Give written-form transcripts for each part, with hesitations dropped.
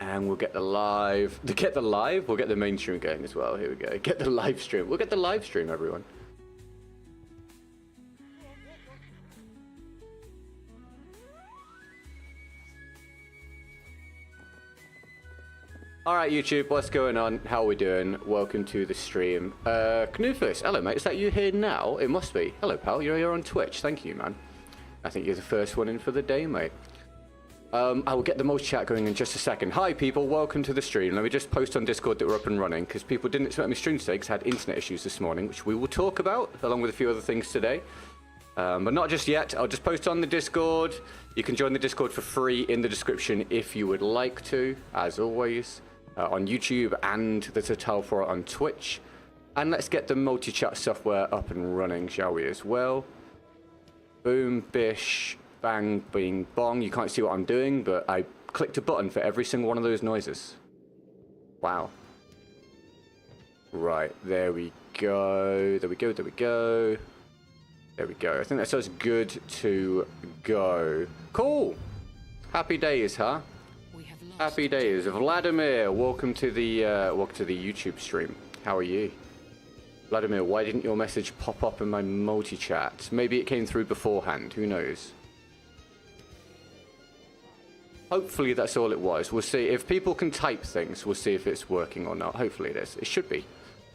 And we'll get the live. To get the live, we'll get the main stream going as well. Here we go. Get the live stream. We'll get the live stream, everyone. Alright, YouTube, what's going on? How are we doing? Welcome to the stream. Knufus, hello, mate. Is that you here now? It must be. Hello, pal. You're here on Twitch. Thank you, man. I think you're the first one in for the day, mate. I will get the most chat going in just a second. Hi, people. Welcome to the stream. Let me just post on Discord that we're up and running, because people didn't expect me to stream today because I had internet issues this morning, which we will talk about, along with a few other things today. But not just yet. I'll just post on the Discord. You can join the Discord for free in the description if you would like to, as always. On YouTube and the tutorial for it on Twitch. And let's get the multi-chat software up and running, shall we, as well. Boom, bish, bang, bing, bong. You can't see what I'm doing, but I clicked a button for every single one of those noises. Wow. Right, there we go. There we go, there we go. There we go. I think that says good to go. Cool. Happy days, huh? Happy days. Vladimir, welcome to the YouTube stream. How are you? Vladimir, why didn't your message pop up in my multi-chat? Maybe it came through beforehand, who knows? Hopefully that's all it was. We'll see. If people can type things, we'll see if it's working or not. Hopefully it is. It should be. I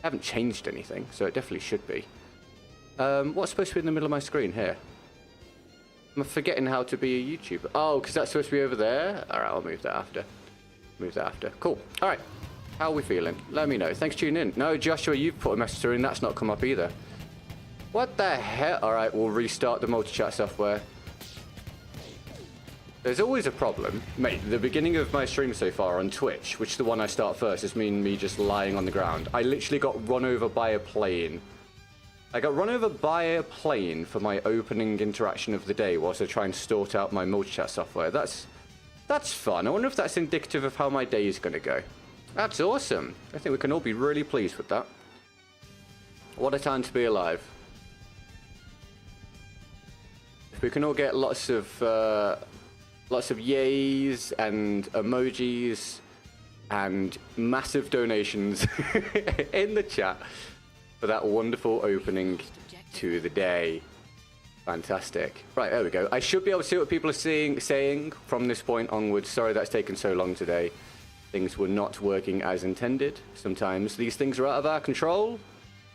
haven't changed anything, so it definitely should be. What's supposed to be in the middle of my screen here? I'm forgetting how to be a YouTuber. Oh, because that's supposed to be over there? Alright, I'll move that after. Move that after. Cool. Alright. How are we feeling? Let me know. Thanks for tuning in. No, Joshua, you've put a message through and that's not come up either. What the hell? Alright, we'll restart the multi-chat software. There's always a problem. Mate, the beginning of my stream so far on Twitch, which is the one I start first, is me just lying on the ground. I literally got run over by a plane. I got run over by a plane for my opening interaction of the day whilst I try and sort out my multi-chat software. That's fun. I wonder if that's indicative of how my day is going to go. That's awesome. I think we can all be really pleased with that. What a time to be alive. If we can all get lots of yays and emojis and massive donations in the chat for that wonderful opening to the day. Fantastic. Right, there we go. I should be able to see what people are saying from this point onwards. Sorry that's taken so long today. Things were not working as intended. Sometimes these things are out of our control.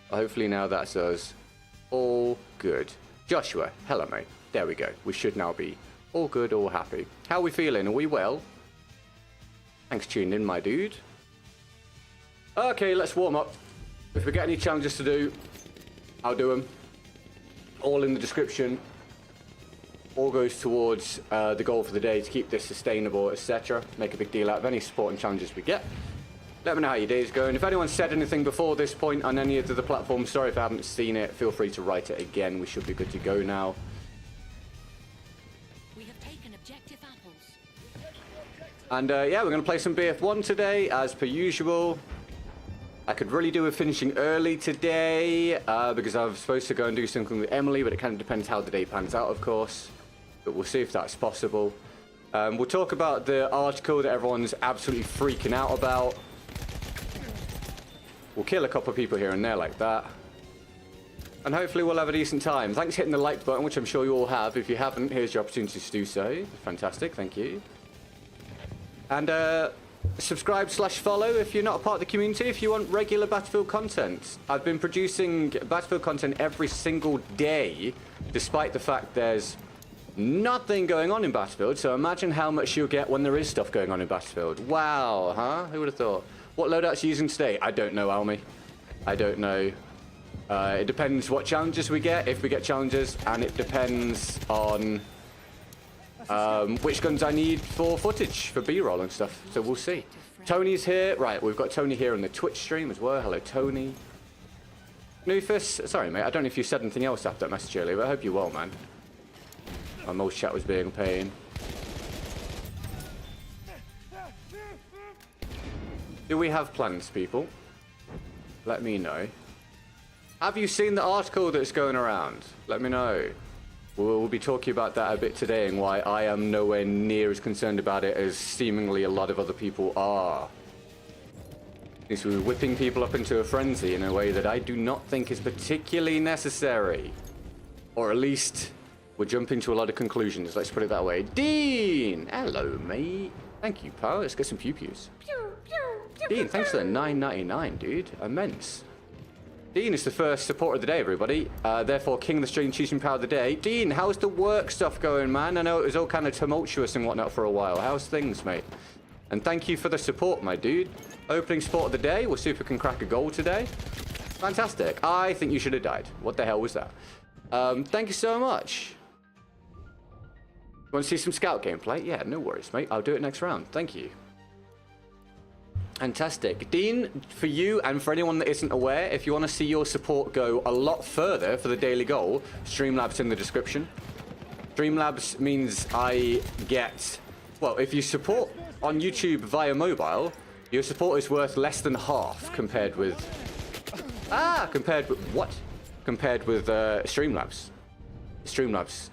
Hopefully now that's us. All good. Joshua, hello mate. There we go. We should now be all good, all happy. How are we feeling? Are we well? Thanks for tuning in, my dude. Okay, let's warm up. If we get any challenges to do, I'll do them. All in the description. All goes towards the goal for the day to keep this sustainable, etc. Make a big deal out of any support and challenges we get. Let me know how your day's going. If anyone said anything before this point on any of the platforms, sorry if I haven't seen it. Feel free to write it again. We should be good to go now. We have taken objective apples. And yeah, we're going to play some BF1 today, as per usual. I could really do with finishing early today, because I was supposed to go and do something with Emily, but it kind of depends how the day pans out, of course. But we'll see if that's possible. We'll talk about the article that everyone's absolutely freaking out about. We'll kill a couple of people here and there like that. And hopefully we'll have a decent time. Thanks for hitting the like button, which I'm sure you all have. If you haven't, here's your opportunity to do so. Fantastic, thank you. And subscribe/follow if you're not a part of the community, if you want regular Battlefield content. I've been producing Battlefield content every single day, despite the fact there's nothing going on in Battlefield. So imagine how much you'll get when there is stuff going on in Battlefield. Wow, huh? Who would have thought? What loadouts are you using today? I don't know, Almy. I don't know. It depends what challenges we get, if we get challenges, and it depends on which guns I need for footage, for B-roll and stuff. So we'll see. Tony's here. Right, we've got Tony here on the Twitch stream as well. Hello, Tony. Nufus, sorry, mate. I don't know if you said anything else after that message earlier, but I hope you're well, man. My most chat was being a pain. Do we have plans, people? Let me know. Have you seen the article that's going around? Let me know. We'll be talking about that a bit today and why I am nowhere near as concerned about it as seemingly a lot of other people are. Since we're whipping people up into a frenzy in a way that I do not think is particularly necessary. Or at least we're jumping to a lot of conclusions, let's put it that way. Dean! Hello, mate. Thank you, pal. Let's get some pew-pews. Dean, thanks for the $9.99, dude. Immense. Dean is the first supporter of the day, everybody. Therefore, king of the stream, choosing power of the day. Dean, how's the work stuff going, man? I know it was all kind of tumultuous and whatnot for a while. How's things, mate? And thank you for the support, my dude. Opening spot of the day. We'll see if we can crack a goal today. Fantastic. I think you should have died. What the hell was that? Thank you so much. You want to see some scout gameplay? Yeah, no worries, mate. I'll do it next round. Thank you. Fantastic. Dean, for you and for anyone that isn't aware, if you want to see your support go a lot further for the daily goal, Streamlabs in the description. Streamlabs means I get... Well, if you support on YouTube via mobile, your support is worth less than half compared with... Compared with... What? Compared with Streamlabs. Streamlabs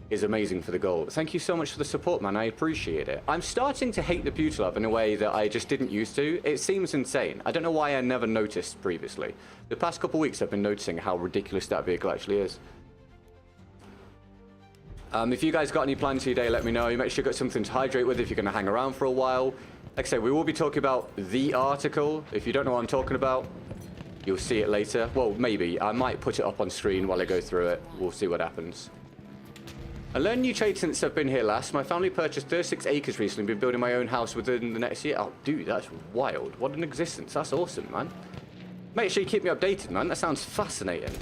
is amazing for the goal. Thank you so much for the support, man. I appreciate it. I'm starting to hate the Butilov in a way that I just didn't used to. It seems insane. I don't know why I never noticed previously. The past couple weeks I've been noticing how ridiculous that vehicle actually is. If you guys got any plans for your day, let me know. You make sure you got something to hydrate with if you're going to hang around for a while. Like I say, we will be talking about the article. If you don't know what I'm talking about, you'll see it later. Well, maybe. I might put it up on screen while I go through it. We'll see what happens. I learned new trade since I've been here last. My family purchased 36 acres recently. Been building my own house within the next year. Oh, dude, that's wild. What an existence. That's awesome, man. Make sure you keep me updated, man. That sounds fascinating.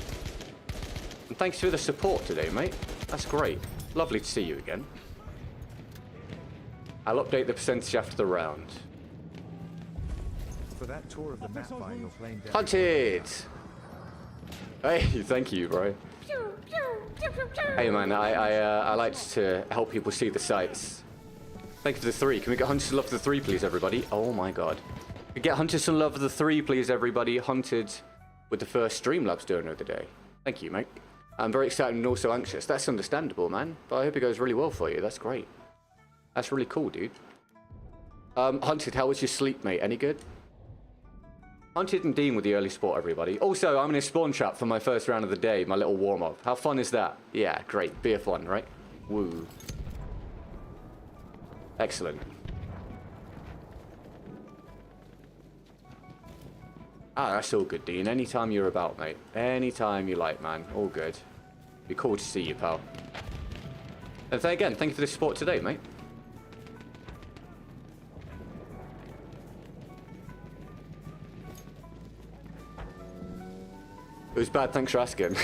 And thanks for the support today, mate. That's great. Lovely to see you again. I'll update the percentage after the round. For that tour of the map by you're playing down. Hunted! Hey, thank you, bro. Hey, man, I like to help people see the sights. Thank you for the 3. Can we get Hunters to love for the 3, please, everybody? Oh, my God. Can we get Hunters to love for the 3, please, everybody? Hunted with the first Streamlabs donor of the day. Thank you, mate. I'm very excited and also anxious. That's understandable, man. But I hope it goes really well for you. That's great. That's really cool, dude. Hunted, how was your sleep, mate? Any good? Hunted and Dean with the early sport, everybody. Also, I'm in a spawn trap for my first round of the day, my little warm-up. How fun is that? Yeah, great. Beer fun, right? Woo. Excellent. Ah, that's all good, Dean. Anytime you're about, mate. Anytime you like, man. All good. Be cool to see you, pal. And again, thank you for the support today, mate. It was bad, thanks for asking.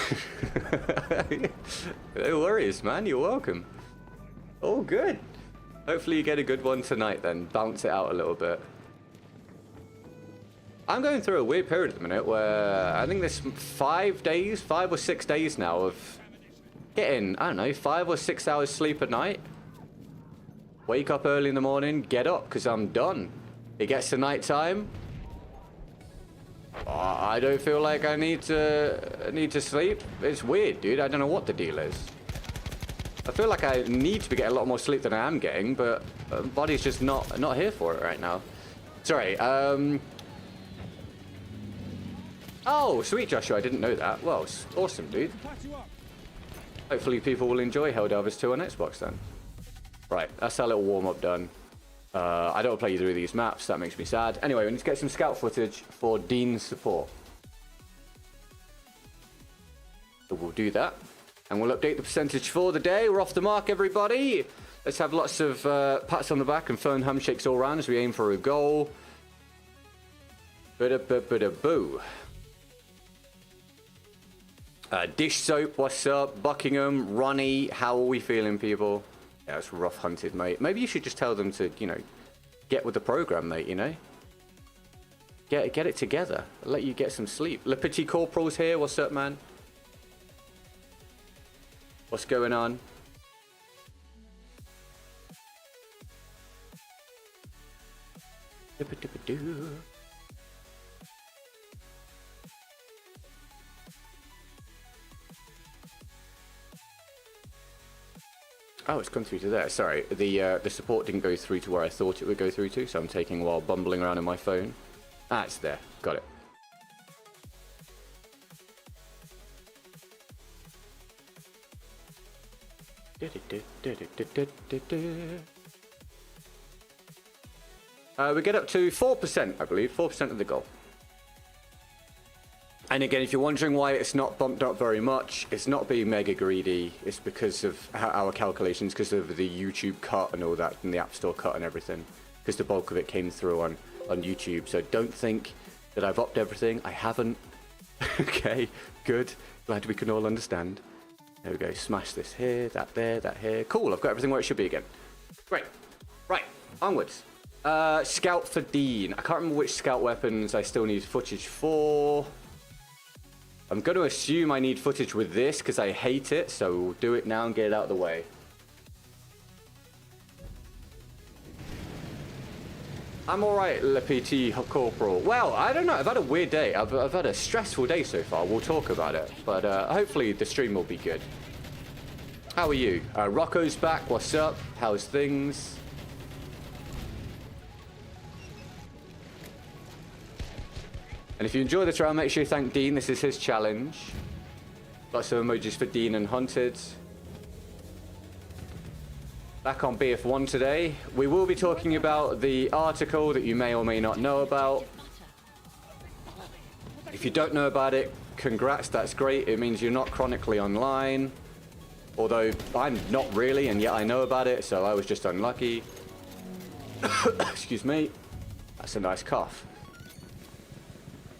No worries, man. You're welcome. All good. Hopefully you get a good one tonight then. Bounce it out a little bit. I'm going through a weird period at the minute where I think there's 5 or 6 days now of getting, I don't know, 5 or 6 hours sleep at night. Wake up early in the morning, get up because I'm done. It gets to night time. I don't feel like I need to sleep. It's weird, dude. I don't know what the deal is. I feel like I need to be getting a lot more sleep than I am getting, but body's just not here for it right now. Sorry. Oh, sweet, Joshua. I didn't know that. Well, awesome, dude. Hopefully people will enjoy Howdah 2 on Xbox then. Right, that's our little warm-up done. I don't play either of these maps. That makes me sad. Anyway, we need to get some scout footage for Dean's support. So we'll do that. And we'll update the percentage for the day. We're off the mark, everybody. Let's have lots of pats on the back and firm handshakes all around as we aim for a goal. Boo. Dish Soap, what's up? Buckingham, Ronnie, how are we feeling, people? Yeah, it's rough hunted, mate. Maybe you should just tell them to, you know, get with the program, mate, you know? Get it together. I'll let you get some sleep. Le Petit Corporal's here. What's up, man? What's going on? Oh, it's gone through to there. Sorry, the support didn't go through to where I thought it would go through to, so I'm taking a while bumbling around on my phone. Ah, it's there. Got it. We get up to 4%, I believe. 4% of the goal. And again, if you're wondering why it's not bumped up very much, it's not being mega greedy. It's because of our calculations, because of the YouTube cut and all that, and the App Store cut and everything. Because the bulk of it came through on YouTube. So don't think that I've upped everything. I haven't. Okay, good. Glad we can all understand. There we go. Smash this here, that there, that here. Cool, I've got everything where it should be again. Great. Right, onwards. Scout for Dean. I can't remember which scout weapons I still need footage for. I'm going to assume I need footage with this because I hate it, so we'll do it now and get it out of the way. I'm alright, Le Petit Corporal. Well, I don't know. I've had a weird day. I've had a stressful day so far. We'll talk about it. But hopefully the stream will be good. How are you? Rocco's back. What's up? How's things? And if you enjoy this round, make sure you thank Dean. This is his challenge. Lots of emojis for Dean and Hunted. Back on BF1 today. We will be talking about the article that you may or may not know about. If you don't know about it, congrats, that's great. It means you're not chronically online. Although I'm not really, and yet I know about it, so I was just unlucky. Excuse me. That's a nice cough.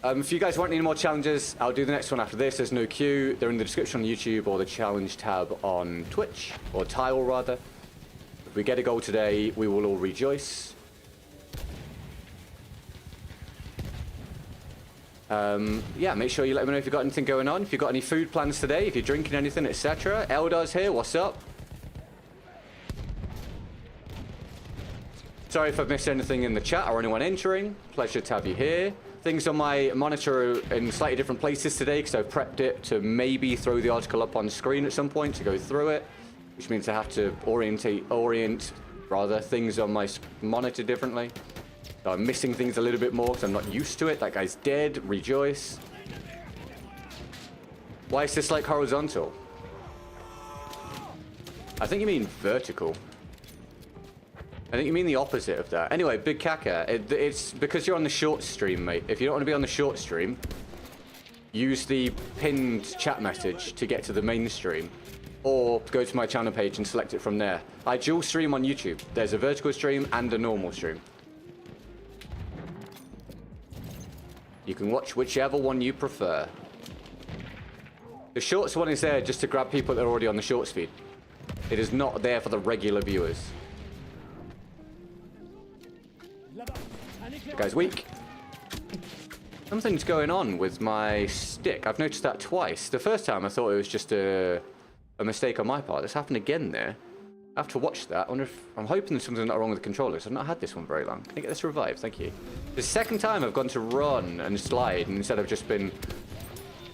If you guys want any more challenges, I'll do the next one after this. There's no queue. They're in the description on YouTube or the challenge tab on Twitch, or Tile rather. If we get a goal today, we will all rejoice. Yeah, make sure you let me know if you've got anything going on. If you've got any food plans today, if you're drinking anything, etc. Eldar's here, what's up? Sorry if I've missed anything in the chat or anyone entering. Pleasure to have you here. Things on my monitor are in slightly different places today because I've prepped it to maybe throw the article up on screen at some point to go through it, which means I have to orient things on my monitor differently. So I'm missing things a little bit more because I'm not used to it. That guy's dead. Rejoice. Why is this like horizontal? I think you mean vertical. I think you mean the opposite of that. Anyway, Big Kaka, it's because you're on the short stream, mate. If you don't want to be on the short stream, use the pinned chat message to get to the main stream. Or go to my channel page and select it from there. I dual stream on YouTube. There's a vertical stream and a normal stream. You can watch whichever one you prefer. The shorts one is there just to grab people that are already on the short speed. It is not there for the regular viewers. That guy's weak. Something's going on with my stick. I've noticed that twice. The first time I thought it was just a mistake on my part. This happened again there. I have to watch that. I'm hoping there's something not wrong with the controllers. I've not had this one very long. Can I get this revived? Thank you. The second time I've gone to run and slide, and instead I've just been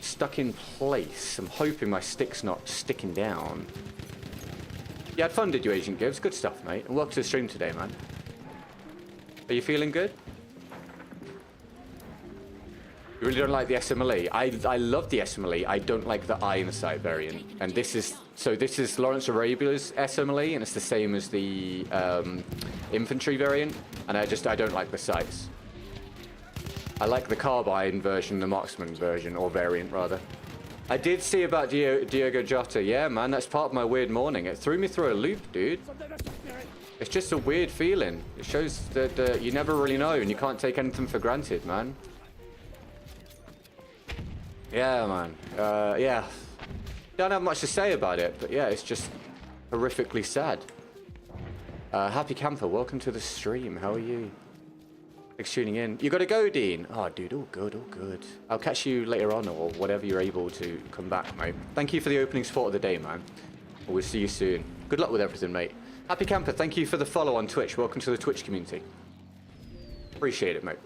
stuck in place. I'm hoping my stick's not sticking down. You had fun, did you, Agent Gibbs? Good stuff, mate. And welcome to the stream today, man. Are you feeling good? You really don't like the SMLE? I love the SMLE. I don't like the eye in the sight variant. And this is Lawrence Arabia's SMLE, and it's the same as the infantry variant. And I don't like the sights. I like the carbine version, the marksman version, or variant rather. I did see about Diogo Jota. Yeah, man, that's part of my weird morning. It threw me through a loop, dude. It's just a weird feeling. It shows that you never really know, and you can't take anything for granted, man. Yeah, man. Yeah. Don't have much to say about it, but yeah, it's just horrifically sad. Happy Camper, welcome to the stream. How are you? Thanks for tuning in. You gotta go, Dean. Oh, dude, all good, all good. I'll catch you later on, or whatever you're able to come back, mate. Thank you for the opening support of the day, man. We'll see you soon. Good luck with everything, mate. Happy Camper, thank you for the follow on Twitch. Welcome to the Twitch community. Appreciate it, mate.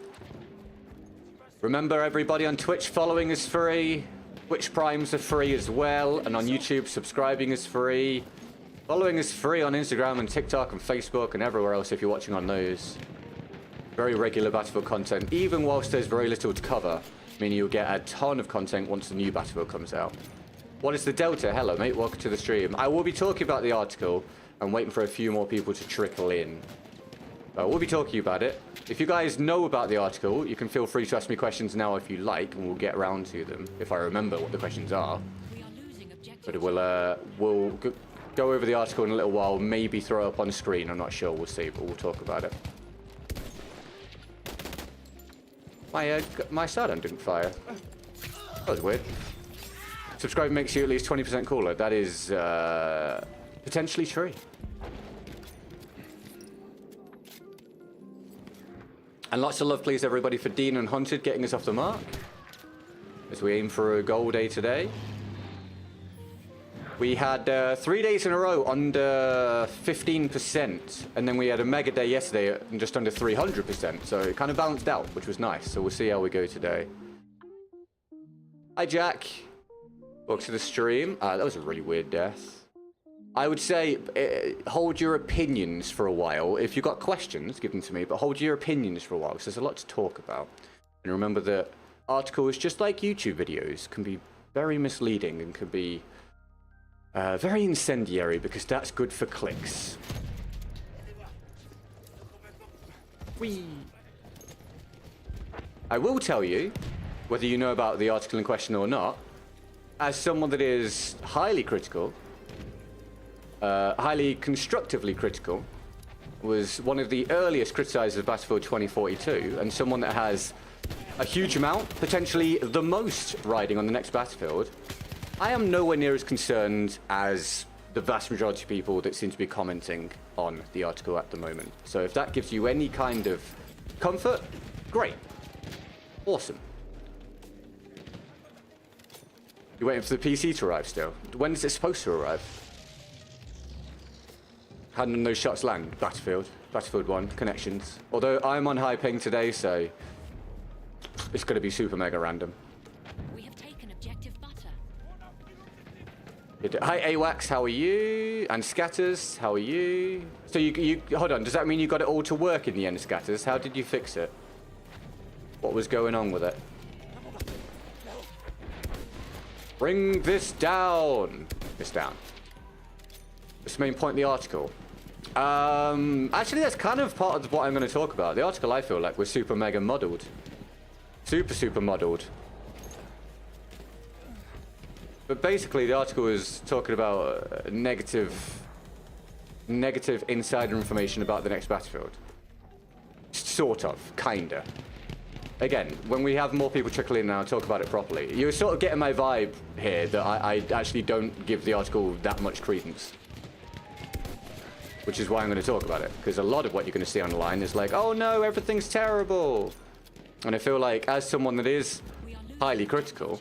Remember, everybody on Twitch, following is free. Twitch Primes are free as well. And on YouTube, subscribing is free. Following is free on Instagram and TikTok and Facebook and everywhere else if you're watching on those. Very regular Battlefield content, even whilst there's very little to cover, meaning you'll get a ton of content once the new Battlefield comes out. What is the Delta? Hello, mate. Welcome to the stream. I will be talking about the article. I'm waiting for a few more people to trickle in. We'll be talking about it. If you guys know about the article, you can feel free to ask me questions now if you like, and we'll get around to them if I remember what the questions are. But we'll go over the article in a little while, maybe throw it up on the screen. I'm not sure. We'll see, but we'll talk about it. My Sidearm didn't fire. That was weird. Subscribe makes you at least 20% cooler. That is potentially true. And lots of love, please, everybody, for Dean and Hunted getting us off the mark as we aim for a goal day today. We had 3 days in a row under 15%, and then we had a mega day yesterday at just under 300%, so it kind of balanced out, which was nice. So we'll see how we go today. Hi, Jack. Welcome to the stream. That was a really weird death. I would say hold your opinions for a while. If you've got questions, give them to me, but hold your opinions for a while, because there's a lot to talk about. And remember that articles, just like YouTube videos, can be very misleading and can be very incendiary, because that's good for clicks. Whee! I will tell you, whether you know about the article in question or not, as someone that is highly critical, highly constructively critical, was one of the earliest criticizers of Battlefield 2042, and someone that has a huge amount, potentially the most, riding on the next Battlefield. I am nowhere near as concerned as the vast majority of people that seem to be commenting on the article at the moment. So if that gives you any kind of comfort, great. Awesome. You're waiting for the PC to arrive still? When is it supposed to arrive? How did those shots land? Battlefield 1, connections. Although I'm on high ping today, so it's going to be super mega random. We have taken objective butter. Hi AWAX, how are you? And Scatters, how are you? So you hold on, does that mean you got it all to work in the end, Scatters? How did you fix it? What was going on with it? Bring this down. This down. That's the main point of the article. Actually, that's kind of part of what I'm going to talk about. The article, I feel like, was super mega muddled. Super muddled. But basically, the article was talking about negative insider information about the next Battlefield. Sort of, kinda. Again, when we have more people trickle in now, I'll talk about it properly. You're sort of getting my vibe here that I actually don't give the article that much credence. Which is why I'm going to talk about it. Because a lot of what you're going to see online is like, oh no, everything's terrible. And I feel like, as someone that is highly critical,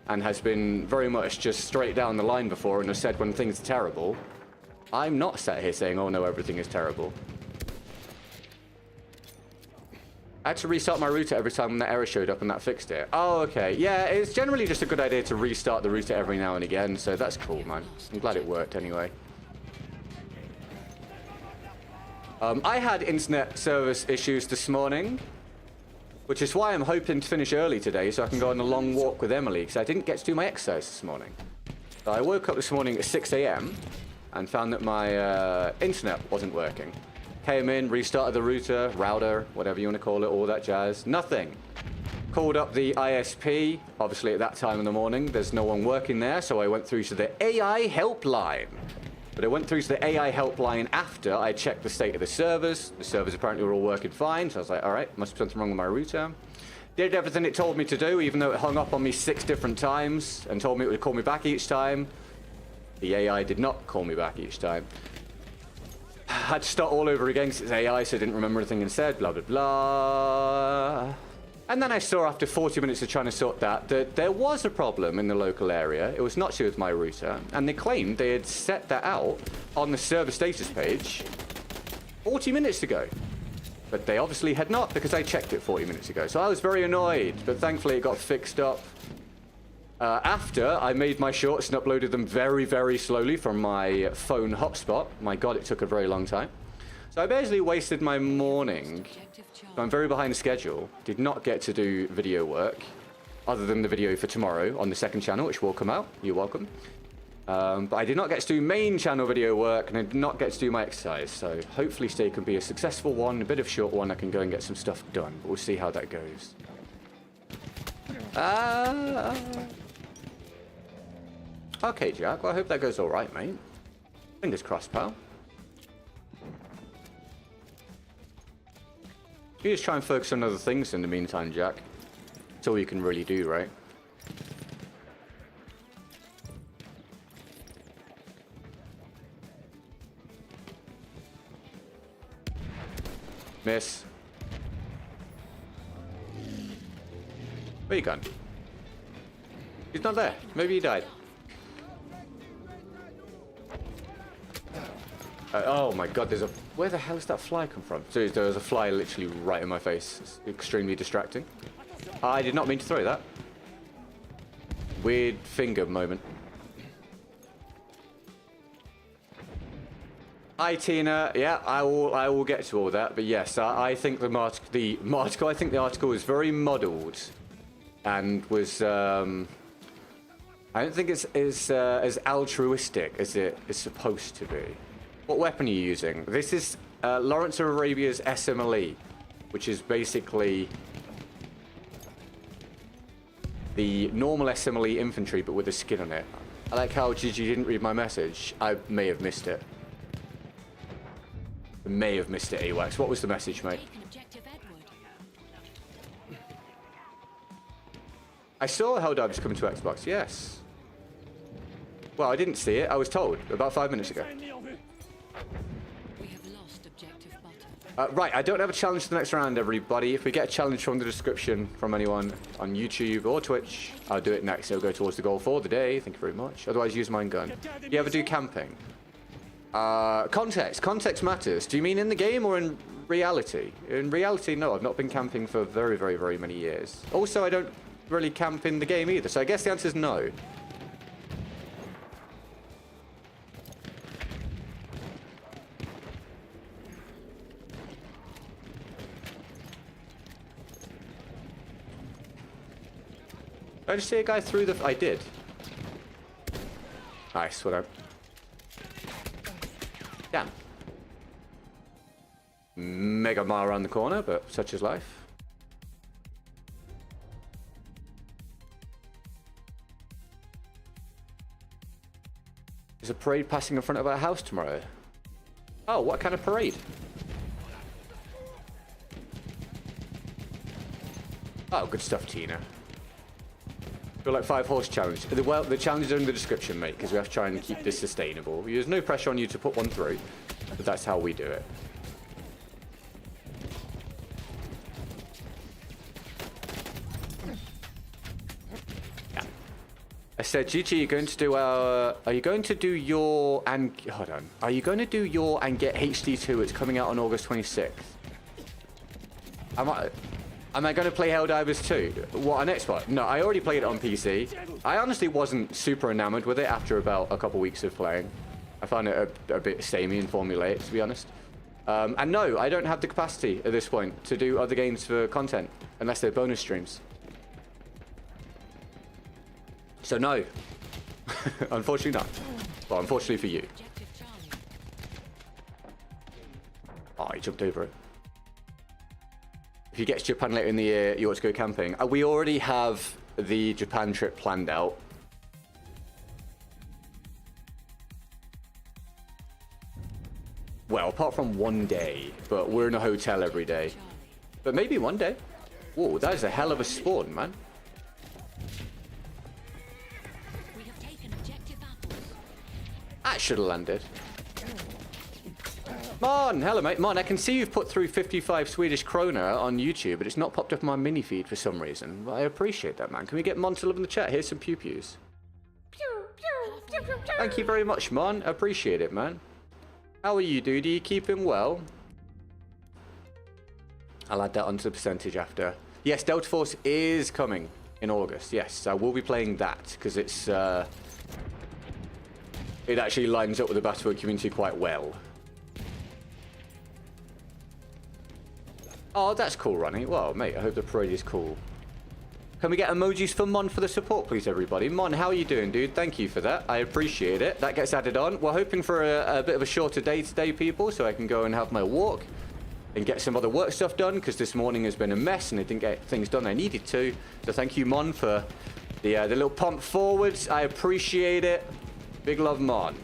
and has been very much just straight down the line before and has said when things are terrible, I'm not sat here saying, oh no, everything is terrible. I had to restart my router every time when that error showed up and that fixed it. Oh, okay. Yeah, it's generally just a good idea to restart the router every now and again, so that's cool, man. I'm glad it worked anyway. I had internet service issues this morning, which is why I'm hoping to finish early today so I can go on a long walk with Emily, because I didn't get to do my exercise this morning. So I woke up this morning at 6 AM and found that my internet wasn't working. Came in, restarted the router, whatever you want to call it, all that jazz. Nothing. Called up the ISP. Obviously, at that time in the morning, there's no one working there, so I went through to the AI helpline. But I went through to the AI helpline after I checked the state of the servers. The servers apparently were all working fine, so I was like, all right, must be something wrong with my router. Did everything it told me to do, even though it hung up on me 6 different times and told me it would call me back each time. The AI did not call me back each time. I had to start all over again because it's AI, so I didn't remember anything it said, blah, blah, blah. And then I saw after 40 minutes of trying to sort that there was a problem in the local area. It was not to do with my router. And they claimed they had set that out on the server status page 40 minutes ago. But they obviously had not, because I checked it 40 minutes ago. So I was very annoyed, but thankfully it got fixed up. After I made my shorts and uploaded them very, very slowly from my phone hotspot. My God, it took a very long time. So I basically wasted my morning. So I'm very behind schedule. Did not get to do video work, other than the video for tomorrow on the second channel, which will come out. You're welcome. But I did not get to do main channel video work, and I did not get to do my exercise. So hopefully today can be a successful one, a bit of a short one. I can go and get some stuff done. But we'll see how that goes. Okay, Jack. Well, I hope that goes all right, mate. Fingers crossed, pal. You just try and focus on other things in the meantime, Jack. That's all you can really do, right? Miss. Where you gone? He's not there. Maybe he died. Oh my God, there's a... Where the hell does that fly come from? So there was a fly literally right in my face. It's extremely distracting. I did not mean to throw that. Weird finger moment. Hi Tina. Yeah, I will get to all that. But yes, I think the article is very muddled, and was I don't think it's as altruistic as it is supposed to be. What weapon are you using? This is Lawrence of Arabia's SMLE, which is basically the normal SMLE infantry, but with a skin on it. I like how Gigi didn't read my message. I may have missed it. AWACS. What was the message, mate? I saw Howdah was coming to Xbox, yes. Well, I didn't see it. I was told about 5 minutes ago. Right, I don't have a challenge for the next round, everybody. If we get a challenge from the description from anyone on YouTube or Twitch, I'll do it next. It'll go towards the goal for the day. Thank you very much. Otherwise, use mine gun. You ever do camping? Context. Context matters. Do you mean in the game or in reality? In reality, no. I've not been camping for very, very, very many years. Also, I don't really camp in the game either. So I guess the answer is no. Did I just see a guy through the... I did. Nice, whatever. Damn. Mega mile around the corner, but such is life. There's a parade passing in front of our house tomorrow. Oh, what kind of parade? Oh, good stuff, Tina. Feel like 5-horse challenge. Well, the challenges are in the description, mate, because we have to try and keep this sustainable. There's no pressure on you to put one through, but that's how we do it. Yeah. I said, GG, you're going to do our... Are you going to do your... and hold on. Are you going to do your and get HD2? It's coming out on August 26th. Am I going to play Helldivers 2? What, on Xbox? No, I already played it on PC. I honestly wasn't super enamored with it after about a couple weeks of playing. I found it a bit samey and formulaic, to be honest. And no, I don't have the capacity at this point to do other games for content, unless they're bonus streams. So no. Unfortunately not. Well, unfortunately for you. Oh, he jumped over it. If you get to Japan later in the year, you ought to go camping. We already have the Japan trip planned out. Well, apart from one day, but we're in a hotel every day. But maybe one day. Whoa, that is a hell of a spawn, man. That should have landed. Mon, hello mate. Mon, I can see you've put through 55 Swedish krona on YouTube, but it's not popped up on my mini feed for some reason. I appreciate that, man. Can we get Mon to live in the chat? Here's some pew-pews. Thank you very much, Mon. I appreciate it, man. How are you, dude? Are you keeping well? I'll add that onto the percentage after. Yes, Delta Force is coming. in August. Yes, I will be playing that because it's it actually lines up with the Battlefield community quite well. Oh, that's cool, Ronnie. Well, mate, I hope the parade is cool. Can we get emojis for Mon for the support, please, everybody? Mon, how are you doing, dude? Thank you for that. I appreciate it. That gets added on. We're hoping for a bit of a shorter day today, people, so I can go and have my walk and get some other work stuff done, because this morning has been a mess and I didn't get things done I needed to. So thank you, Mon, for the little pump forwards. I appreciate it. Big love, Mon.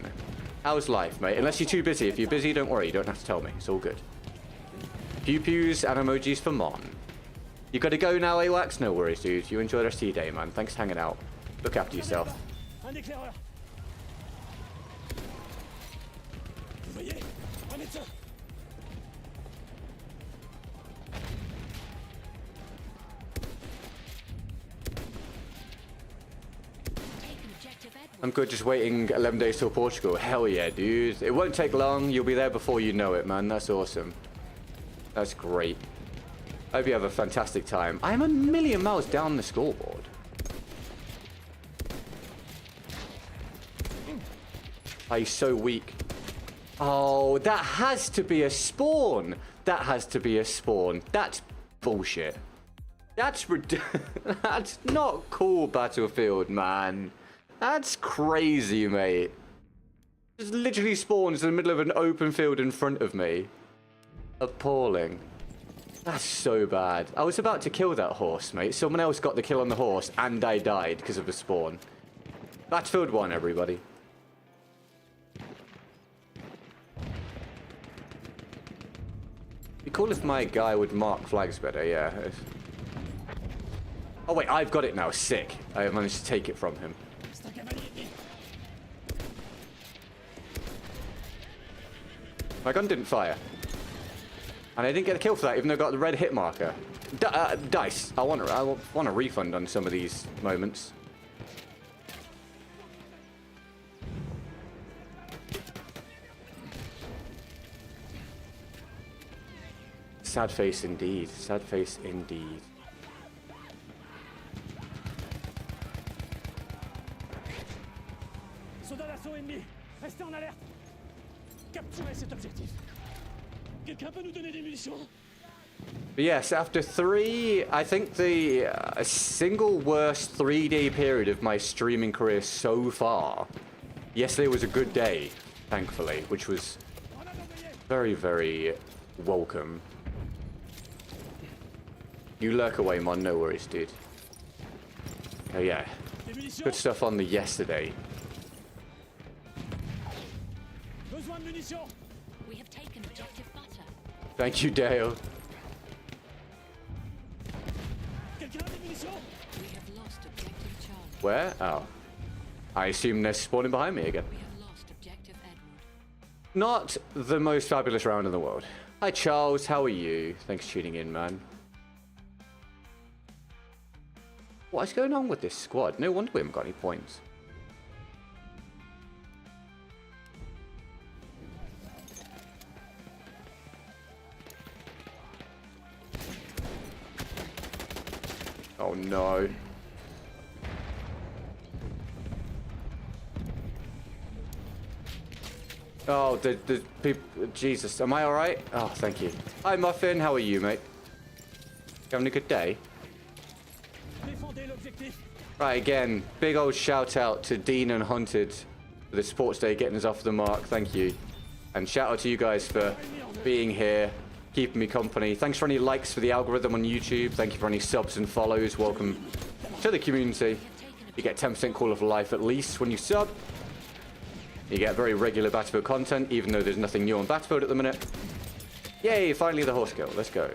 How's life, mate? Unless you're too busy. If you're busy, don't worry. You don't have to tell me. It's all good. Pew-pews and emojis for Mon. You gotta go now, AWAX? No worries, dude. You enjoy the rest of your day, man. Thanks for hanging out. Look after yourself. I'm good, just waiting 11 days till Portugal. Hell yeah, dude. It won't take long. You'll be there before you know it, man. That's awesome. That's great. I hope you have a fantastic time. I'm a million miles down the scoreboard. Oh, he's so weak. Oh, that has to be a spawn. That has to be a spawn. That's bullshit. That's that's not cool, Battlefield, man. That's crazy, mate. Just literally spawns in the middle of an open field in front of me. Appalling. That's so bad. I was about to kill that horse, mate. Someone else got the kill on the horse, and I died because of the spawn. Battlefield 1, everybody. It'd be cool if my guy would mark flags better, yeah. Oh, wait, I've got it now. Sick. I managed to take it from him. My gun didn't fire. And I didn't get a kill for that, even though I got the red hit marker. Dice. I want a refund on some of these moments. Sad face indeed. Sad face indeed. Soldats d'assaut ennemis, restez en alerte. Capturez cet objectif. Quelqu'un peut nous donner des munitions? But yes, after I think the single worst 3-day period of my streaming career so far. Yesterday was a good day, thankfully, which was very, very welcome. You lurk away, Mon, no worries, dude. Oh yeah, good stuff on the yesterday. We have taken objective butter. Thank you, Dale. We have lost objective Charlie. Where? Oh. I assume they're spawning behind me again. We have lost objective Edward. Not the most fabulous round in the world. Hi, Charles. How are you? Thanks for tuning in, man. What is going on with this squad? No wonder we haven't got any points. Oh no. Oh, the people. Jesus, am I alright? Oh, thank you. Hi, Muffin. How are you, mate? Having a good day? Right, again, big old shout out to Dean and Hunted for the sports day, getting us off the mark. Thank you. And shout out to you guys for being here, keeping me company. Thanks for any likes for the algorithm on YouTube. Thank you for any subs and follows. Welcome to the community. You get 10% call of life at least when you sub. You get very regular Battlefield content, even though there's nothing new on Battlefield at the minute. Yay, finally the horse kill. Let's go.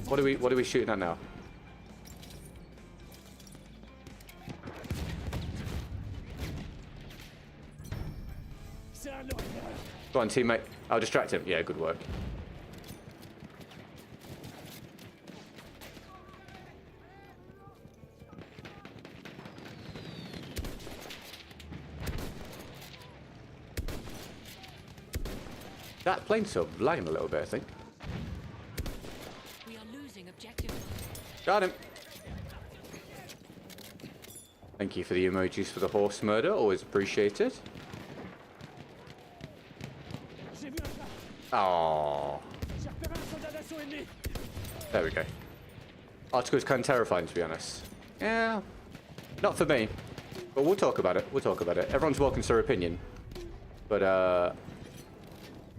What are we shooting at now? Go on, teammate. I'll distract him. Yeah, good work. That plane's still lagging a little bit, I think. We are losing Got him. Thank you for the emojis for the horse murder. Always appreciated. J'ai vu un chat. Oh, J'ai repéré un soldat d'assaut ennemi. there we go. Article's kind of terrifying, to be honest. Yeah, not for me. But we'll talk about it. We'll talk about it. Everyone's welcome to their opinion. But,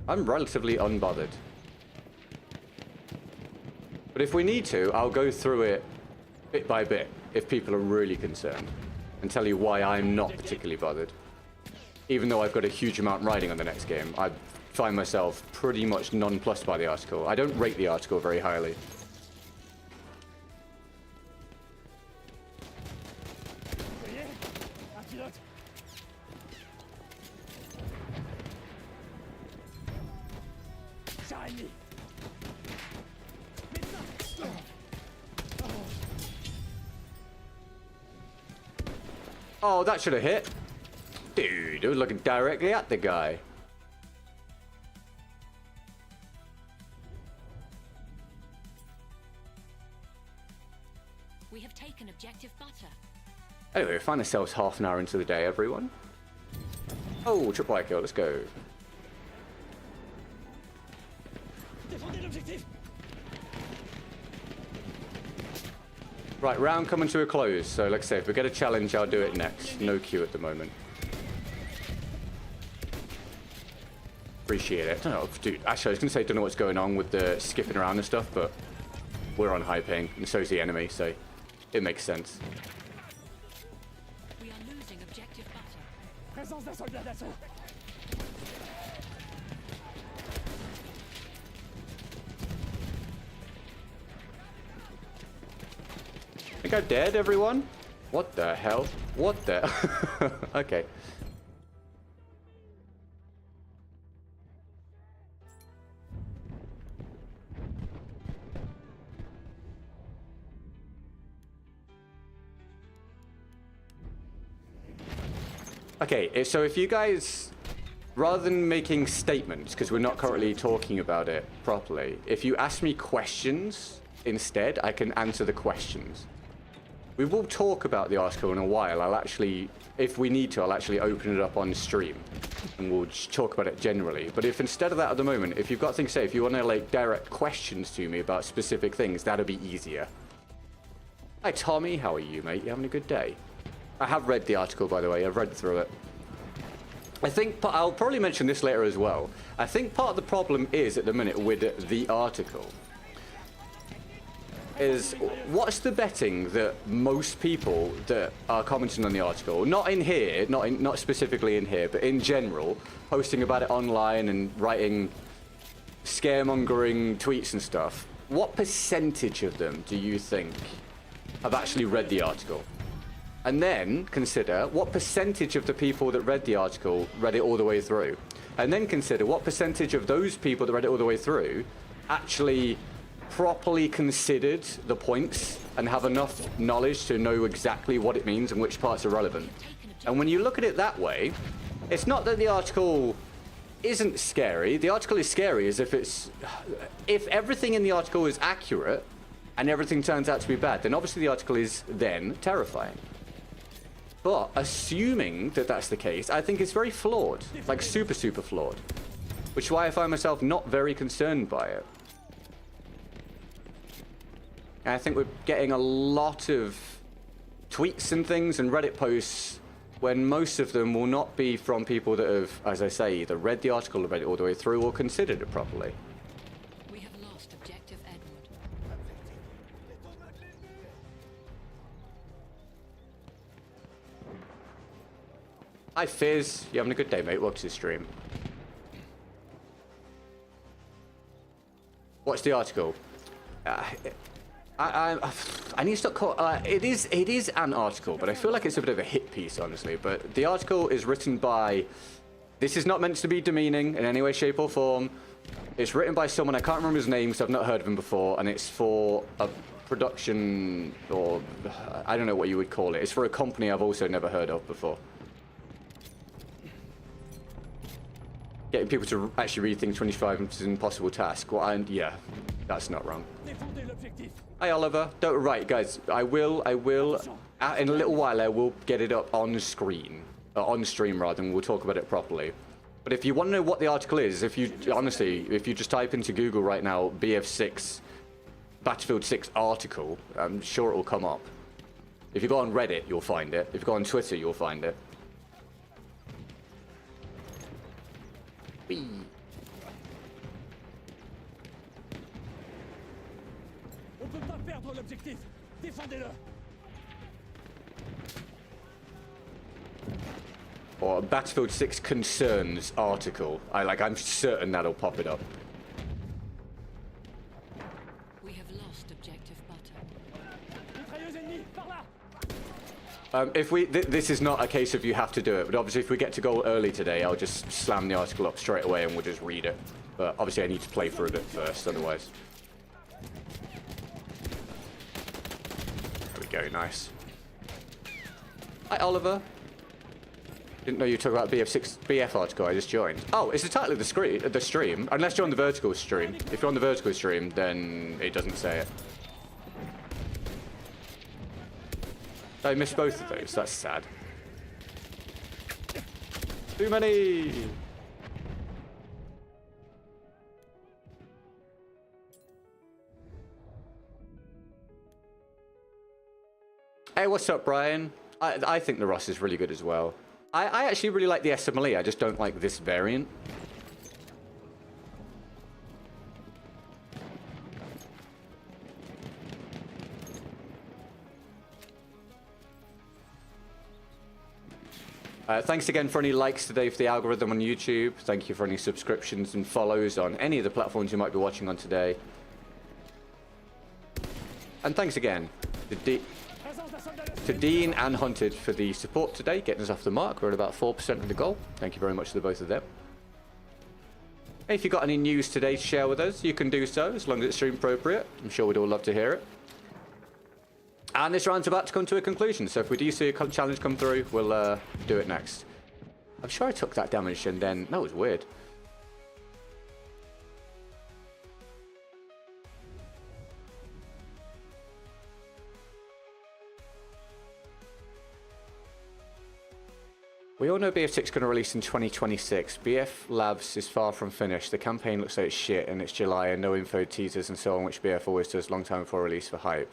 I'm relatively unbothered. But if we need to, I'll go through it bit by bit if people are really concerned and tell you why I'm not particularly bothered. Even though I've got a huge amount riding on the next game, I find myself pretty much nonplussed by the article. I don't rate the article very highly. Vous voyez? Un pilote. Chat ennemi. Médecin. Oh, that should have hit. Dude, it was looking directly at the guy. We have taken objective butter. Anyway, we find ourselves half an hour into the day, everyone. Oh, triple kill, let's go. Défendez l'objectif. Right, round coming to a close. So, like I say, if we get a challenge, I'll do it next. No queue at the moment. Appreciate it. I don't know, dude. Actually, I was going to say, I don't know what's going on with the skipping around and stuff, but we're on high ping, and so's the enemy, so it makes sense. We are losing objective butter. Présence d'un soldat d'assaut. I think I'm dead, everyone? What the hell? What the... Okay. Okay, so if you guys, rather than making statements, because we're not currently talking about it properly, if you ask me questions instead, I can answer the questions. We will talk about the article in a while. I'll actually, if we need to, I'll actually open it up on stream and we'll just talk about it generally. But if instead of that at the moment, if you've got things to say, if you want to like direct questions to me about specific things, that'll be easier. Hi Tommy, how are you, mate? You having a good day? I have read the article, by the way. I've read through it. I think, I'll probably mention this later as well. I think part of the problem is, at the minute, with the article, is what's the betting that most people that are commenting on the article, not in here, not specifically in here, but in general, posting about it online and writing scaremongering tweets and stuff, what percentage of them do you think have actually read the article? And then consider what percentage of the people that read the article read it all the way through. And then consider what percentage of those people that read it all the way through actually properly considered the points and have enough knowledge to know exactly what it means and which parts are relevant. And when you look at it that way, it's not that the article isn't scary. The article is scary as if everything in the article is accurate and everything turns out to be bad, then obviously the article is then terrifying. But assuming that that's the case, I think it's very flawed, like super, super flawed, which is why I find myself not very concerned by it. And I think we're getting a lot of tweets and things and Reddit posts when most of them will not be from people that have, as I say, either read the article or read it all the way through or considered it properly. We have lost objective Edward. Hi Fizz, you having a good day, mate? Welcome to the stream. Watch the article. I need to stop calling... it is an article, but I feel like it's a bit of a hit piece, honestly. But the article is written by... This is not meant to be demeaning in any way, shape, or form. It's written by someone, I can't remember his name, because I've not heard of him before, and it's for a production, or... I don't know what you would call it. It's for a company I've also never heard of before. Getting people to actually read things 25 is an impossible task. Well, yeah, that's not wrong. Défendez Hi Oliver. Don't right, guys. I will. In a little while, I will get it up on screen, on stream rather, and we'll talk about it properly. But if you want to know what the article is, if you just type into Google right now, BF6, Battlefield 6 article, I'm sure it will come up. If you go on Reddit, you'll find it. If you go on Twitter, you'll find it. Whee. On peut pas perdre l'objectif. Défendez-le. Or Battlefield 6 concerns article. I'm certain that'll pop it up. We have lost objective butter. Mitrailleuse ennemie, par là. If we, this is not a case of you have to do it, but obviously if we get to goal early today, I'll just slam the article up straight away and we'll just read it. But obviously I need to play through a bit first, otherwise. There we go, nice. Hi, Oliver. Didn't know you talked about BF article, I just joined. Oh, it's the title of the stream, unless you're on the vertical stream. If you're on the vertical stream, then it doesn't say it. I missed both of those. That's sad. Too many. Hey, what's up, Brian? I think the Ross is really good as well. I actually really like the SMLE. I just don't like this variant. Thanks again for any likes today for the algorithm on YouTube. Thank you for any subscriptions and follows on any of the platforms you might be watching on today. And thanks again to Dean and Hunted for the support today, getting us off the mark. We're at about 4% of the goal. Thank you very much to the both of them. Hey, if you've got any news today to share with us, you can do so, as long as it's stream appropriate. I'm sure we'd all love to hear it. And this round's about to come to a conclusion, so if we do see a challenge come through, we'll do it next. I'm sure I took that damage and then... That was weird. We all know BF6 is going to release in 2026. BF Labs is far from finished. The campaign looks like it's shit and it's July and no info teasers and so on, which BF always does long time before release for hype.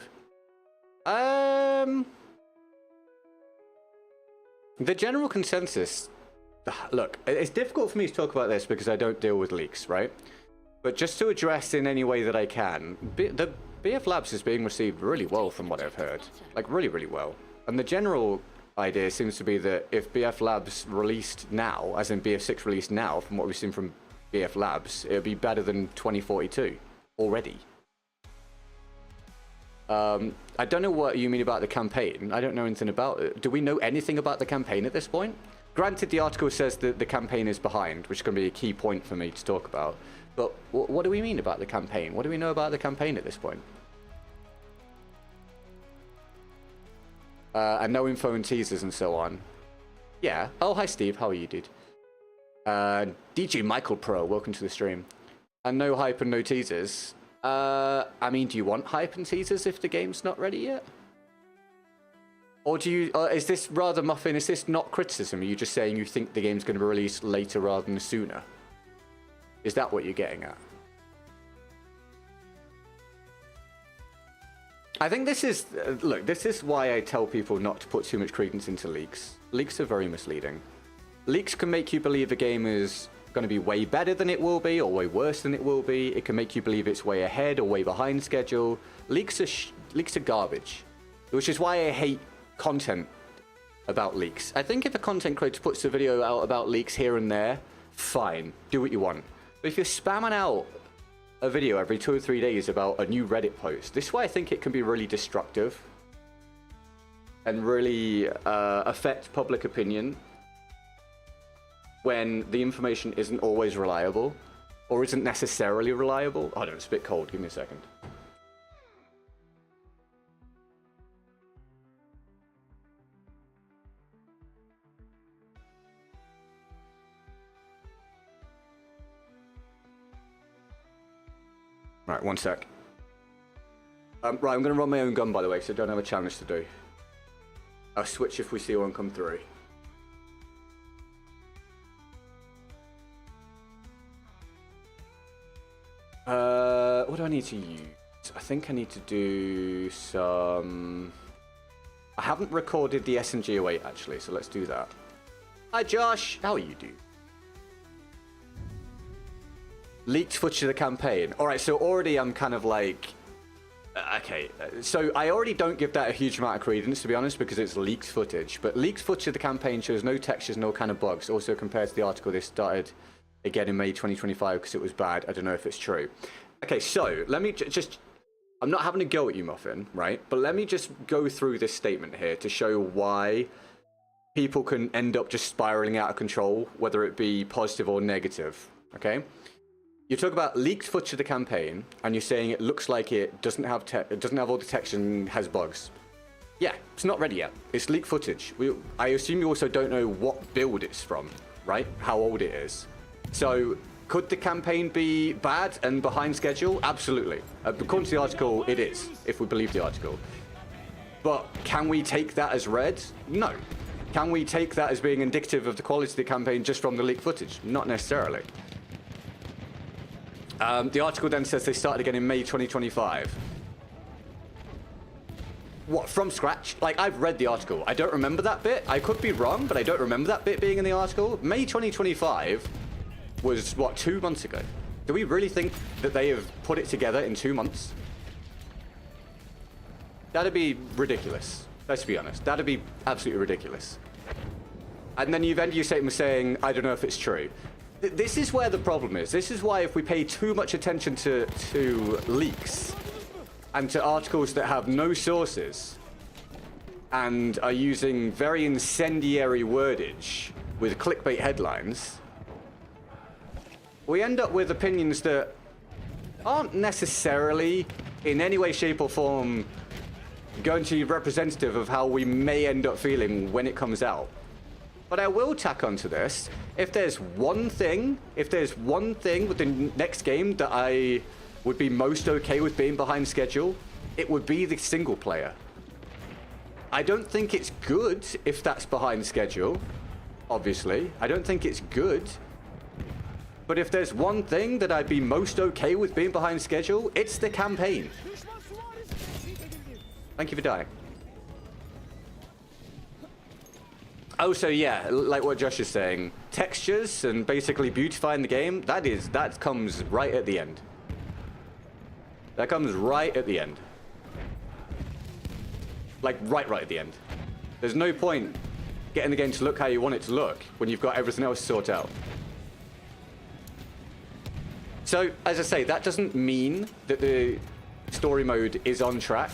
The general consensus... Look, it's difficult for me to talk about this because I don't deal with leaks, right? But just to address in any way that I can, the BF Labs is being received really well from what I've heard. Like, really, really well. And the general idea seems to be that if BF Labs released now, as in BF6 released now, from what we've seen from BF Labs, it would be better than 2042 already. I don't know what you mean about the campaign. I don't know anything about it. Do we know anything about the campaign at this point? Granted, the article says that the campaign is behind, which is going to be a key point for me to talk about. But what do we mean about the campaign? What do we know about the campaign at this point? And no info and teasers and so on. Yeah. Oh, hi, Steve. How are you, dude? DJ Michael Pro, welcome to the stream. And no hype and no teasers. I mean, do you want hype and teasers if the game's not ready yet? Or do you... is this rather muffin? Is this not criticism? Are you just saying you think the game's going to be released later rather than sooner? Is that what you're getting at? I think this is... look, this is why I tell people not to put too much credence into leaks. Leaks are very misleading. Leaks can make you believe a game is going to be way better than it will be, or way worse than it will be. It can make you believe it's way ahead or way behind schedule. Leaks are garbage, which is why I hate content about leaks. I think if a content creator puts a video out about leaks here and there, fine, do what you want. But if you're spamming out a video every 2 or 3 days about a new Reddit post, this is why I think it can be really destructive and really affect public opinion when the information isn't always reliable or isn't necessarily reliable. Oh no, it's a bit cold. Give me a second. Right, one sec. Right, I'm going to run my own gun, by the way, so I don't have a challenge to do. I'll switch if we see one come through. What do I need to use? I think I need to do some... I haven't recorded the SMG08 actually, so let's do that. Hi Josh, how are you, dude? Leaked footage of the campaign. Alright, so already I'm kind of like... Okay, so I already don't give that a huge amount of credence, to be honest, because it's leaked footage. But leaked footage of the campaign shows no textures, no kind of bugs. Also, compared to the article, they started again in May 2025 because it was bad. I don't know if it's true. Okay, so let me just... I'm not having a go at you, Muffin, right? But let me just go through this statement here to show why people can end up just spiraling out of control, whether it be positive or negative, okay? You talk about leaked footage of the campaign, and you're saying it looks like it doesn't have all the text and has bugs. Yeah, it's not ready yet. It's leaked footage. I assume you also don't know what build it's from, right? How old it is. So, could the campaign be bad and behind schedule? Absolutely. According to the article, it is, if we believe the article. But can we take that as read? No. Can we take that as being indicative of the quality of the campaign just from the leaked footage? Not necessarily. The article then says they started again in May 2025. What, from scratch? Like, I've read the article. I don't remember that bit. I could be wrong, but I don't remember that bit being in the article. May 2025 was, what, 2 months ago? Do we really think that they have put it together in 2 months? That'd be ridiculous. Let's be honest. That'd be absolutely ridiculous. And then you've ended your statement saying, I don't know if it's true. This is where the problem is. This is why if we pay too much attention to leaks and to articles that have no sources and are using very incendiary wordage with clickbait headlines, we end up with opinions that aren't necessarily in any way, shape or form going to be representative of how we may end up feeling when it comes out. But I will tack onto this. If there's one thing with the next game that I would be most okay with being behind schedule, it would be the single player. I don't think it's good if that's behind schedule, obviously. I don't think it's good. But if there's one thing that I'd be most okay with being behind schedule, it's the campaign. Thank you for dying. Oh, so yeah, like what Josh is saying, textures and basically beautifying the game, that comes right at the end. That comes right at the end. Like, right at the end. There's no point getting the game to look how you want it to look when you've got everything else sorted out. So, as I say, that doesn't mean that the story mode is on track.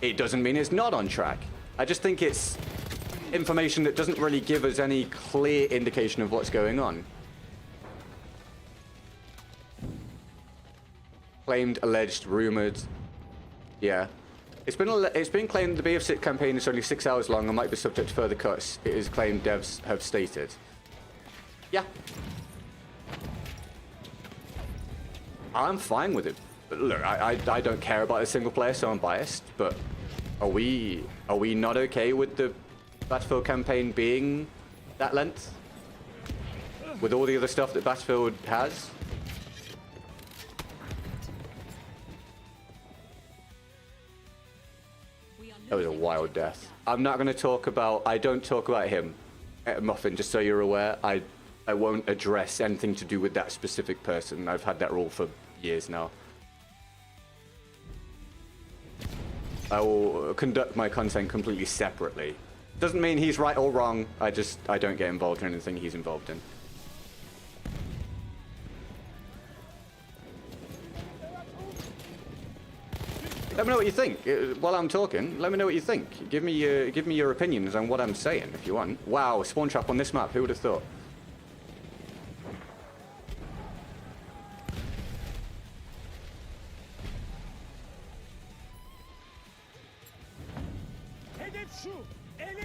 It doesn't mean it's not on track. I just think it's information that doesn't really give us any clear indication of what's going on. Claimed, alleged, rumored. Yeah. It's been claimed the BF6 campaign is only 6 hours long and might be subject to further cuts. It is claimed devs have stated. Yeah. I'm fine with it. But look, I don't care about a single player, so I'm biased. But are we not okay with the Battlefield campaign being that length? With all the other stuff that Battlefield has? That was a wild death. I'm not going to talk about... I don't talk about him, Muffin, just so you're aware. I won't address anything to do with that specific person. I've had that rule for years now. I will conduct my content completely separately. Doesn't mean he's right or wrong. I don't get involved in anything he's involved in. Let me know what you think while I'm talking. Let me know what you think. Give me your opinions on what I'm saying if you want. Wow, spawn trap on this map. Who would have thought?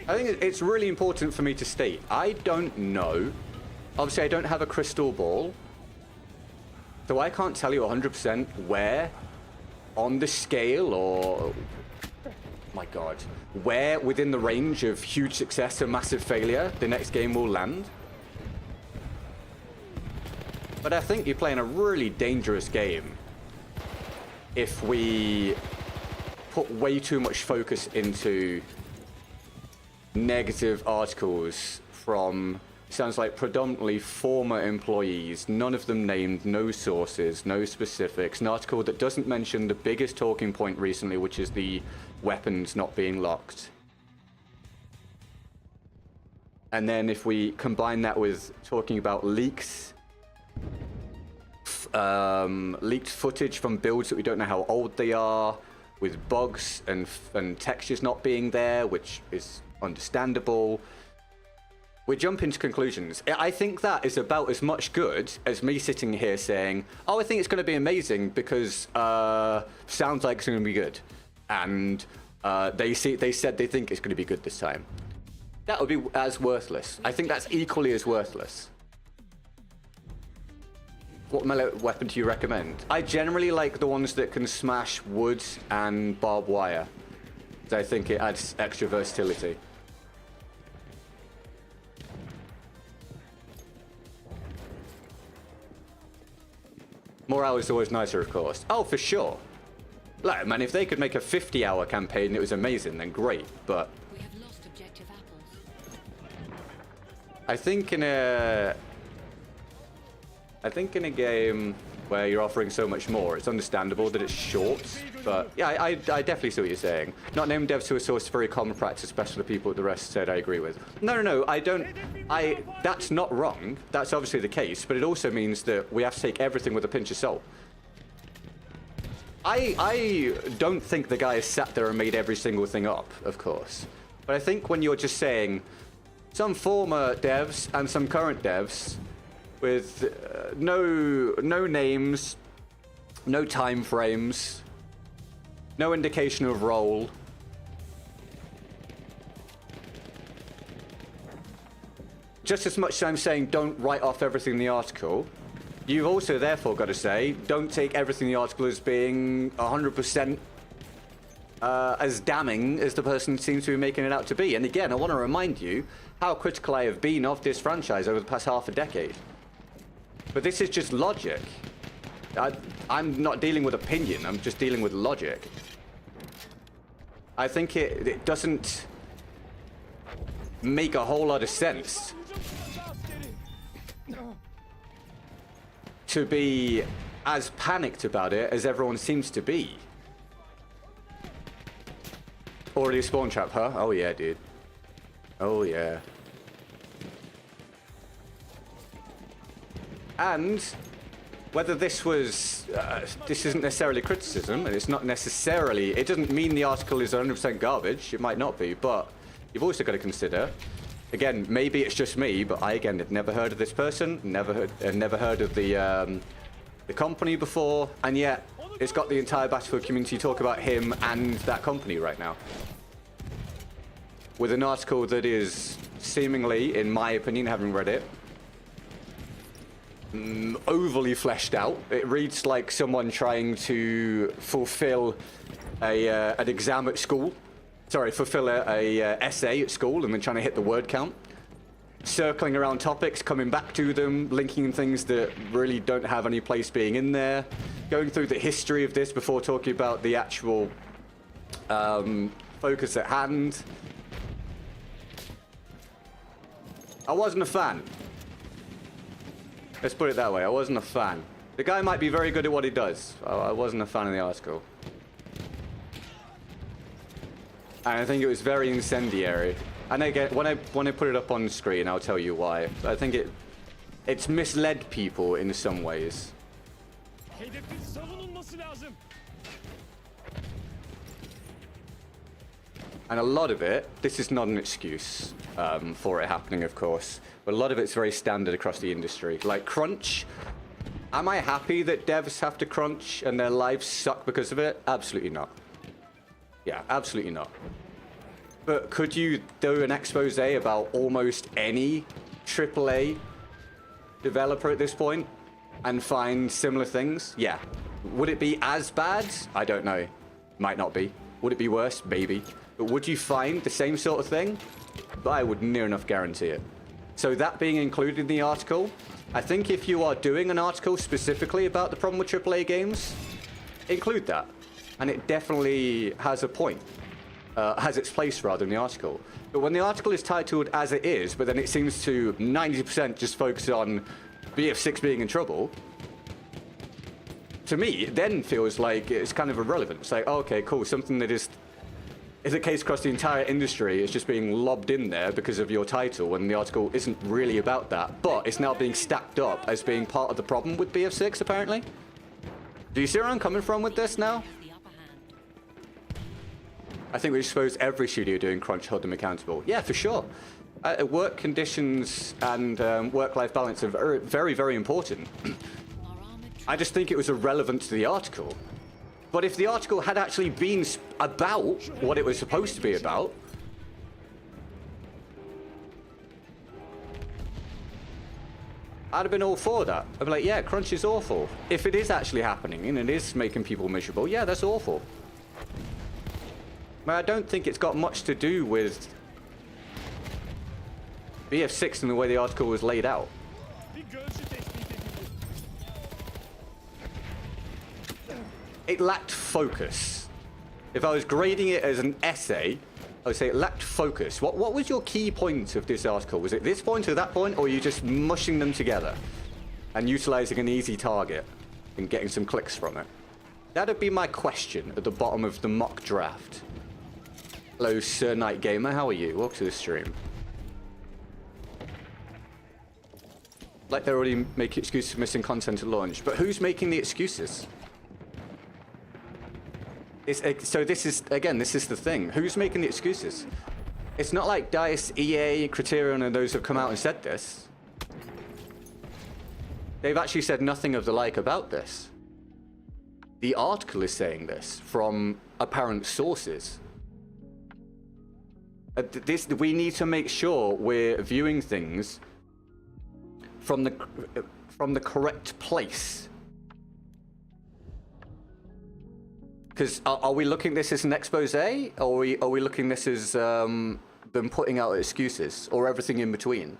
I think it's really important for me to state, I don't know. Obviously, I don't have a crystal ball. So I can't tell you 100% where on the scale or, my God, where within the range of huge success or massive failure the next game will land. But I think you're playing a really dangerous game if we put way too much focus into negative articles from, sounds like, predominantly former employees, none of them named, no sources, no specifics, an article that doesn't mention the biggest talking point recently, which is the weapons not being locked. And then if we combine that with talking about leaks, leaked footage from builds that we don't know how old they are, with bugs and textures not being there, which is understandable, we jump into conclusions. I think that is about as much good as me sitting here saying, oh, I think it's going to be amazing because sounds like it's going to be good. And they said they think it's going to be good this time. That would be as worthless. I think that's equally as worthless. What melee weapon do you recommend? I generally like the ones that can smash wood and barbed wire. I think it adds extra versatility. More hours is always nicer, of course. Oh, for sure. Like, man, if they could make a 50-hour campaign and it was amazing, then great, but We have lost objective apples. I think in a game where you're offering so much more, it's understandable that it's short, but yeah, I definitely see what you're saying. Not naming devs to a source is very common practice, especially the people the rest said I agree with. No, I don't. That's not wrong. That's obviously the case, but it also means that we have to take everything with a pinch of salt. I don't think the guy has sat there and made every single thing up, of course. But I think when you're just saying some former devs and some current devs with no names, no time frames, no indication of role, just as much as I'm saying don't write off everything in the article, you've also therefore got to say don't take everything in the article as being 100% as damning as the person seems to be making it out to be. And again, I want to remind you how critical I have been of this franchise over the past half a decade. But this is just logic. I'm not dealing with opinion, I'm just dealing with logic. I think it doesn't make a whole lot of sense to be as panicked about it as everyone seems to be. Already a spawn trap, huh? Oh yeah, dude. Oh yeah. And whether this was, this isn't necessarily criticism, and it's not necessarily, it doesn't mean the article is 100% garbage, it might not be, but you've also got to consider, again, maybe it's just me, but I, again, had never heard of this person, never heard of the company before, and yet it's got the entire Battlefield community talk about him and that company right now. With an article that is seemingly, in my opinion, having read it, overly fleshed out. It reads like someone trying to fulfill an exam at school. Sorry, fulfill a essay at school and then trying to hit the word count. Circling around topics, coming back to them, linking things that really don't have any place being in there. Going through the history of this before talking about the actual focus at hand. I wasn't a fan. Let's put it that way, I wasn't a fan. The guy might be very good at what he does. I wasn't a fan of the article. And I think it was very incendiary. And again, when I put it up on screen, I'll tell you why. I think it's misled people in some ways. And a lot of it, this is not an excuse for it happening, of course, but a lot of it's very standard across the industry. Like crunch. Am I happy that devs have to crunch and their lives suck because of it? Absolutely not. Yeah, absolutely not. But could you do an expose about almost any AAA developer at this point and find similar things? Yeah, Would it be as bad? I don't know. Might not be. Would it be worse? Maybe. But would you find the same sort of thing? I would near enough guarantee it. So that being included in the article, I think if you are doing an article specifically about the problem with AAA games, include that. And it definitely has a point. Has its place, rather, in the article. But when the article is titled as it is, but then it seems to 90% just focus on BF6 being in trouble, to me, it then feels like it's kind of irrelevant. It's like, oh, okay, cool, something that is a case across the entire industry is just being lobbed in there because of your title when the article isn't really about that, but it's now being stacked up as being part of the problem with BF6, apparently. Do you see where I'm coming from with this now? I think we suppose every studio doing crunch hold them accountable. Yeah, for sure. Work conditions and work-life balance are very, very important. I just think it was irrelevant to the article. But if the article had actually been about what it was supposed to be about, I'd have been all for that. I'd be like, yeah, crunch is awful. If it is actually happening and it is making people miserable, yeah, that's awful. But I don't think it's got much to do with BF6 and the way the article was laid out. It lacked focus. If I was grading it as an essay, I would say it lacked focus. What was your key point of this article? Was it this point or that point, or were you just mushing them together and utilizing an easy target and getting some clicks from it? That'd be my question at the bottom of the mock draft. Hello, Sir Night Gamer. How are you? Welcome to the stream. Like they're already making excuses for missing content at launch, but who's making the excuses? So this is, again, this is the thing. Who's making the excuses? It's not like DICE, EA, Criterion, and those have come out and said this. They've actually said nothing of the like about this. The article is saying this from apparent sources. We need to make sure we're viewing things from the correct place. Because are we looking at this as an expose, or are we looking at this as them putting out excuses, or everything in between?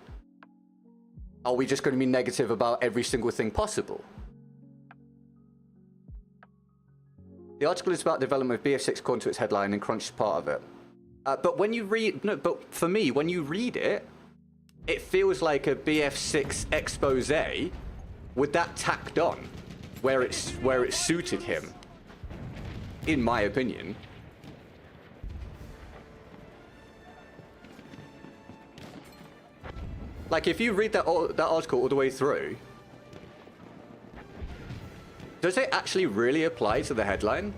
Are we just going to be negative about every single thing possible? The article is about the development of BF6 according to its headline, and crunch is part of it. But when you read, no, but for me, when you read it, it feels like a BF6 expose with that tacked on, where it suited him. In my opinion. Like, if you read that article all the way through, does it actually really apply to the headline?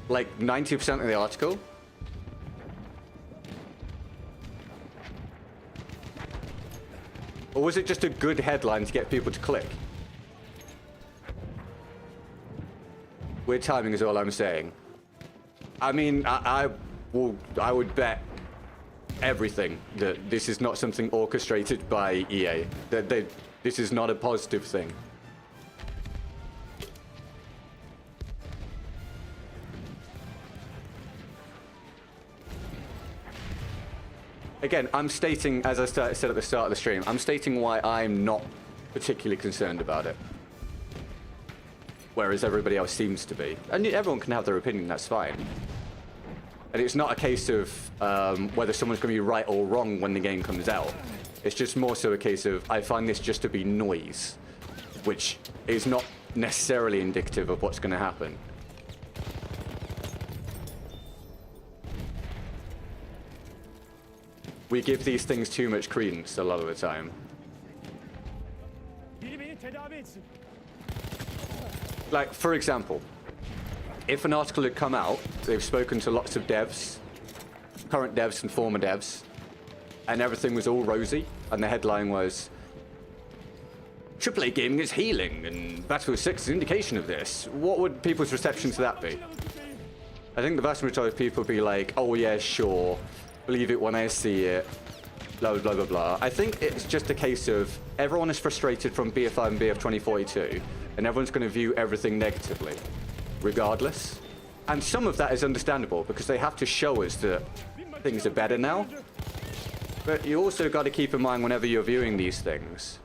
Like 90% of the article? Or was it just a good headline to get people to click? Weird timing is all I'm saying. I mean, I would bet everything that this is not something orchestrated by EA. That this is not a positive thing. Again, I'm stating, as I said at the start of the stream, I'm stating why I'm not particularly concerned about it. Whereas everybody else seems to be. And everyone can have their opinion, that's fine. And it's not a case of whether someone's going to be right or wrong when the game comes out. It's just more so a case of, I find this just to be noise, which is not necessarily indicative of what's going to happen. We give these things too much credence a lot of the time. Like, for example, if an article had come out, they've spoken to lots of devs, current devs and former devs, and everything was all rosy, and the headline was, AAA gaming is healing, and Battlefield 6 is an indication of this. What would people's reception to that be? I think the vast majority of people would be like, oh yeah, sure, believe it when I see it, blah, blah, blah, blah. I think it's just a case of everyone is frustrated from BF5 and BF 2042, and everyone's going to view everything negatively. regardless. And some of that is understandable because they have to show us that things are better now. But you also got to keep in mind whenever you're viewing these things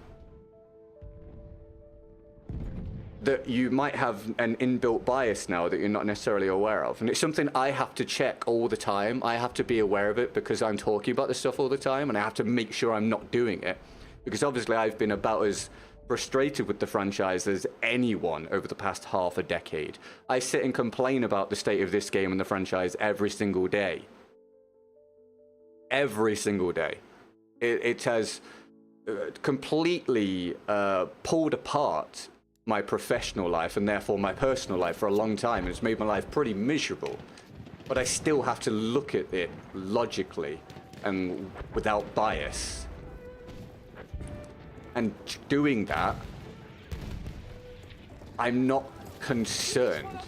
that you might have an inbuilt bias now that you're not necessarily aware of. And it's something I have to check all the time. I have to be aware of it because I'm talking about this stuff all the time, and I have to make sure I'm not doing it. Because obviously I've been about as frustrated with the franchise as anyone over the past half a decade. I sit and complain about the state of this game and the franchise every single day. Every single day. It has completely pulled apart my professional life and therefore my personal life for a long time. It's made my life pretty miserable. But I still have to look at it logically and without bias. And doing that, I'm not concerned.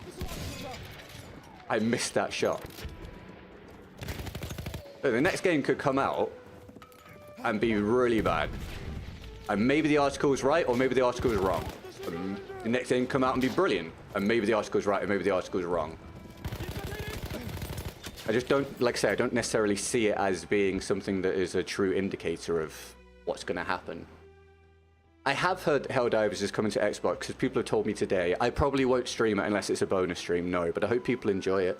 I missed that shot. So the next game could come out and be really bad. And maybe the article is right, or maybe the article is wrong. And the next game come out and be brilliant. And maybe the article is right, and maybe the article is wrong. I just don't, like I say, I don't necessarily see it as being something that is a true indicator of what's going to happen. I have heard Helldivers is coming to Xbox because people have told me today. I probably won't stream it unless it's a bonus stream, no, but I hope people enjoy it.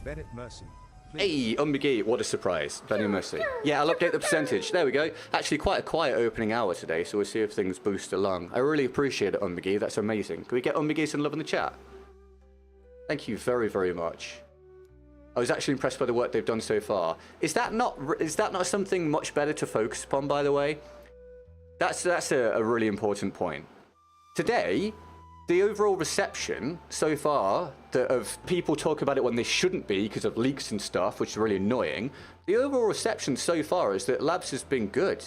Bennett Mercy. Hey, McGee, what a surprise. Benny Mercy. Yeah, I'll update the percentage. There we go. Actually, quite a quiet opening hour today, so we'll see if things boost along. I really appreciate it, McGee. That's amazing. Can we get McGee some love in the chat? Thank you very, very much. I was actually impressed by the work they've done so far. Is that not something much better to focus upon, by the way? That's a really important point. Today, the overall reception so far of people talking about it when they shouldn't be because of leaks and stuff, which is really annoying. The overall reception so far is that Labs has been good,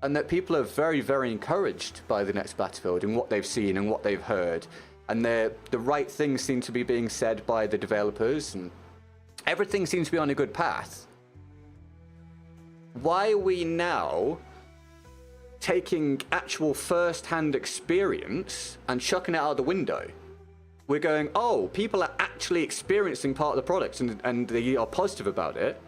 and that people are very, very encouraged by the next Battlefield and what they've seen and what they've heard, and the right things seem to be being said by the developers, and everything seems to be on a good path. Why are we now taking actual first-hand experience and chucking it out the window? We're going, oh, people are actually experiencing part of the product and they are positive about it,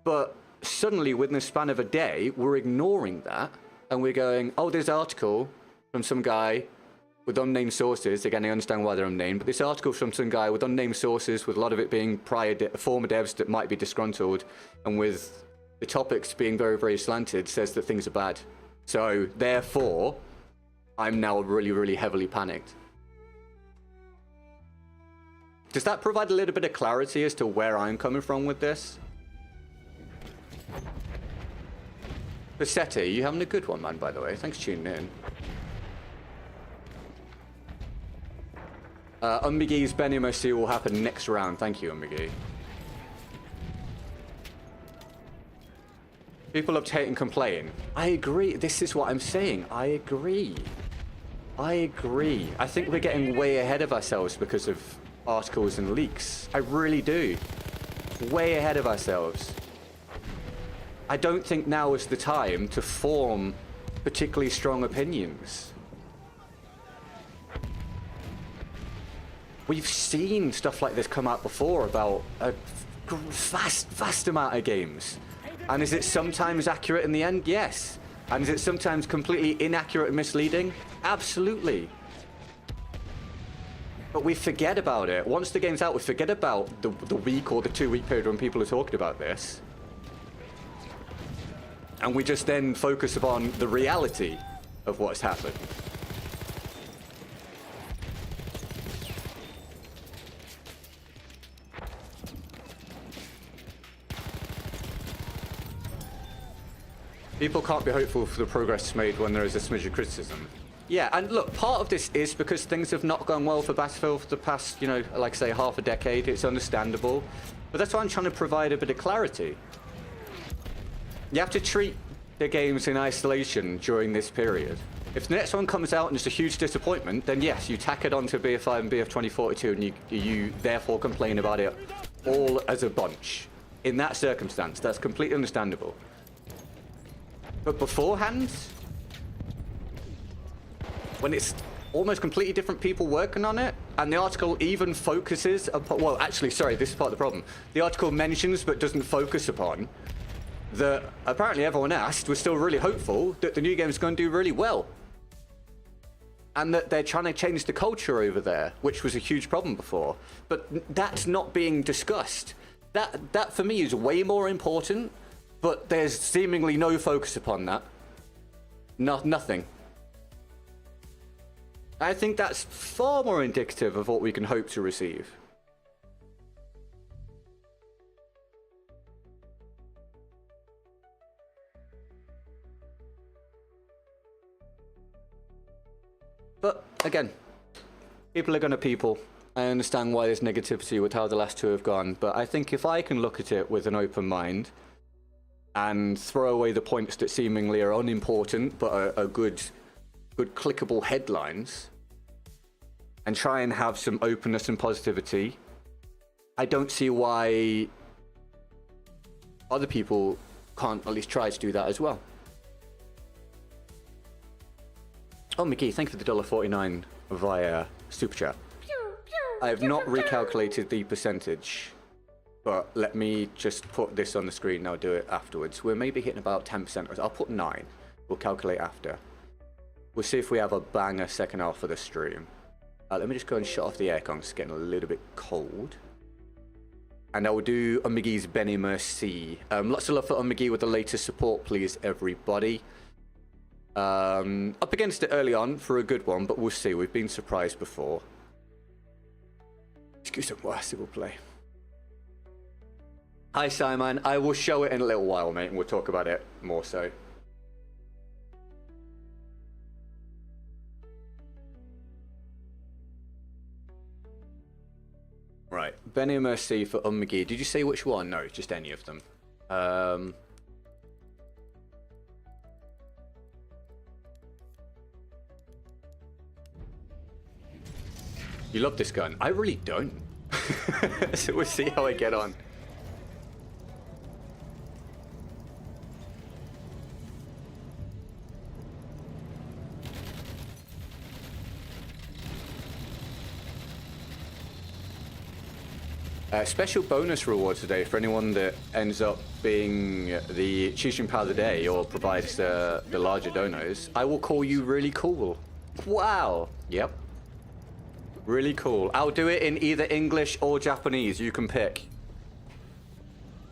but suddenly within the span of a day, we're ignoring that and we're going, oh, there's an article from some guy with unnamed sources. Again, I understand why they're unnamed, but this article from some guy with unnamed sources, with a lot of it being former devs that might be disgruntled, and with the topics being very, very slanted, says that things are bad. So, therefore, I'm now really, really heavily panicked. Does that provide a little bit of clarity as to where I'm coming from with this? Bassetti, you having a good one, man, by the way. Thanks for tuning in. McGee's Benny MOC will happen next round. Thank you, McGee. People love to hate and complain. I agree. This is what I'm saying. I agree. I agree. I think we're getting way ahead of ourselves because of articles and leaks. I really do. Way ahead of ourselves. I don't think now is the time to form particularly strong opinions. We've seen stuff like this come out before about a vast amount of games. And is it sometimes accurate in the end? Yes. And is it sometimes completely inaccurate and misleading? Absolutely. But we forget about it. Once the game's out, we forget about the week or the 2-week period when people are talking about this. And we just then focus upon the reality of what's happened. People can't be hopeful for the progress made when there is a smidge of criticism. Yeah, and look, part of this is because things have not gone well for Battlefield for the past, like say, half a decade. It's understandable. But that's why I'm trying to provide a bit of clarity. You have to treat the games in isolation during this period. If the next one comes out and it's a huge disappointment, then yes, you tack it onto BF5 and BF 2042 and you therefore complain about it all as a bunch. In that circumstance, that's completely understandable. But beforehand, when it's almost completely different people working on it. And the article even focuses upon, well, actually, sorry, this is part of the problem. The article mentions but doesn't focus upon that apparently everyone asked was still really hopeful that the new game's going to do really well. And that they're trying to change the culture over there, which was a huge problem before. But that's not being discussed. That for me is way more important, but there's seemingly no focus upon that. Nothing. I think that's far more indicative of what we can hope to receive. But again, people are gonna people. I understand why there's negativity with how the last two have gone, but I think if I can look at it with an open mind and throw away the points that seemingly are unimportant but are good clickable headlines and try and have some openness and positivity, I don't see why other people can't at least try to do that as well. Oh, McGee, thank you for the $1.49 via Super Chat. I have not recalculated the percentage, but let me just put this on the screen and I'll do it afterwards. We're maybe hitting about 10%. I'll put 9. We'll calculate after. We'll see if we have a banger second half of the stream. Let me just go and shut off the aircon. It's getting a little bit cold. And I will do McGee's Benny Mercy. Lots of love for McGee with the latest support, please, everybody. Up against it early on for a good one, but we'll see. We've been surprised before. Excuse me, we'll play. Hi, Simon. I will show it in a little while, mate, and we'll talk about it more so. Right, Benny Mercy for McGee. Did you say which one? No, just any of them. You love this gun? I really don't. So we'll see how I get on. Special bonus reward today for anyone that ends up being the choosing power of the day or provides the larger donos. I will call you really cool. Wow. Yep. Really cool. I'll do it in either English or Japanese. You can pick.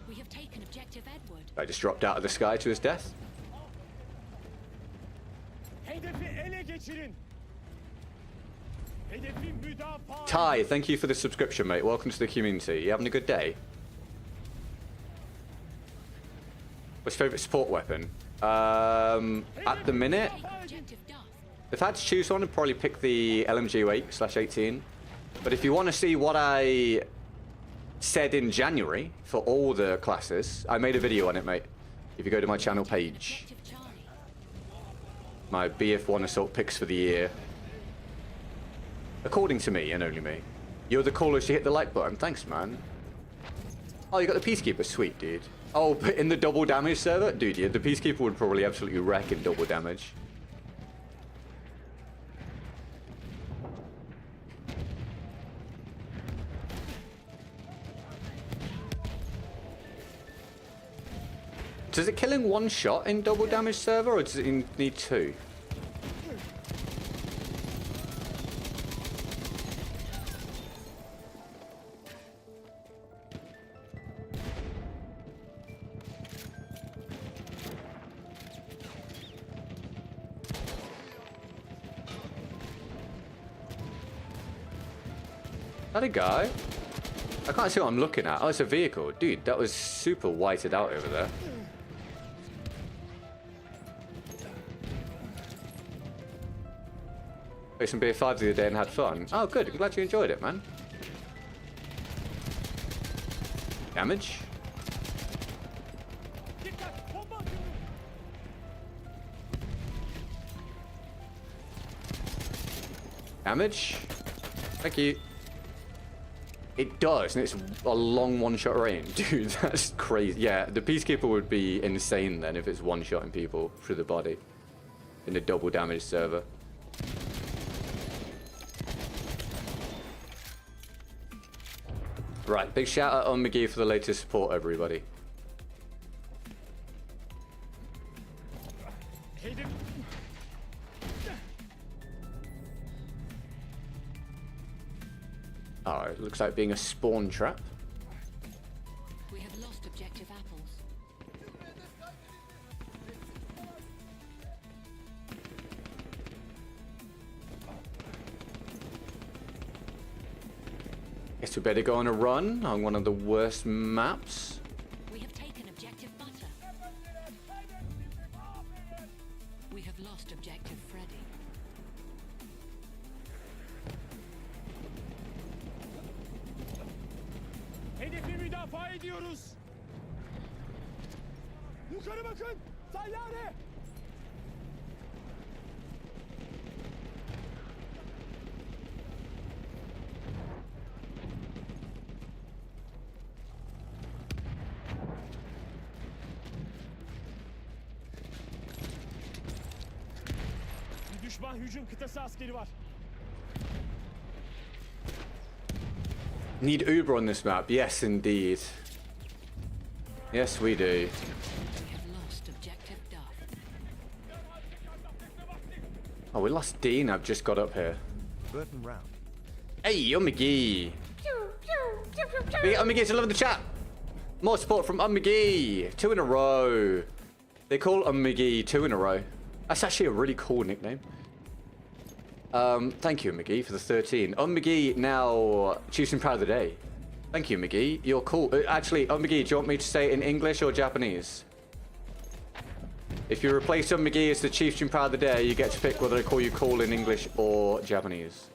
We have taken objective Edward. I just dropped out of the sky to his death. Ty, thank you for the subscription, mate. Welcome to the community. You having a good day? What's your favourite support weapon? At the minute, if I had to choose one, I'd probably pick the LMG-8/18. But if you want to see what I said in January for all the classes, I made a video on it, mate. If you go to my channel page. My BF1 assault picks for the year. According to me, and only me. You're the coolest, you hit the like button. Thanks, man. Oh, you got the Peacekeeper? Sweet, dude. Oh, but in the double damage server? Dude, yeah, the Peacekeeper would probably absolutely wreck in double damage. Does it kill in one shot in double damage server, or does it need 2? Is that a guy? I can't see what I'm looking at. Oh, it's a vehicle. Dude, that was super whited out over there. Played some BF5 the other day and had fun. Oh, good. I'm glad you enjoyed it, man. Damage? Damage? Thank you. It does, and it's a long one-shot range. Dude, that's crazy. Yeah, the Peacekeeper would be insane then if it's one-shotting people through the body in a double damage server. Right, big shout out on McGee for the latest support, everybody. Oh, it looks like being a spawn trap. We have lost objective apples. Guess we better go on a run on one of the worst maps. We have taken objective butter. We have lost objective Freddy. Hedefi müdafaa ediyoruz. Yukarı bakın. Tayyare. Bir düşman hücum kıtası askeri var. Need Uber on this map. Yes, indeed. Yes, we do. We have lost objective Duff. Oh, we lost Dean. I've just got up here. Burton Round. Hey, McGee. We get McGee to love the chat. More support from McGee. 2 in a row. They call McGee 2 in a row. That's actually a really cool nickname. Thank you, McGee, for the 13. McGee now choosing proud of the day. Thank you, McGee. You're cool. Actually, McGee, do you want me to say it in English or Japanese? If you replace McGee as the chieftain proud of the day, you get to pick whether I call you cool in English or Japanese.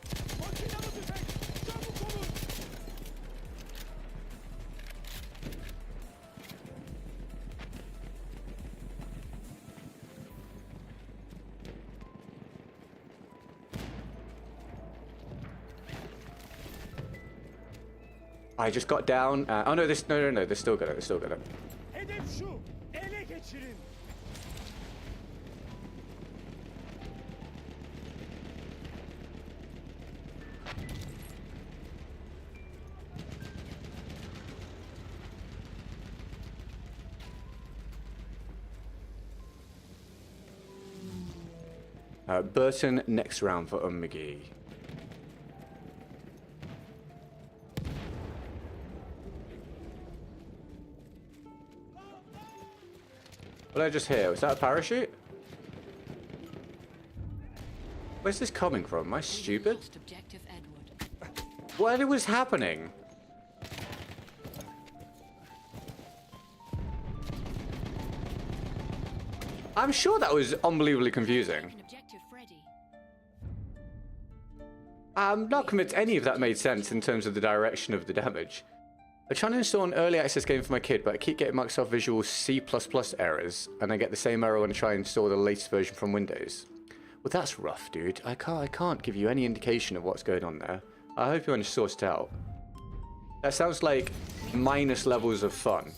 I just got down. Oh no, this no, they're still got it. They're still got it. Hedef şu. Ele geçirin. Burton next round for McGee. What did I just hear? Was that a parachute? Where's this coming from? Am I stupid? Lost objective Edward. What was happening? I'm sure that was unbelievably confusing. Taken objective Freddy. I'm not convinced any of that made sense in terms of the direction of the damage. I'm trying to install an early access game for my kid, but I keep getting Microsoft Visual C++ errors, and I get the same error when I try and install the latest version from Windows. Well, that's rough, dude. I can't give you any indication of what's going on there. I hope you managed to sort it out. That sounds like minus levels of fun.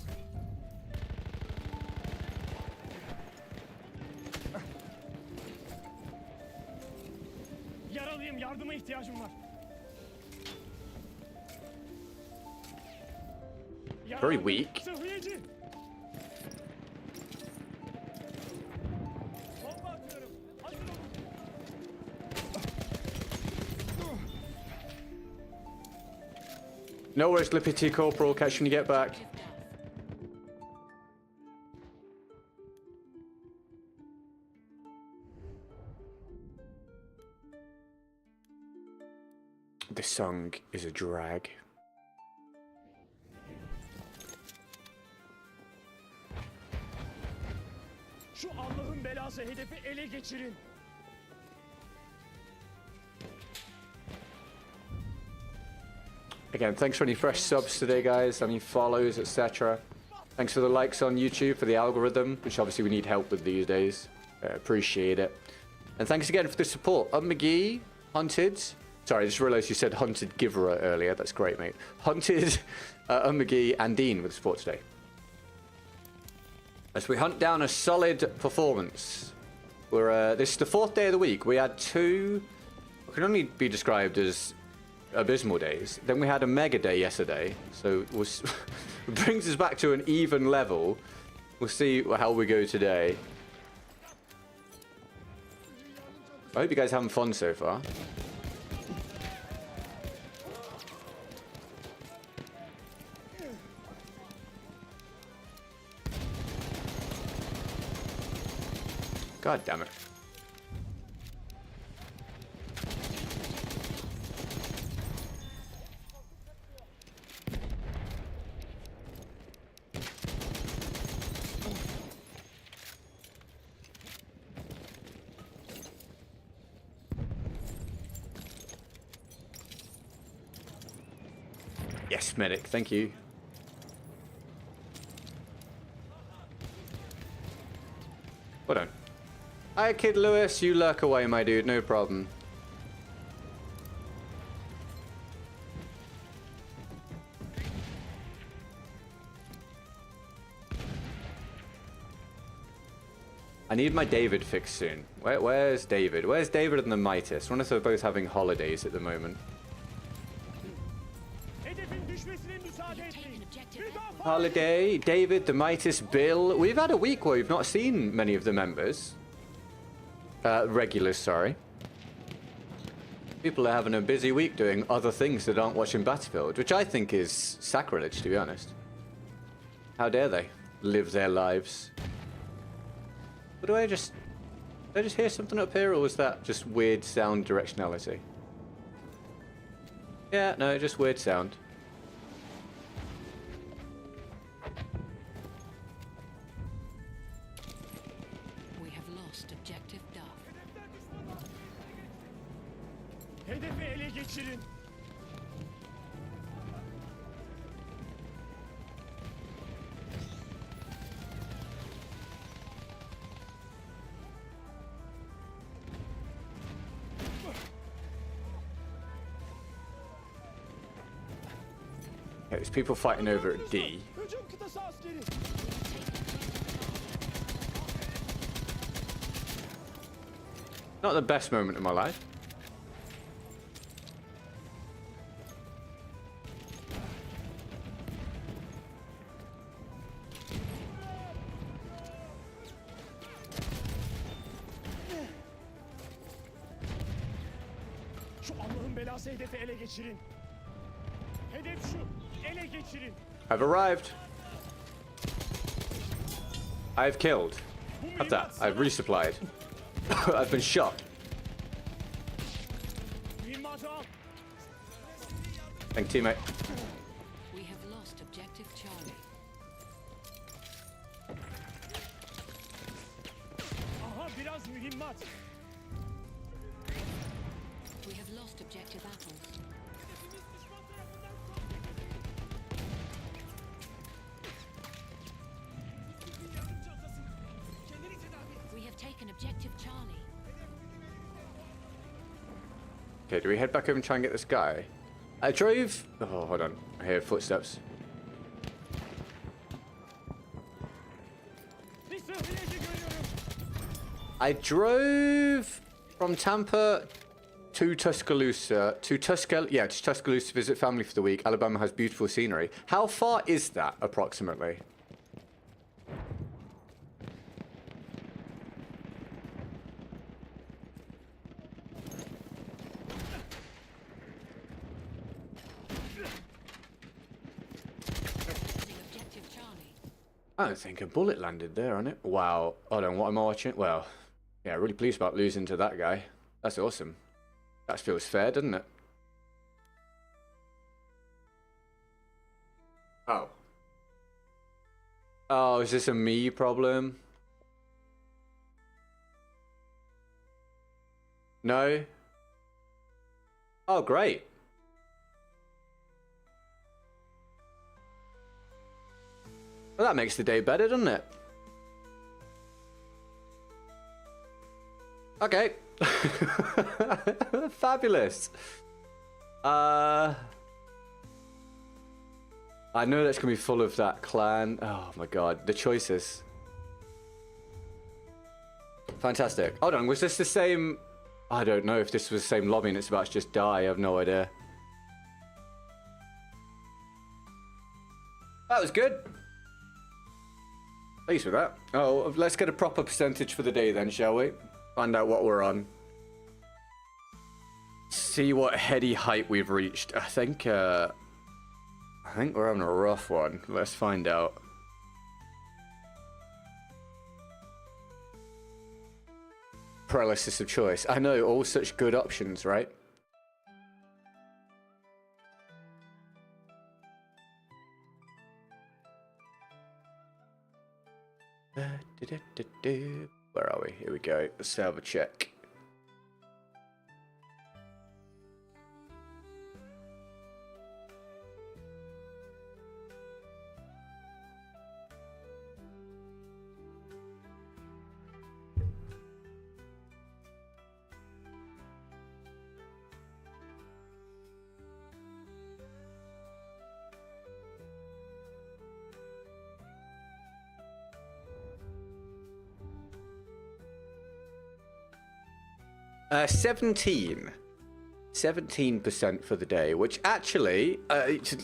Yaralıyım, yardıma ihtiyacım var. Very weak. Sıhhiyeci. Bomba atıyorum. Hazır olun. No worries, Lippity Corporal. Catch you when you get back. Objective Duff. This song is a drag. Şu Allah'ın belası hedefi ele geçirin. Again, thanks for any fresh subs today, guys, any follows, etc. Thanks for the likes on YouTube, for the algorithm, which obviously we need help with these days. Appreciate it. And thanks again for the support. McGee, Hunted. Sorry, I just realised you said Hunted Giver earlier. That's great, mate. Hunted, McGee, and Dean with support today. As we hunt down a solid performance. This is the 4th day of the week. We had 2, what can only be described as abysmal days. Then we had a mega day yesterday, so it brings us back to an even level. We'll see how we go today. I hope you guys are having fun so far. God damn it. Yes, medic, thank you. Hold on. Hi, Kid Lewis, you lurk away, my dude, no problem. I need my David fixed soon. Where's David? Where's David and the Midas? I wonder if they're both having holidays at the moment. Holiday, David, the Midas, Bill. We've had a week where we've not seen many of the members. Regulars, sorry. People are having a busy week doing other things that aren't watching Battlefield, which I think is sacrilege, to be honest. How dare they live their lives? But did I just hear something up here, or was that just weird sound directionality? Yeah, no, just weird sound. We have lost objective Duff. Hedefi ele geçirin. Okay, there's people fighting over at D. Hücum kıtası askeri. Not the best moment of my life. Şu Allah'ın belası hedefi ele geçirin. Hedef şu. Ele geçirin. I've arrived. I've killed. Have that. I've resupplied. I've been shot. Mühimmatı al. Thank you, teammate. We have lost objective Charlie. Aha biraz mühimmat. We have lost objective apples. We have taken objective Charlie. Okay, do we head back over and try and get this guy? I drove... Oh, hold on. I hear footsteps. Bir sıhhiyeci görüyorum. I drove from Tampa to Tuscaloosa, to Tuscaloosa to visit family for the week. Alabama has beautiful scenery. How far is that, approximately? Objective Charlie. I don't think a bullet landed there on it. Wow. Hold on, what am I watching? Well, yeah, really pleased about losing to that guy. That's awesome. That feels fair, doesn't it? Oh. Oh, is this a me problem? No? Oh, great. Well, that makes the day better, doesn't it? Okay. Fabulous. I know that's gonna be full of that clan. Oh my god, the choices. Fantastic. Hold on, was this the same? I don't know if this was the same lobby and it's about to just die. I have no idea. That was good. Pleased with that. Oh, let's get a proper percentage for the day then, shall we? Find out what we're on. See what heady height we've reached. I think we're having a rough one. Let's find out. Paralysis of choice. I know, all such good options, right? Where are we? Here we go. Let's have a check. Uh, 17% for the day, which actually,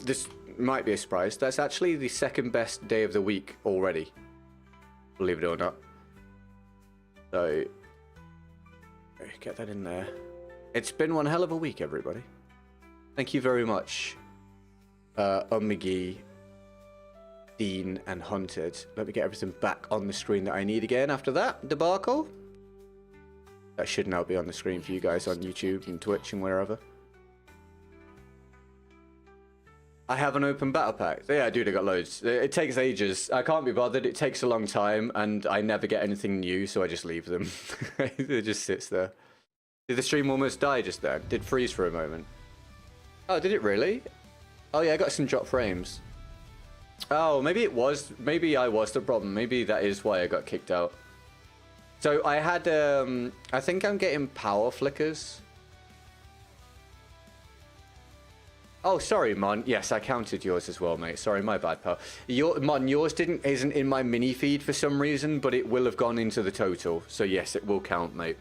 this might be a surprise, that's actually the second best day of the week already, believe it or not. So, get that in there. It's been one hell of a week, everybody. Thank you very much, McGee, Dean, and Hunted. Let me get everything back on the screen that I need again after that debacle. That should now be on the screen for you guys on YouTube and Twitch and wherever. I have an open battle pack. Yeah, dude, I got loads. It takes ages. I can't be bothered. It takes a long time, and I never get anything new, so I just leave them. It just sits there. Did the stream almost die just then? Did freeze for a moment? Oh, did it really? Oh yeah, I got some drop frames. Oh, maybe it was. Maybe I was the problem. Maybe that is why I got kicked out. So I had, I think I'm getting power flickers. Oh, sorry, Mon. Yes, I counted yours as well, mate. Sorry, my bad, pal. Mon, yours isn't in my mini feed for some reason, but it will have gone into the total. So yes, it will count, mate.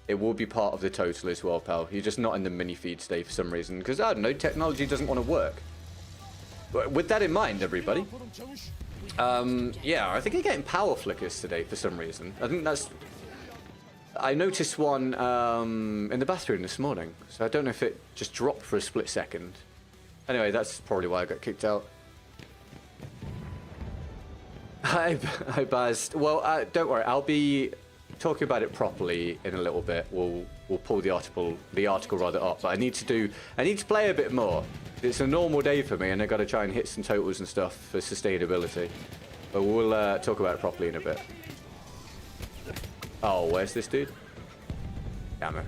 It will be part of the total as well, pal. You're just not in the mini feed today for some reason, because I don't know, technology doesn't want to work. But with that in mind, everybody. Yeah, I think I'm getting power flickers today for some reason. I think that's... I noticed one in the bathroom this morning, so I don't know if it just dropped for a split second. Anyway, that's probably why I got kicked out. Hi Baz. Well, don't worry, I'll be talking about it properly in a little bit. We'll pull the article rather up, but I need to play a bit more. It's a normal day for me, and I got to try and hit some totals and stuff for sustainability. But we'll talk about it properly in a bit. Oh, where's this dude? Damn it.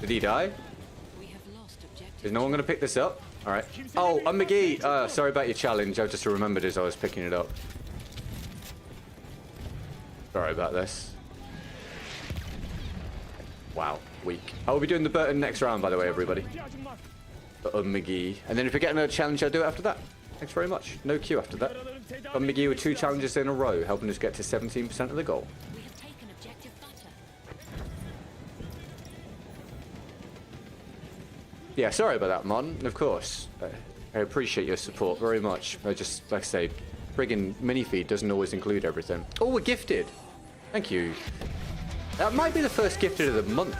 Did he die? Is no one going to pick this up? All right. Oh, I'm McGee. Sorry about your challenge. I just remembered as I was picking it up. Sorry about this. Wow, weak. I will be doing the Burton next round, by the way, everybody. McGee. And then if we get another challenge, I'll do it after that. Thanks very much. No queue after that. McGee with 2 challenges in a row, helping us get to 17% of the goal. We have taken objective butter. Yeah, sorry about that, Mon. Of course. I appreciate your support very much. I just, like I say, friggin' mini feed doesn't always include everything. Oh, we're gifted. Thank you. That might be the first gifted of the month.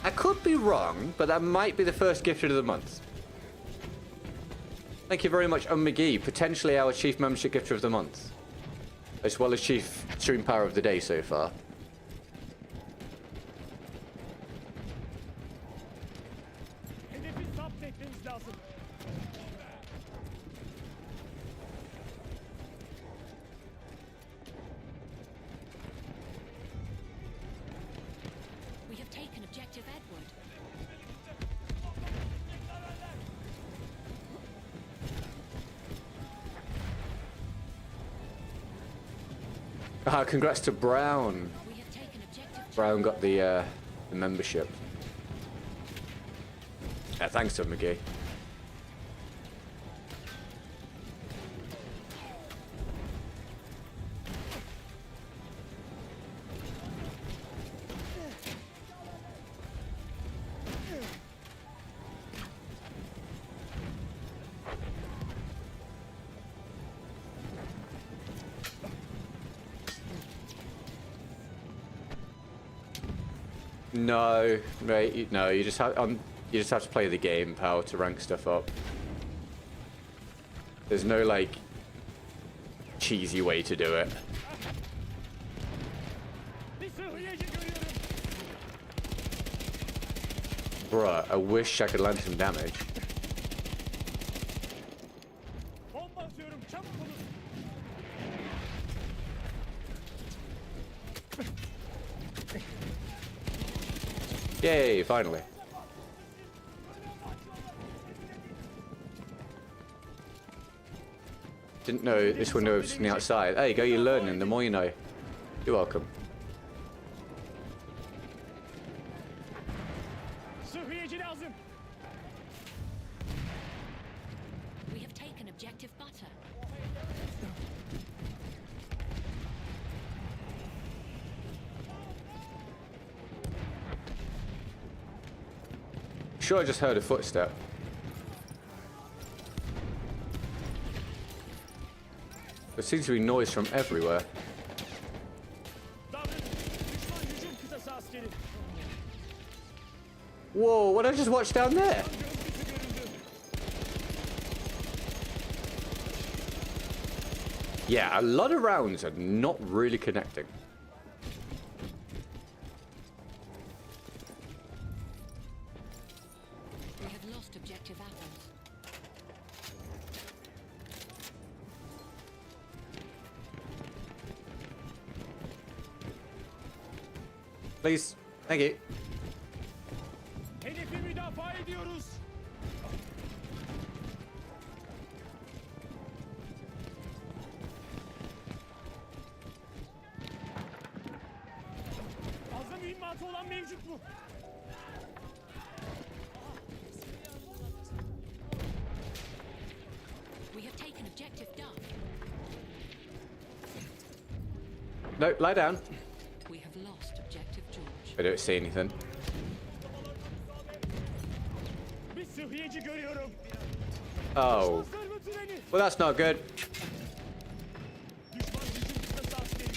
I could be wrong, but that might be the first gifted of the month. Thank you very much, McGee. Potentially our chief membership gifter of the month, as well as chief stream power of the day so far. Congrats to Brown. Brown got the membership. Thanks to McGee. No, right? No, you just have to play the game, pal, to rank stuff up. There's no like cheesy way to do it. Bruh, I wish I could land some damage. Yay, finally. Didn't know this window was from the outside. There you go, you're learning, the more you know. You're welcome. We have taken objective butter. Sure, I just heard a footstep. There seems to be noise from everywhere. Whoa, what did I just watch down there? Yeah, a lot of rounds are not really connecting. We have lost objective apples. Please, thank you. Hedefi müdafaa ediyoruz. Fazla mühimmatı olan mevcut mu? We have taken objective duck. No, lie down. We have lost objective George. I don't see anything. Bir sıhhiyeci görüyorum. Oh, Sarma treni. well that's not good. Düşman hücum kıtası askeri.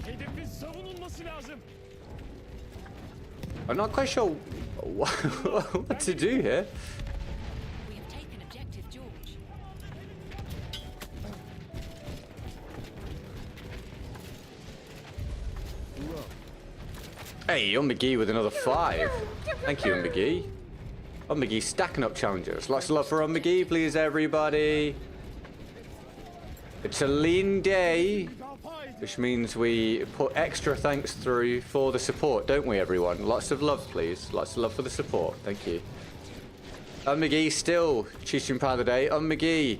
Hedefin savunulması lazım. I'm not quite sure what to do here. We have taken objective George. Hey, McGee with another 5. Thank you, McGee. McGee stacking up challenges. Lots of love for McGee, please, everybody. It's a lean day, which means we put extra thanks through for the support, don't we, everyone? Lots of love, please. Lots of love for the support. Thank you. McGee still cheating part of the day. McGee,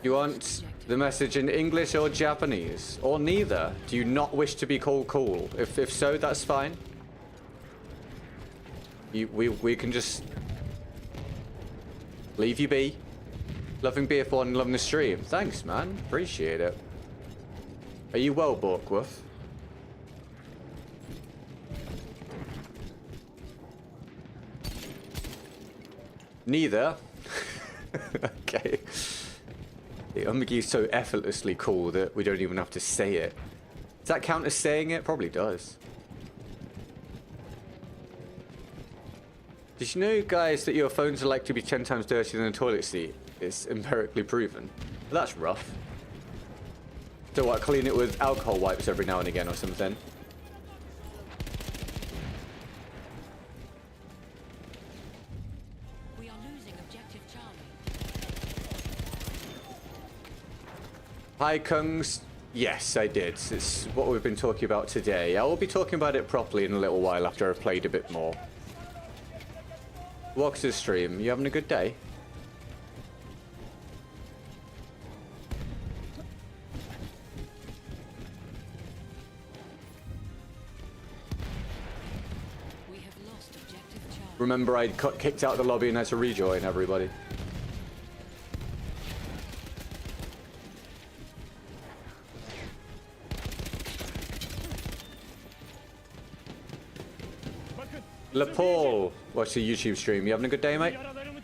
you want the message in English or Japanese? Or neither? Do you not wish to be called cool? If so, that's fine. We can just leave you be. Loving BF1 and loving the stream. Thanks, man. Appreciate it. Are you well, Borkworth? Neither. Okay. The McGee's so effortlessly cool that we don't even have to say it. Does that count as saying it? Probably does. Did you know, guys, that your phones are like to be 10 times dirtier than a toilet seat? It's empirically proven. Well, that's rough. So what, clean it with alcohol wipes every now and again or something? We are losing objective Charlie. Hi, Kungs. Yes, I did. It's what we've been talking about today. I will be talking about it properly in a little while after I've played a bit more. Welcome to the stream. You having a good day? We have lost objective Charlie. Remember, I got kicked out of the lobby and had to rejoin everybody. Bakın. LaPaul, watch the YouTube stream. You having a good day, mate? Yaralarımı...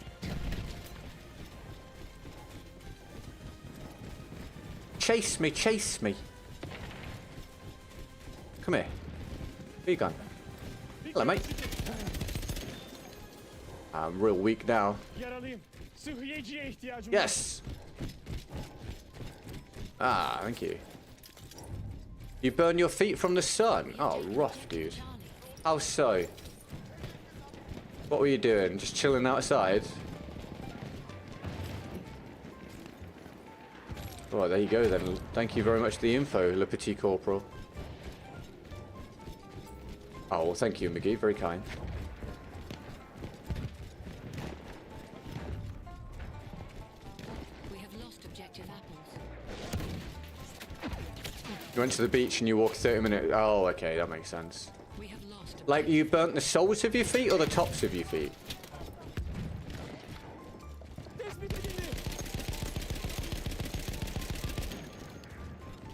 chase me, chase me. Come here. Where you gone? Hello, mate. I'm real weak now. Yaralıyım. Sıhhiyeciye ihtiyacım var. Yes. Ah, thank you. You burn your feet from the sun? Oh, rough, dude. How so? What were you doing? Just chilling outside? Oh, there you go then. Thank you very much for the info, Le Petit Corporal. Oh, well, thank you, McGee. Very kind. We have lost objective apples. You went to the beach and you walked 30 minutes. Oh, okay, that makes sense. We have lost. Like, you burnt the soles of your feet or the tops of your feet? Tespit edildi.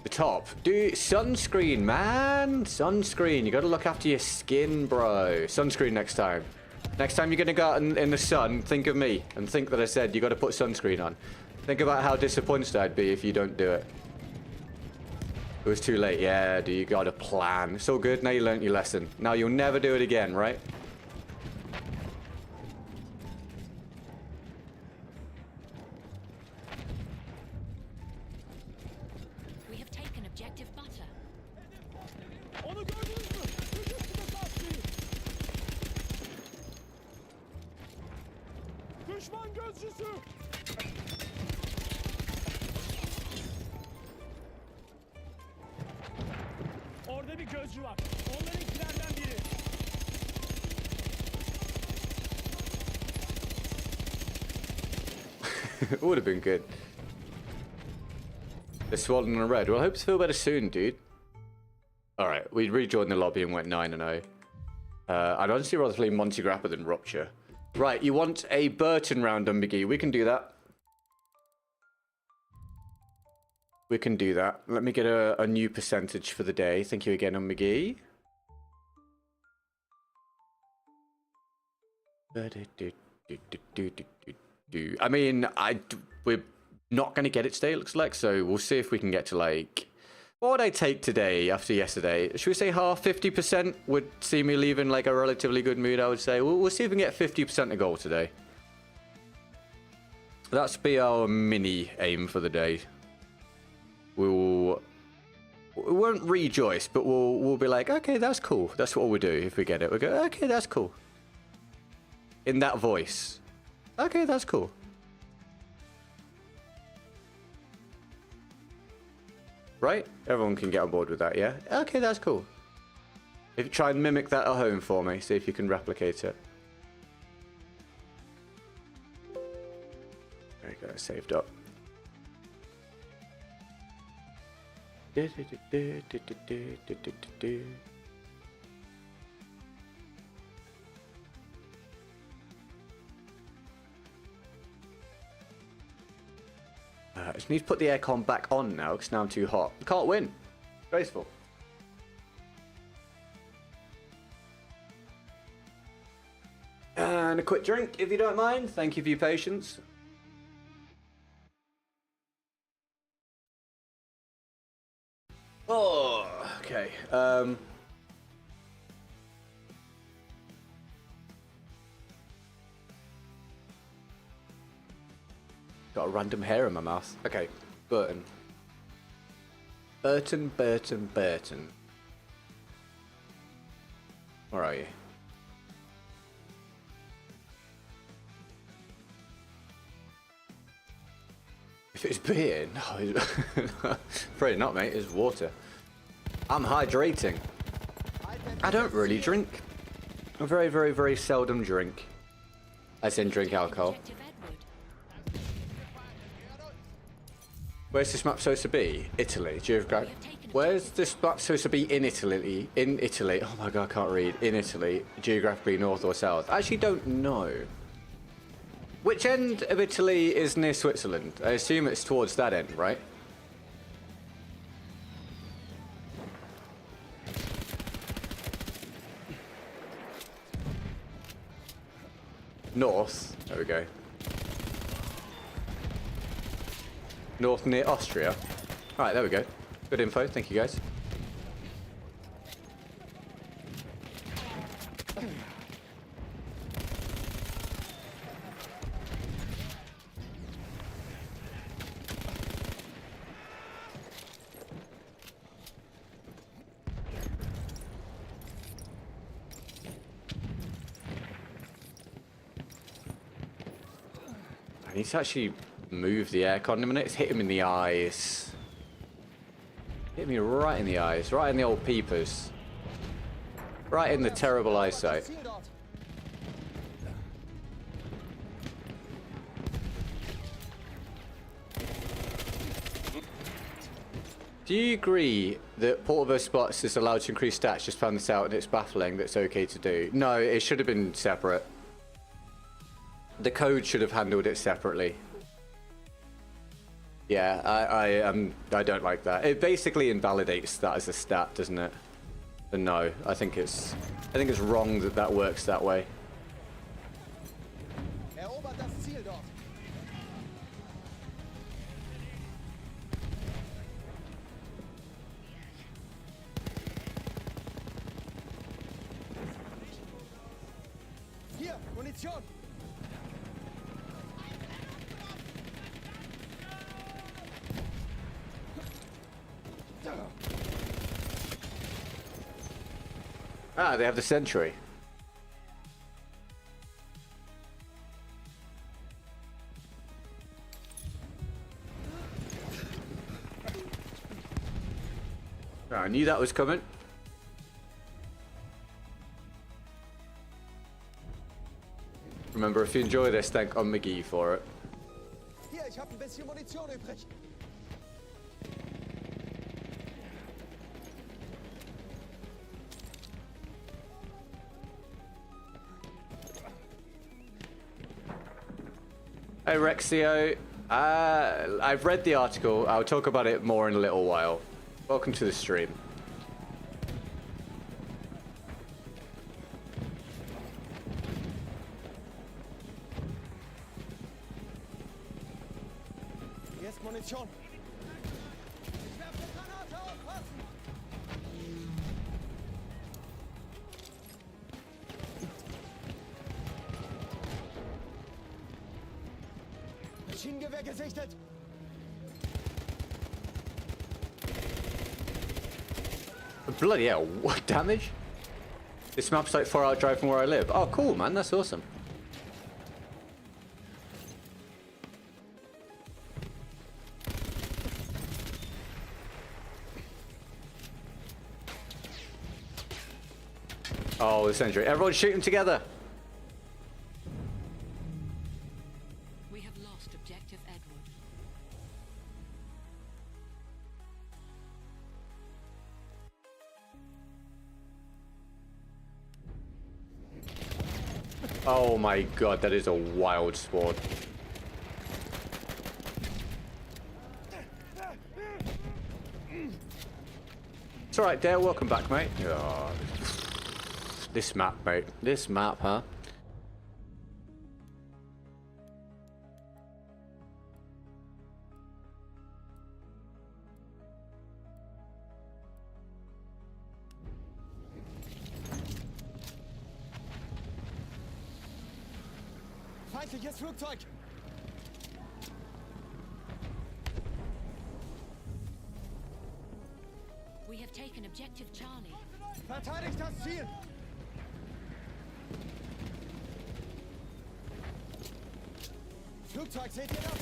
The top. Dude, sunscreen, man. Sunscreen. You gotta look after your skin, bro. Sunscreen next time. Next time you're gonna go out in the sun, think of me and think that I said you gotta put sunscreen on. Think about how disappointed I'd be if you don't do it. It was too late. Yeah, dude, you got a plan. It's all good. Now you learnt your lesson. Now you'll never do it again, right? We have taken objective butter. Onu gördünüz mü? Hücum taşıyın. Düşman gözcüsü. Orada bir gözcü var. Onlarınkilerden biri. It would have been good. The swollen and red. Well, I hope to feel better soon, dude. Alright, we rejoined the lobby and went 9-0. I'd honestly rather play Monty Grappa than Rupture. Right, you want a Burton round on McGee. We can do that. We can do that. Let me get a new percentage for the day. Thank you again on McGee. I mean, we're not going to get it today, it looks like. So we'll see if we can get to like... What would I take today after yesterday? Should we say half? 50% would see me leaving like a relatively good mood, I would say. We'll see if we can get 50% a goal today. That's be our mini aim for the day. We won't rejoice, but we'll be like, okay, that's cool. That's what we'll do if we get it. We'll go, okay, that's cool. In that voice. Okay, that's cool. Right? Everyone can get on board with that, yeah? Okay, that's cool. If you try and mimic that at home for me, see if you can replicate it. There you go, saved up. I just need to put the aircon back on now because now I'm too hot. Can't win. Graceful. And a quick drink, if you don't mind. Thank you for your patience. Oh, okay. Got a random hair in my mouth. Okay, Burton. Burton. Where are you? If it's beer, no. Afraid not, mate. It's water. I'm hydrating. I don't really drink. I very, very, very seldom drink. As in drink alcohol. Objective Edward. Where's this map supposed to be? Italy. Where's this map supposed to be in Italy? In Italy. Oh my god, I can't read. In Italy. Geographically north or south? I actually don't know. Which end of Italy is near Switzerland? I assume it's towards that end, right? North. There we go. North near Austria. Alright, there we go. Good info, thank you guys. I need to actually move the aircon in a minute. It's hit him in the eyes. Hit me right in the eyes. Right in the old peepers. Right in the terrible eyesight. Do you agree that portable spots is allowed to increase stats? Just found this out and it's baffling that it's okay to do. No, it should have been separate. The code should have handled it separately. Yeah, I don't like that. It basically invalidates that as a stat, doesn't it? But no, I think it's wrong that that works that way. Erobert das Ziel dort. Hier, Munition. Ah, they have the sentry. Oh, I knew that was coming. Remember, if you enjoy this, thank McGee for it. Hier, ich habe ein bisschen Munition übrig. Hey Rexio, I've read the article. I'll talk about it more in a little while. Welcome to the stream. Hier ist Munition. Ich werfe eine Granate aufpassen. Maschinengewehr gesichtet. Bloody hell, what damage? This map's like 4-hour drive from where I live. Oh, cool, man, that's awesome. Oh, the sentry. Everyone shoot them together. We have lost objective Edward. Oh my god, that is a wild spawn. It's alright, Dale, welcome back, mate. Oh, this map, mate. This map, huh? Feindliches Flugzeug. We have taken objective Charlie. Verteidigt das Ziel. Flugzeug, seht ihr das?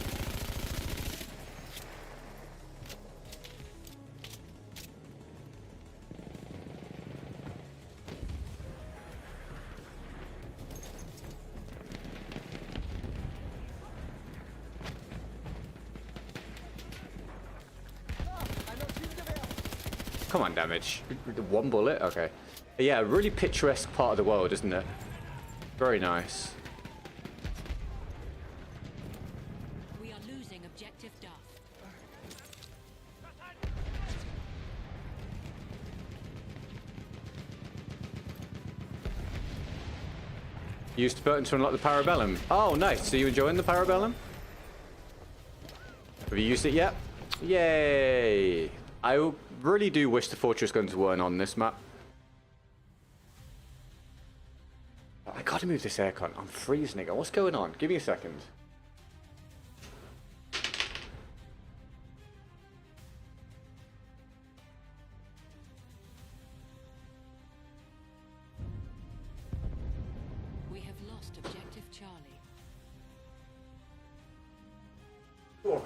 Come on, damage. One bullet? Okay. Yeah, really picturesque part of the world, isn't it? Very nice. We are losing objective Duff. Used the button to unlock the Parabellum. Oh, nice. So you enjoying the Parabellum? Have you used it yet? Yay! I really do wish the fortress guns weren't on this map. I gotta move this aircon. I'm freezing again. What's going on? Give me a second. We have lost objective Charlie. Oh.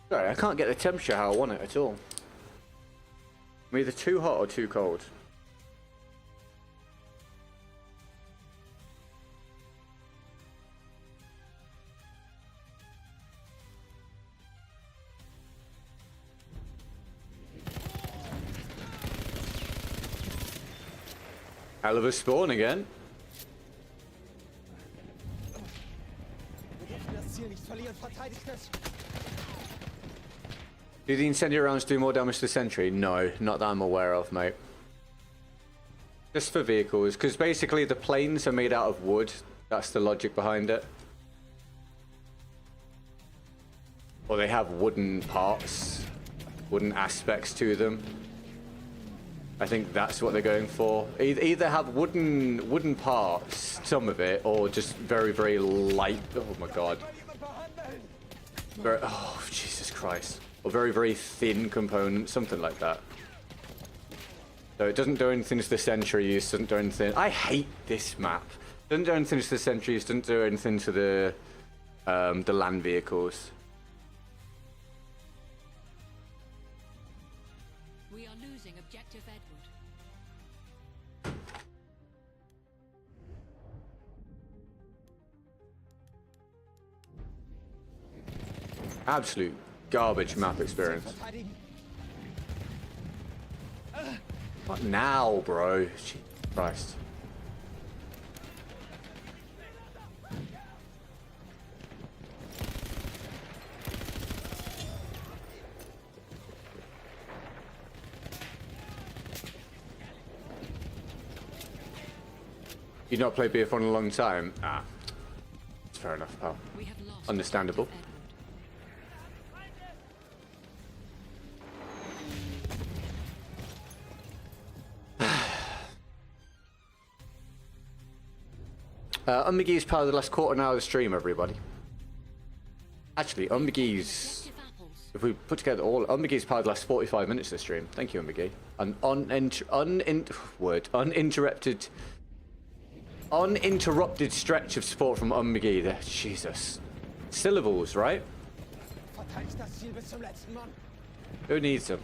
Sorry, I can't get the temperature how I want it at all. I'm either too hot or too cold. Hell of a spawn again. Wir dürfen das Ziel nicht verlieren. Verteidigt es. Do the incendiary rounds do more damage to the sentry? No, not that I'm aware of, mate. Just for vehicles, because basically the planes are made out of wood. That's the logic behind it. Or they have wooden parts, wooden aspects to them. I think that's what they're going for. Either have wooden parts, some of it, or just very, very light. Oh my god. Oh, Jesus Christ. Or very, very thin components, something like that. So it doesn't do anything to the sentries, doesn't do anything. I hate this map. Doesn't do anything to the sentries, doesn't do anything to the land vehicles. We are losing objective Edward. Absolute garbage map experience. What now, bro? Jesus Christ. You've not played BF1 in a long time? Ah. That's fair enough, pal. We have lost Understandable. objective Edward. McGee's powered the last quarter an hour of the stream, everybody. Actually, McGee's, Objective apples. if we put together all, McGee's powered the last 45 minutes of the stream. Thank you, McGee. An uninterrupted stretch of support from McGee there. Jesus. Syllables, right? Verteidigt das Ziel bis zum letzten Mann. Who needs them?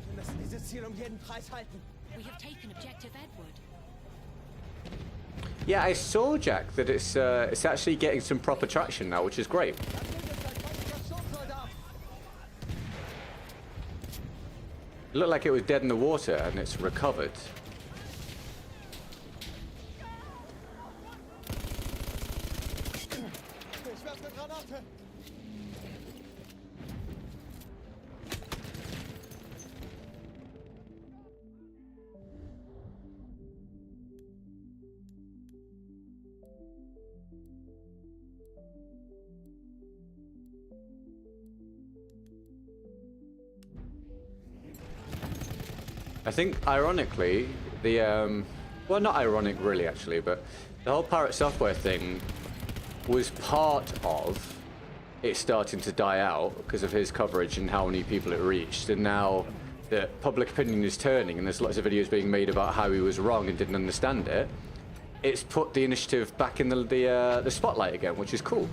Wir müssen dieses Ziel jeden Preis halten. We have taken objective Edward. Yeah, I saw, Jack, that it's actually getting some proper traction now, which is great. Das Ziel ist ein feindlicher Sturmsoldat. It looked like it was dead in the water, and it's recovered. Ich werfe eine Granate. I think, ironically, the well, not ironic really, actually, but the whole Pirate Software thing was part of it starting to die out because of his coverage and how many people it reached. And now that public opinion is turning, and there's lots of videos being made about how he was wrong and didn't understand it, it's put the initiative back in the spotlight again, which is cool.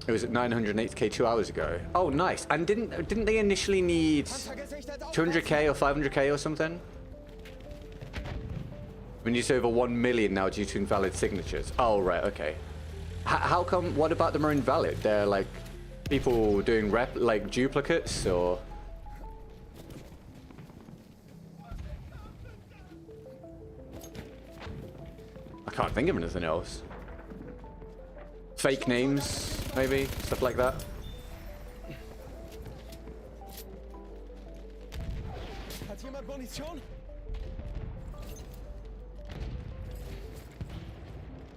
It was at 980k 2 hours ago. Oh, nice. And didn't they initially need 200k or 500k or something? We need over 1 million now due to invalid signatures. Oh, right, okay. How come? What about them are invalid? They're like people doing duplicates, or? I can't think of anything else. Fake names. maybe stuff like that. Hat jemand Munition?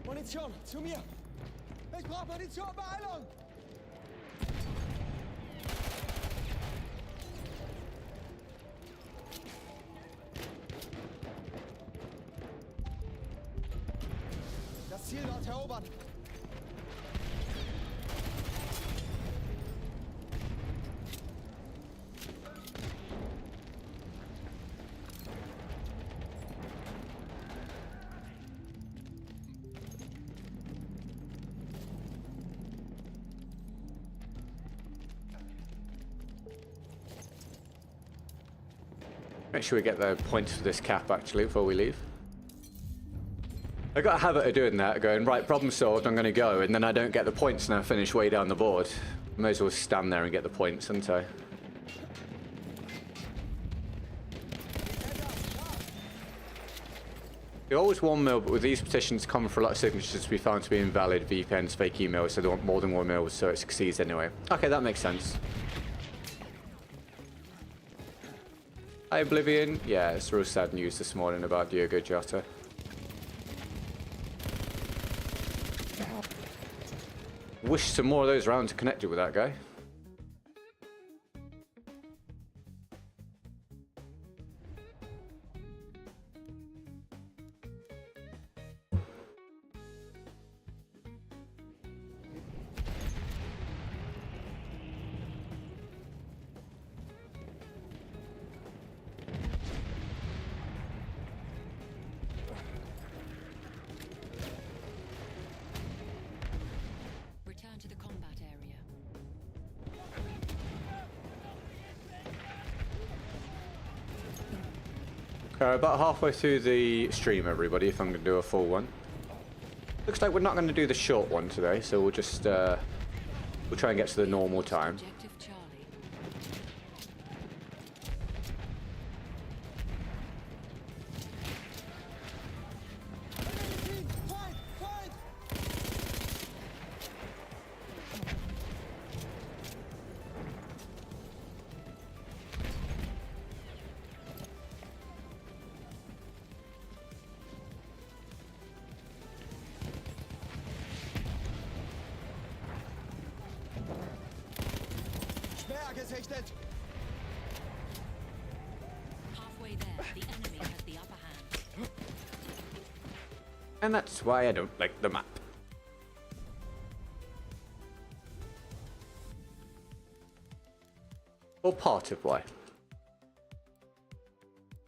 Munition, zu mir! Ich brauche Munition, Beeilung! Das Ziel dort erobern! Make sure we get the points for this cap actually before we leave. I got a habit of doing that, going, right, problem solved, I'm going to go, and then I don't get the points and I finish way down the board. May as well stand there and get the points, don't I? You always 1 mil, but with these petitions common for a lot of signatures to be found to be invalid, VPNs, fake emails, so they want more than 1 mil, so it succeeds anyway. Okay, that makes sense. Hi, Oblivion. Yeah, it's real sad news this morning about Diogo Jota. Wish some more of those rounds connected with that guy. Return to the combat area. Okay, about halfway through the stream, everybody, if I'm going to do a full one. Looks like we're not going to do the short one today, so we'll just, we'll try and get to the normal time. Objective Charlie. Feind! Feind! Sperr gesichtet! Halfway there, the enemy has the upper hand. And that's why I don't like the map. Or part of why.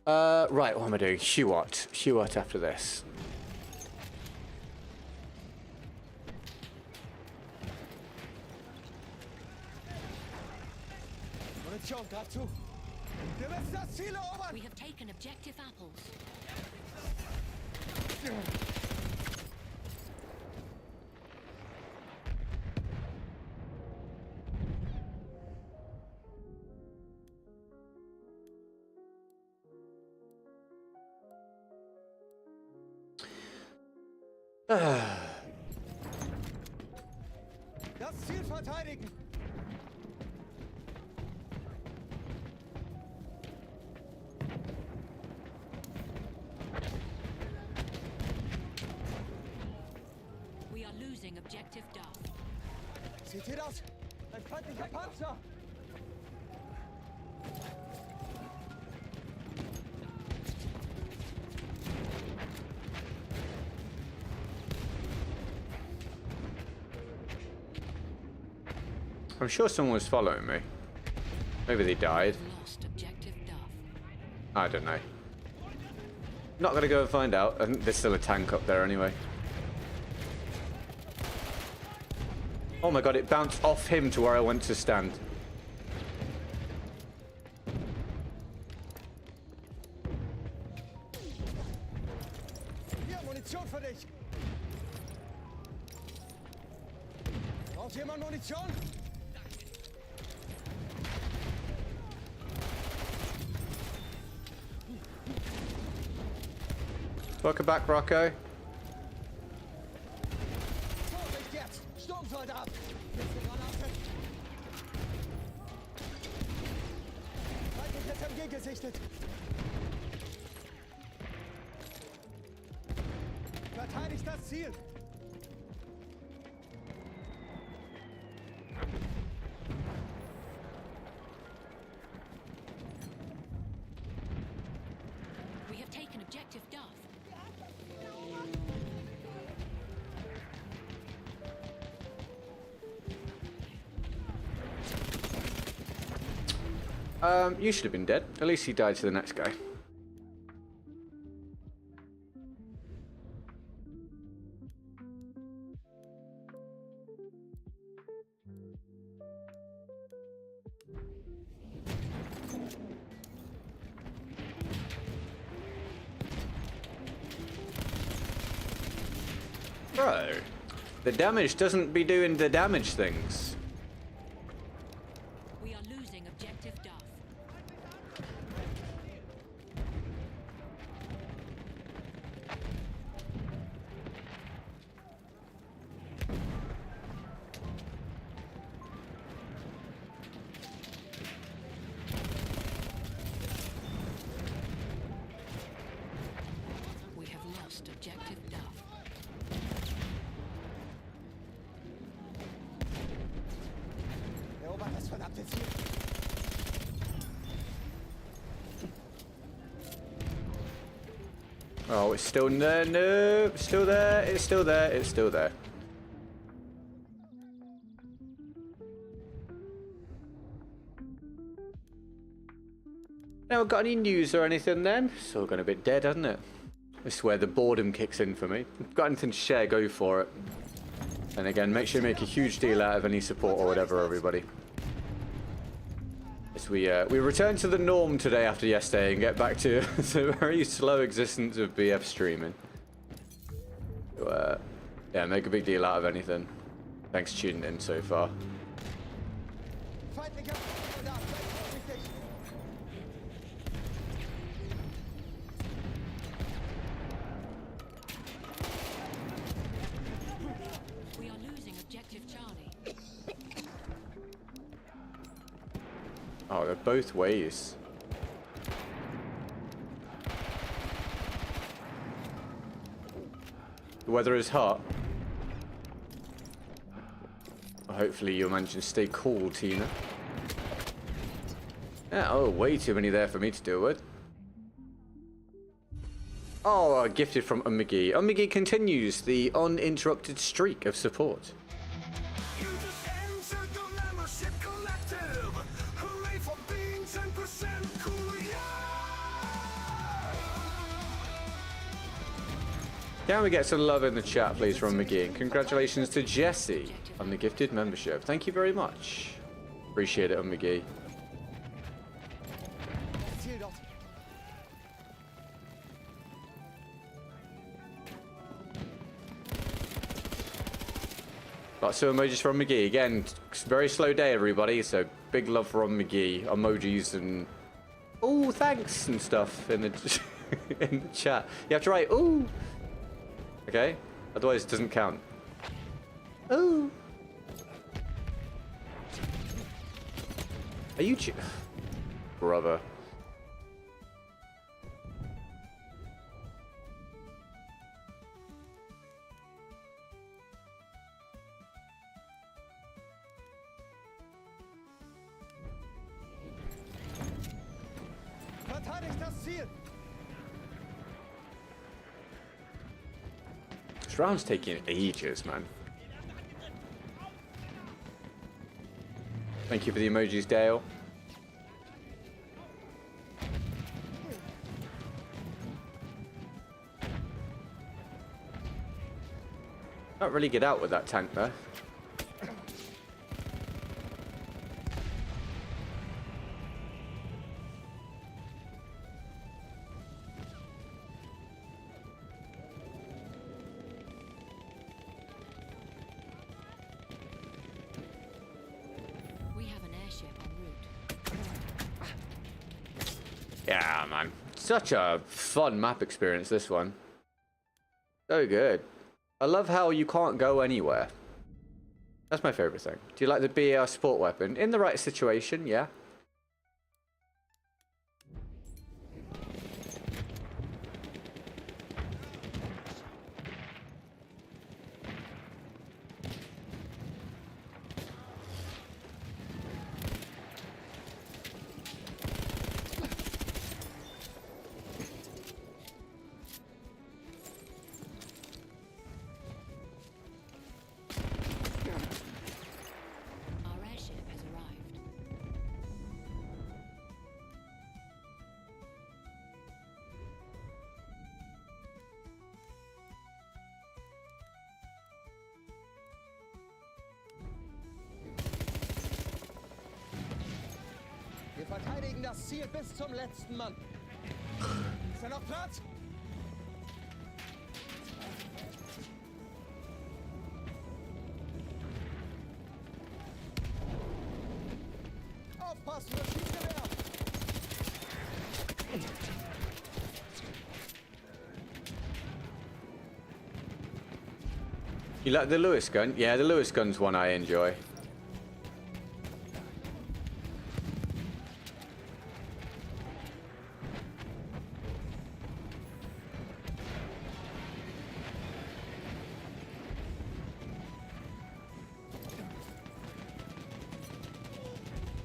Right, what am I doing? Hewart. Hewart after this. Munition, greif zu! Wir müssen das Ziel erobern! We have taken objective apples. Das Ziel verteidigen! We are losing objective Duff. Seht ihr das? Ein feindlicher Panzer! I'm sure someone was following me. Maybe they died. Lost objective Duff. I don't know. Not gonna go and find out. I think there's still a tank up there anyway. Oh my god, it bounced off him to where I went to stand. Hier, Munition für dich! Braucht jemand Munition? Welcome back, Rocco. Vorsicht jetzt! Sturmfeld! Soldat! Letzte Granate! Feindliches MG gesichtet! Verteidigt das Ziel! We have taken objective Duff. You should have been dead. At least he died to the next guy. Bro, the damage doesn't be doing the damage things. We are losing objective Duff. We have lost objective Duff. Erobert das verdammte Ziel! Oh, it's still there. No, it's still there. It's still there. It's still there. Never got any news or anything then? It's all gone a bit dead, hasn't it? This is where the boredom kicks in for me. If you've got anything to share, go for it. And again, make sure you make a huge deal out of any support or whatever, everybody. As we return to the norm today after yesterday and get back to the very slow existence of BF streaming. So, yeah, make a big deal out of anything. Thanks for tuning in so far. Feindlicher Soldat! Seid vorsichtig! We are losing objective Charlie. Oh, they're both ways. The weather is hot. Hopefully you'll manage to stay cool, Tina. Yeah, oh, way too many there for me to deal with. Oh, gifted from McGee. McGee continues the uninterrupted streak of support. You just entered the membership collective. Hooray for being 10% cool, yeah! Can we get some love in the chat, please, from McGee? And congratulations to Jesse on the gifted membership. Thank you very much. Appreciate it, McGee. Ziel dort! Lots of emojis from McGee. Again, it's a very slow day, everybody, so big love from McGee. Emojis and... oh, thanks and stuff in the, in the chat. You have to write, ooh. Okay? Otherwise it doesn't count. Ooh. Are you... brother. Verteidigt das Ziel! This round's taking ages, man. Thank you for the emojis, Dale. Can't really get out with that tank there. We have an airship en route. Yeah, man. Such a fun map experience, this one. So good. I love how you can't go anywhere. That's my favorite thing. Do you like the BAR support weapon? In the right situation, yeah. Our airship has arrived. Wir verteidigen das Ziel bis zum letzten Mann. Ist da noch Platz? Aufpassen, das Schießgewehr! You like the Lewis gun? Yeah, the Lewis gun's one I enjoy.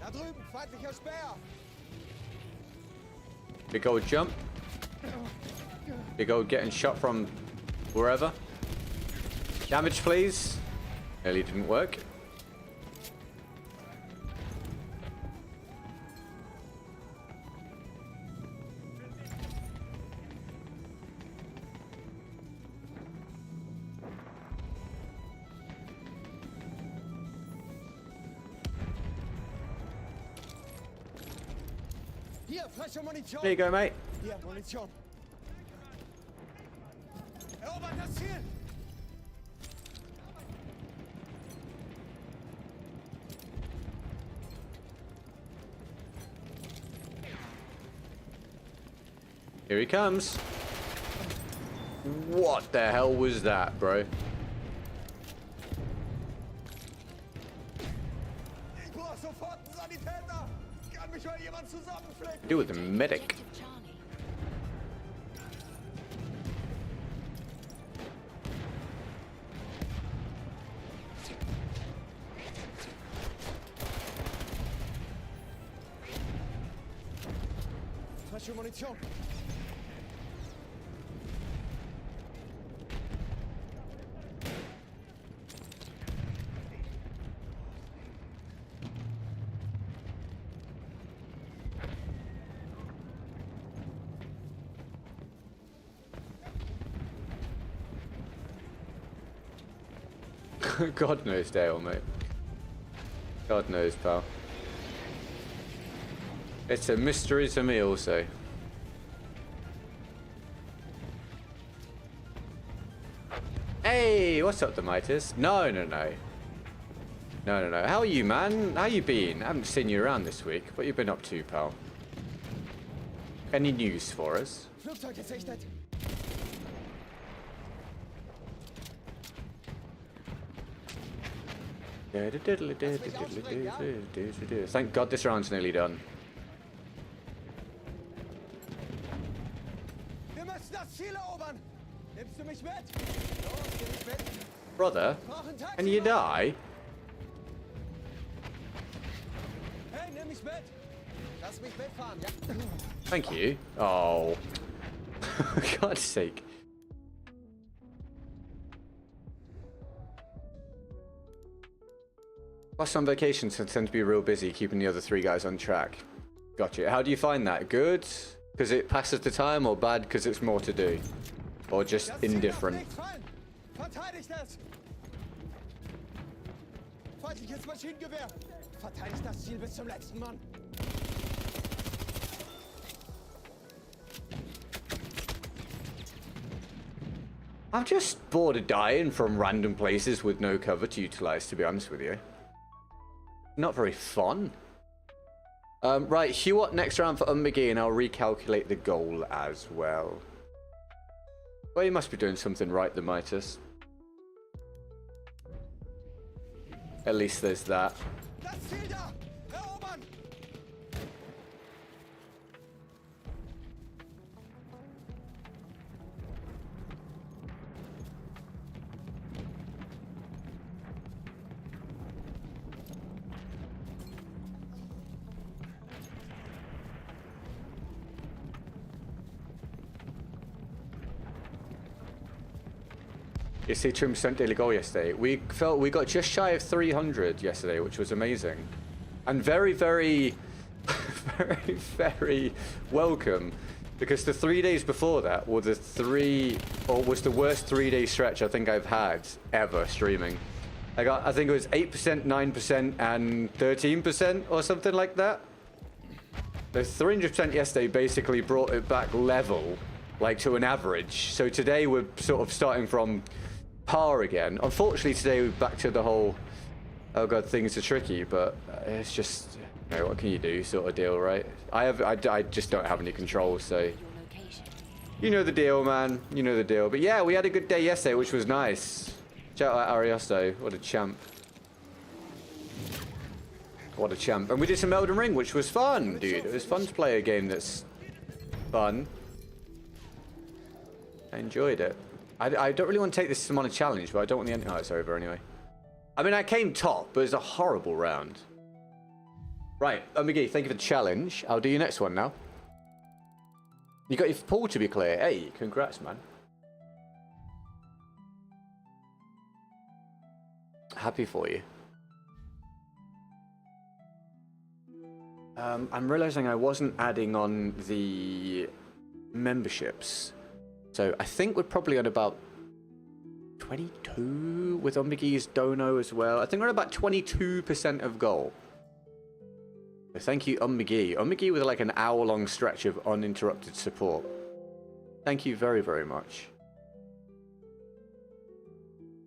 Da drüben, feindlicher Speer! Big old jump. Big old getting shot from wherever. Damage, please. Nearly didn't work. Hier, frische Munition! There you go, mate. Hier, Munition! Erobert das Ziel! Here he comes. What the hell was that, bro? Ich brauche sofort einen Sanitäter! Kann mich mal jemand zusammenflicken? Deal with the medic. Objective Charlie. Frische Munition! God knows, Dale, mate. God knows, pal. It's a mystery to me also. Hey, what's up, Demetis? No. No. How are you, man? How you been? I haven't seen you around this week. What you been up to, pal? Any news for us? Flugzeug gesichtet! Thank God this round's nearly done. Wir müssen das Ziel erobern! Nimmst du mich mit? Los, nimm mich mit! Brother, Brauchen Taxi! can you die? Hey, nimm mich mit! Lass mich mitfahren, ja? Thank you. Oh. For God's sake. Plus on vacations I tend to be real busy keeping the other three guys on track. Gotcha. How do you find that? Good? Because it passes the time, or bad because it's more to do? Or just Das Ziel darf indifferent? nicht fallen! Verteidigt es! Feindliches Maschinengewehr! Verteidigt das Ziel bis zum letzten Mann! I'm just bored of dying from random places with no cover to utilize, to be honest with you. Not very fun. Right, Hugh up next round for McGee, and I'll recalculate the goal as well. Well, you must be doing something right, the Midas. At least there's that. Das Ziel da! Erobern! You see 2% daily goal yesterday. We got just shy of 300 yesterday, which was amazing. And very, very, very, very welcome. Because the 3 days before that were was the worst 3-day stretch I think I've had ever streaming. I think it was 8%, 9%, and 13% or something like that. The 300% yesterday basically brought it back level, like to an average. So today we're sort of starting from par again. Unfortunately today we're back to the whole, oh god, things are tricky, but it's just, you know, what can you do sort of deal, right? I just don't have any control, so you know the deal, man. You know the deal. But yeah, we had a good day yesterday, which was nice. Shout out Ariosto, what a champ. What a champ. And we did some Elden Ring, which was fun, dude. It was fun to play a game that's fun. I enjoyed it. I don't really want to take this on a challenge, but I don't want the end. Oh, it's over anyway. I mean, I came top, but it was a horrible round. Right, Omigi, thank you for the challenge. I'll do your next one now. You got your pool to be clear. Hey, congrats, man. Happy for you. I'm realizing I wasn't adding on the memberships. So I think we're probably on about 22 with Omigi's dono as well. I think we're at about 22% of goal. So thank you, Omigi. Omigi with like an hour-long stretch of uninterrupted support. Thank you very, very much.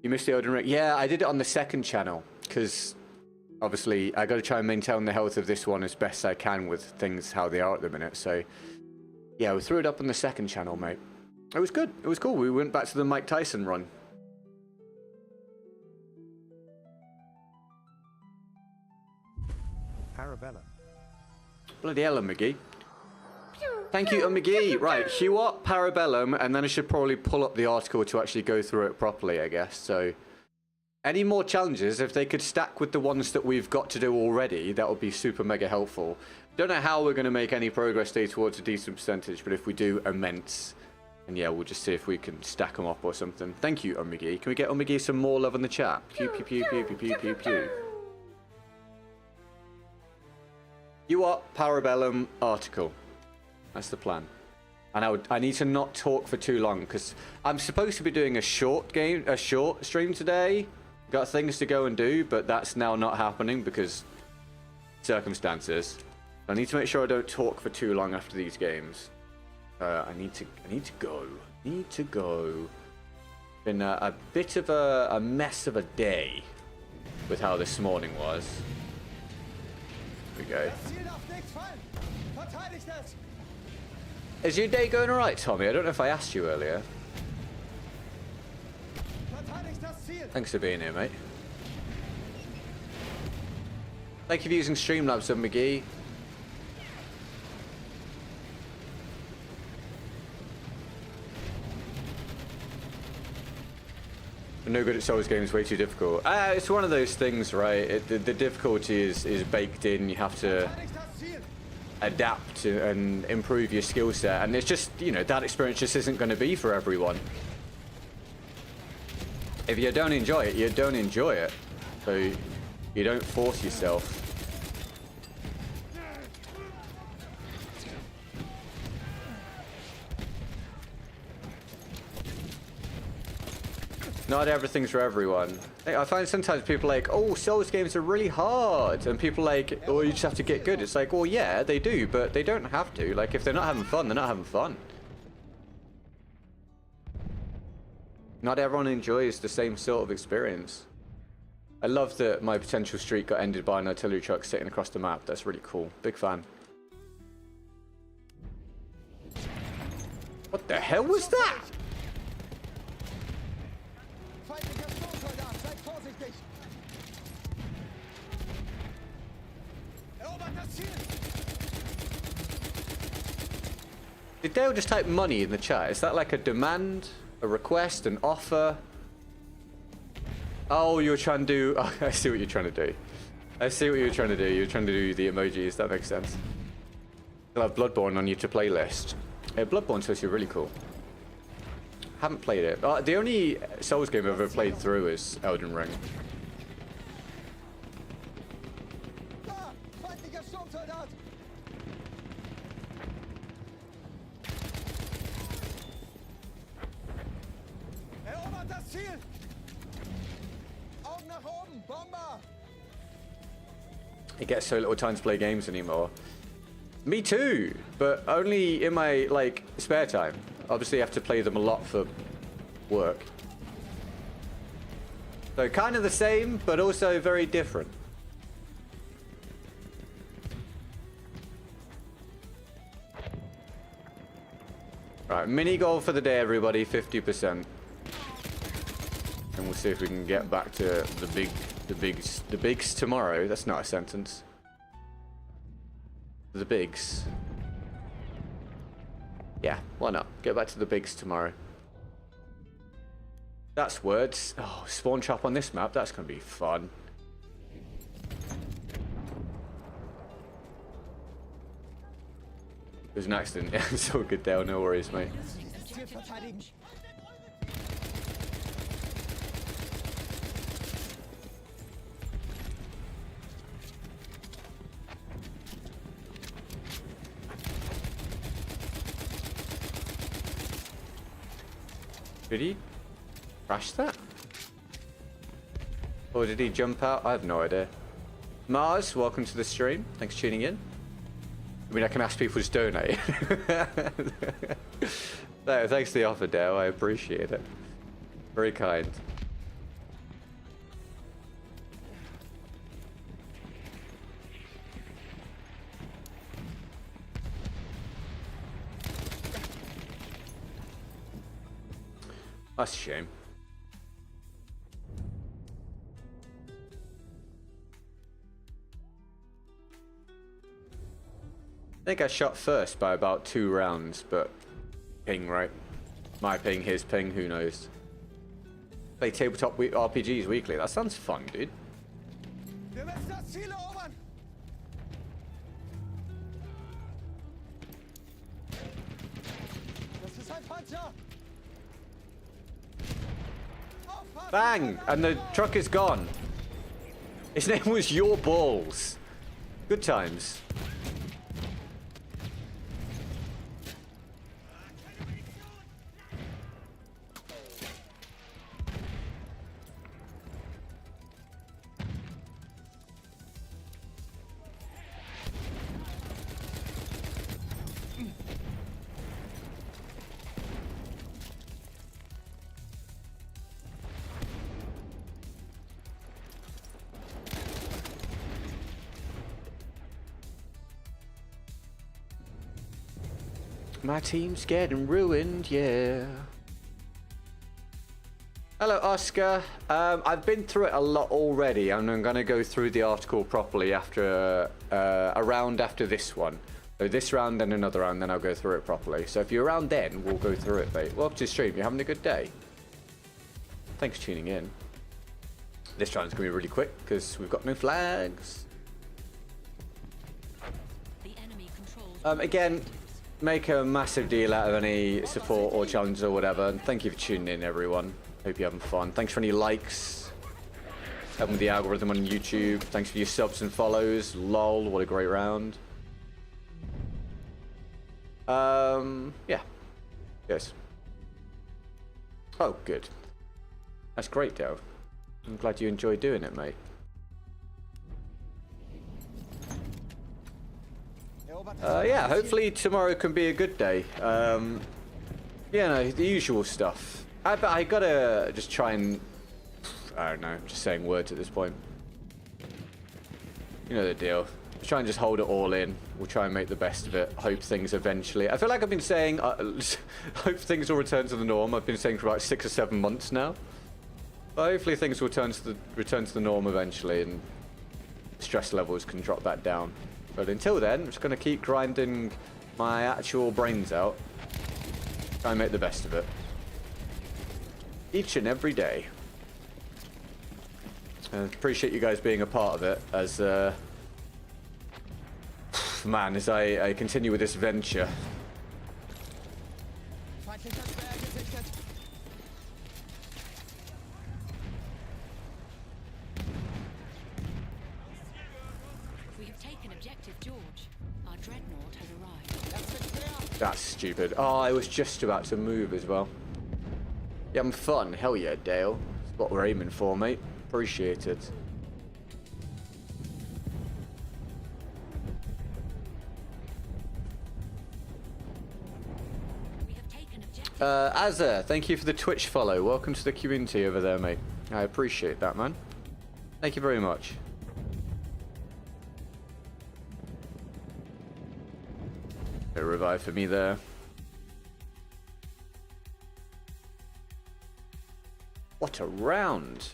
You missed the Elden Ring? Yeah, I did it on the second channel because obviously I got to try and maintain the health of this one as best I can with things how they are at the minute. So yeah, we threw it up on the second channel, mate. It was good. It was cool. We went back to the Mike Tyson run. Arabella. Bloody hell, McGee. Thank you, McGee. Right, Hugh up, Parabellum, and then I should probably pull up the article to actually go through it properly, I guess. So, any more challenges, if they could stack with the ones that we've got to do already, that would be super mega helpful. Don't know how we're going to make any progress day towards a decent percentage, but if we do, immense. And yeah, we'll just see if we can stack them up or something. Thank you, Omigi. Can we get Omigi some more love in the chat? Pew, pew, pew, pew, pew, pew, pew, pew. You are Parabellum article. That's the plan. And I need to not talk for too long because I'm supposed to be doing a short stream today. Got things to go and do, but that's now not happening because circumstances. I need to make sure I don't talk for too long after these games. I need to go. Been a bit of a mess of a day with how this morning was. Here we go. Is your day going alright, Tommy? I don't know if I asked you earlier. Thanks for being here, mate. Thank you for using Streamlabs on McGee. No good at Souls games, way too difficult. It's one of those things, right? The difficulty is baked in. You have to adapt and improve your skill set. And it's just, you know, that experience just isn't going to be for everyone. If you don't enjoy it, you don't enjoy it. So you don't force yourself. Not everything's for everyone. I find sometimes people like, oh, Souls games are really hard. And people like, oh, you just have to get good. It's like, well, yeah, they do, but they don't have to. Like, if they're not having fun, they're not having fun. Not everyone enjoys the same sort of experience. I love that my potential streak got ended by an artillery truck sitting across the map. That's really cool. Big fan. What the hell was that? Did Dale just type money in the chat? Is that like a demand, a request, an offer? Oh, you're trying to do... Oh, I see what you're trying to do. I see what you're trying to do. You're trying to do the emojis. That makes sense. You'll have Bloodborne on your to playlist. Yeah, Bloodborne's supposed to be really cool. Haven't played it. The only Souls game I've ever played through is Elden Ring. Da! Feindlicher Sturmsoldat! Erobert das Ziel! Augen nach oben! Bomber! It gets so little time to play games anymore. Me too, but only in my, like, spare time. Obviously, I have to play them a lot for work. So kind of the same, but also very different. Right, mini goal for the day, everybody, 50%. And we'll see if we can get back to the bigs tomorrow. That's not a sentence. The bigs. Yeah, why not? Get back to the bigs tomorrow. That's words. Oh, spawn trap on this map. That's going to be fun. It was an accident. Yeah, it's all good, Dale. No worries, mate. Ziel verteidigen! Did he crash that? Or did he jump out? I have no idea. Mars, welcome to the stream. Thanks for tuning in. I mean, I can ask people to donate. No, thanks for the offer, Dale. I appreciate it. Very kind. That's a shame. I think I shot first by about 2 rounds, but ping, right? My ping, his ping, who knows? Play tabletop RPGs weekly. That sounds fun, dude. Wir müssen das Ziel erobern! Das ist ein Panzer! Aufpassen! Bang! And the truck is gone. His name was Your Balls. Good times. My team's getting ruined, yeah. Hello, Oscar. I've been through it a lot already, and I'm going to go through the article properly after a round after this one. So this round, then another round, then I'll go through it properly. So if you're around then, we'll go through it, mate. Welcome to the stream. You having a good day? Thanks for tuning in. This round's going to be really quick, because we've got no flags. The enemy controls. Again, make a massive deal out of any support or challenges or whatever. And thank you for tuning in, everyone. Hope you're having fun. Thanks for any likes. Helping with the algorithm on YouTube. Thanks for your subs and follows. Lol, what a great round. Yeah. Yes. Oh, good. That's great, Dale. I'm glad you enjoyed doing it, mate. Yeah, hopefully tomorrow can be a good day. You know, the usual stuff. I gotta just try and... I don't know, I'm just saying words at this point. You know the deal. Try and just hold it all in. We'll try and make the best of it. Hope things eventually... I feel like I've been saying... hope things will return to the norm. I've been saying for about 6 or 7 months now. But hopefully things will return to the norm eventually, and stress levels can drop back down. But until then, I'm just going to keep grinding my actual brains out. Try and make the best of it. Each and every day. I appreciate you guys being a part of it as, man, as I continue with this venture. Feindlicher Speer gesichtet. We have taken objective George. Our dreadnought has arrived. Das wird schwer. That's stupid. Oh, I was just about to move as well. You having fun? Hell yeah, Dale. That's what we're aiming for, mate. Appreciate it. We have taken objective. Azza, thank you for the Twitch follow. Welcome to the community over there, mate. I appreciate that, man. Thank you very much. A revive for me there. What a round.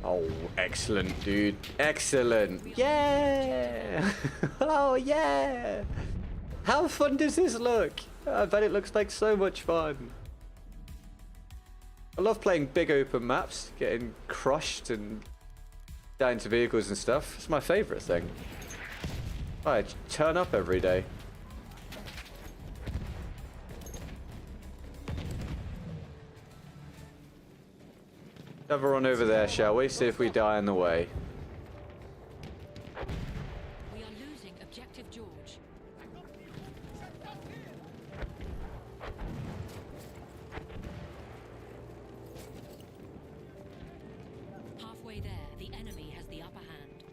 Oh, excellent, dude. Excellent. Yeah. Oh, yeah. How fun does this look? I bet it looks like so much fun. I love playing big open maps, getting crushed and dying to vehicles and stuff. It's my favorite thing. I turn up every day. Have a run over there, shall we? See if we die on the way. We are losing objective George. Halfway there, the enemy has the upper hand.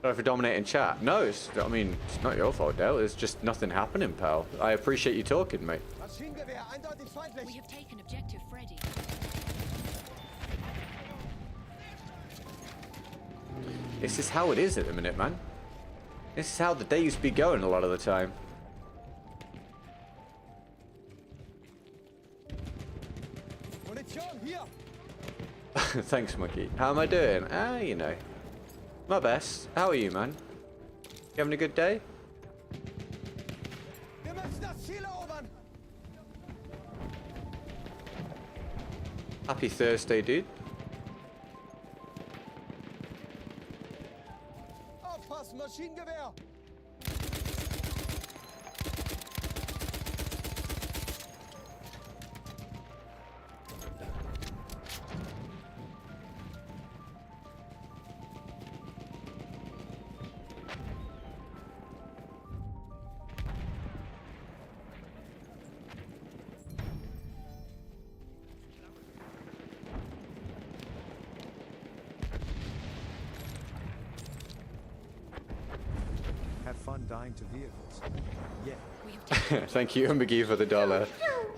Sorry for dominating chat. No, I mean, it's not your fault, Dale. There's just nothing happening, pal. I appreciate you talking, mate. Maschinengewehr, eindeutig We feindlich. have taken objective Freddy. This is how it is at the minute, man. This is how the days be going a lot of the time. Munition, hier. Thanks, Monkey. How am I doing? Ah, you know. My best. How are you, man? You having a good day? Wir müssen das Ziel erobern. Happy Thursday, dude. Aufpassen, Maschinengewehr. Have fun dying to vehicles. Yeah. We have taken Thank you, McGee, for the $1.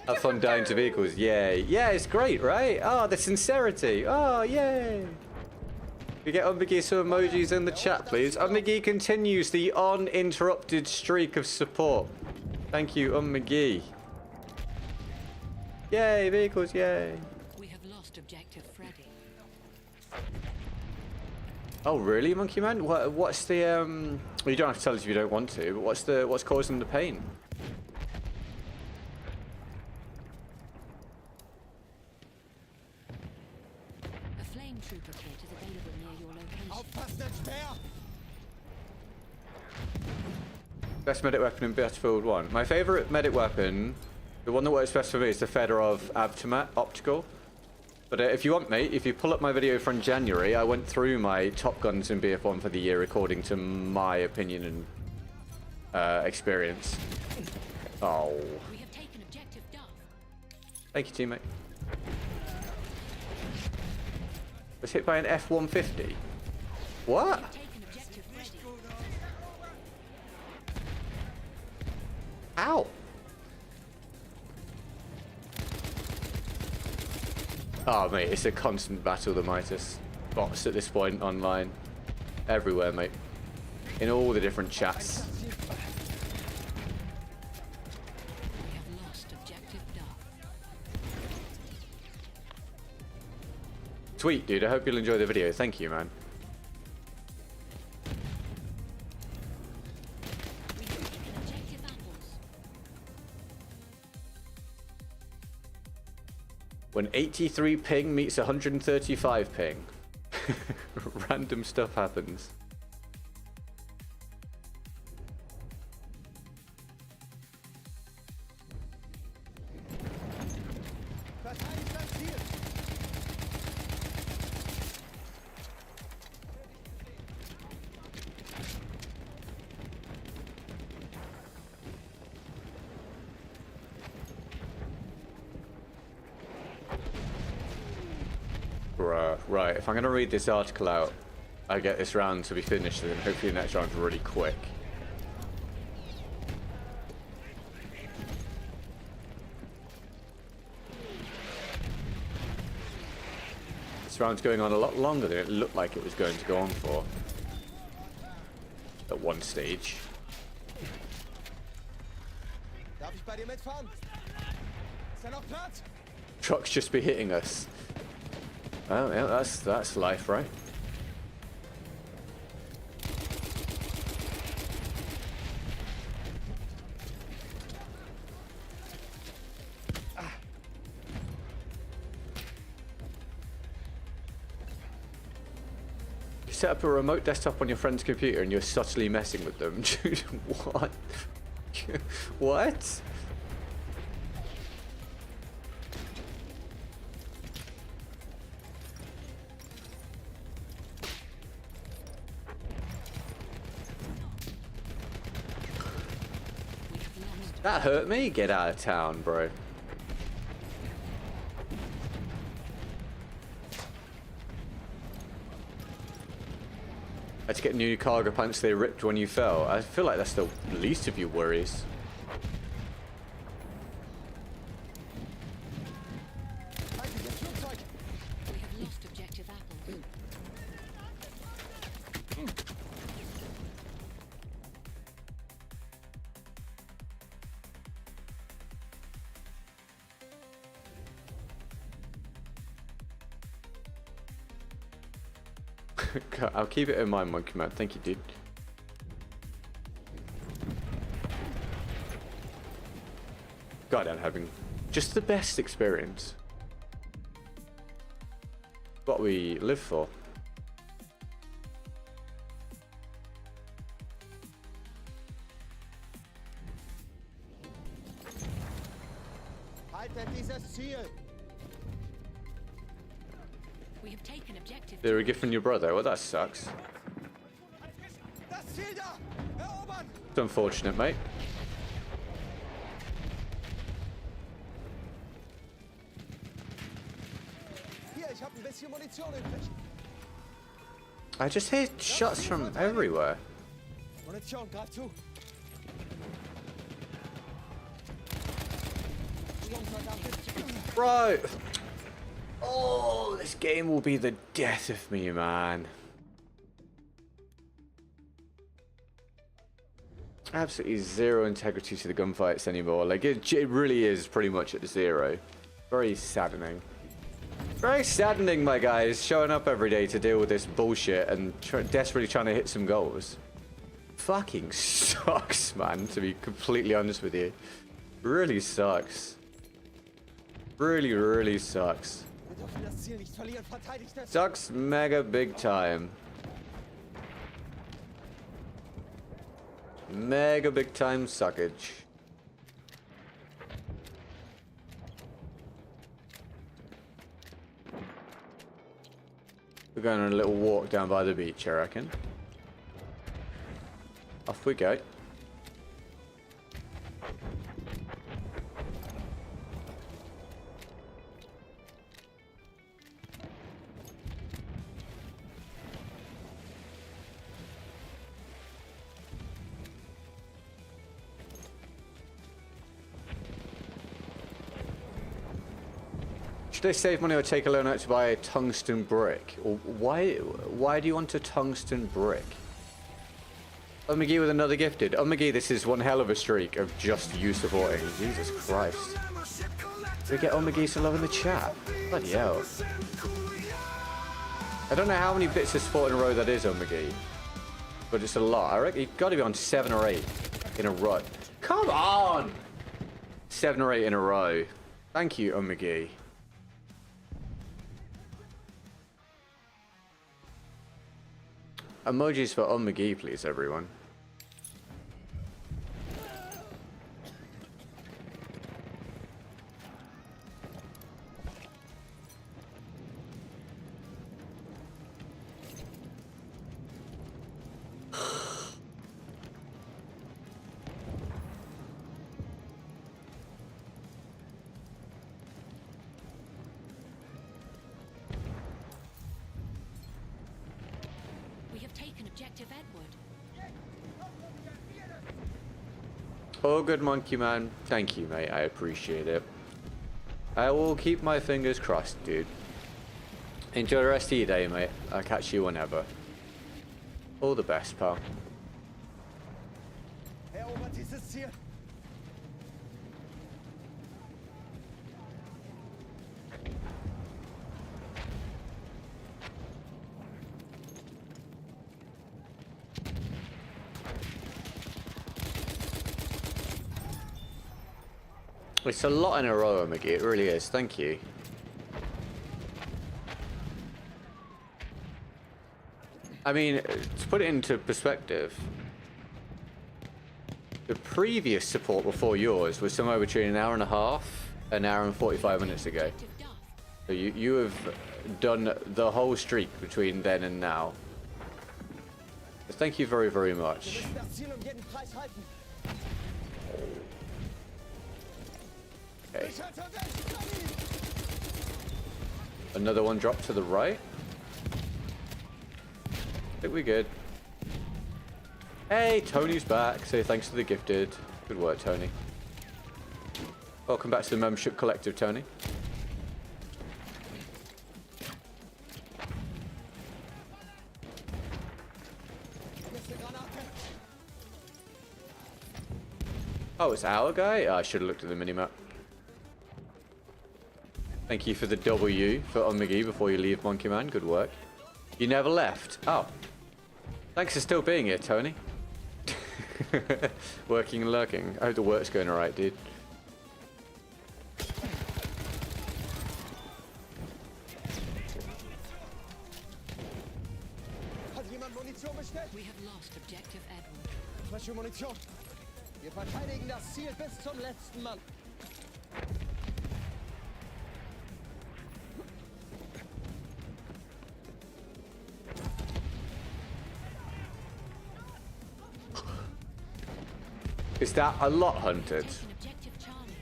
Have fun dying to vehicles. Yay. Yeah, it's great, right? Oh, the sincerity. Oh, yay. We get McGee some emojis in the chat, please. McGee continues the uninterrupted streak of support. Thank you, McGee. Yay, vehicles, yay. We have lost objective Freddy. Oh, really, Monkey Man? What's the well, you don't have to tell us if you don't want to, but what's causing the pain? A flame trooper kit is available near your location. Aufpassen, ein Speer. Best medic weapon in Battlefield 1. My favorite medic weapon, the one that works best for me, is the Fedorov Avtomat Optical. But if you want, mate, if you pull up my video from January, I went through my top guns in BF1 for the year according to my opinion and experience. Oh. We have taken objective Duff. Thank you, teammate. Was hit by an F-150. What? Taken objective Freddy. Ow! Oh, mate, it's a constant battle, the Midas. Bots at this point online. Everywhere, mate. In all the different chats. We have lost objective Duff. Sweet, dude. I hope you'll enjoy the video. Thank you, man. We have taken objective apples. When 83 ping meets 135 ping. Random stuff happens. Verteidigt das Ziel! Bruh. Right, if I'm going to read this article out, I get this round to be finished, and then hopefully the next round's really quick. This round's going on a lot longer than it looked like it was going to go on for. At one stage. Darf ich bei dir mitfahren? Ist da noch Platz? Trucks just be hitting us. Oh, yeah, that's life, right? You set up a remote desktop on your friend's computer and you're subtly messing with them. Dude, what? What? That hurt me? Get out of town, bro. Had to get new cargo pants they ripped when you fell. I feel like that's the least of your worries. Haltet das Flugzeug! We have lost objective apples. I'll keep it in mind, Monkey Man. Thank you, dude. God, I'm having just the best experience. What we live for. Haltet dieses Ziel! We have taken objective. They were a gift from your brother. Well, that sucks. Das Ziel da! Erobern! It's unfortunate, mate. Hier, ich habe ein bisschen Munition übrig. I just hear shots from everywhere. Munition, greif zu! Sturmsoldat, Bro! Oh, this game will be the death of me, man. Absolutely zero integrity to the gunfights anymore. Like, it really is pretty much at zero. Very saddening. Very saddening, my guys, showing up every day to deal with this bullshit and desperately trying to hit some goals. Fucking sucks, man, to be completely honest with you. Really sucks. Really, really sucks. wir dürfen das Ziel nicht verlieren. Verteidigt es! Sucks mega big time. Mega big time suckage. We're going on a little walk down by the beach, I reckon. Off we go. Should I save money or take a loan out to buy a tungsten brick? Or why do you want a tungsten brick? Oh, McGee with another gifted. Oh, McGee, this is one hell of a streak of just you supporting. Jesus Christ. We get McGee so love in the chat. Bloody hell. I don't know how many bits of support in a row that is, McGee. But it's a lot. I reckon you've got to be on 7 or 8 in a row. Come on! 7 or 8 in a row. Thank you, McGee. Emojis for McGee, please, everyone. Oh, good monkey man. Thank you, mate. I appreciate it. I will keep my fingers crossed, dude. Enjoy the rest of your day, mate. I'll catch you whenever. All the best, pal. Erobert dieses Ziel. It's a lot in a row, McGee. It really is. Thank you. I mean, to put it into perspective, the previous support before yours was somewhere between an hour and a half, an hour and 45 minutes ago. So you have done the whole streak between then and now. So thank you very, very much. Okay. Another one dropped to the right. I think we're good. Hey, Tony's back. Say thanks for the gifted. Good work, Tony. Welcome back to the membership collective, Tony. Oh, it's our guy? Oh, I should have looked at the minimap. Thank you for the W for McGee before you leave, Monkey Man. Good work. You never left. Oh. Thanks for still being here, Tony. Working and lurking. I hope the work's going alright, dude. Hat jemand Munition bestellt? We have lost objective Edward. Frische Munition. Wir verteidigen das Ziel bis zum letzten Mann. Is that a lot hunted? Objective Charlie.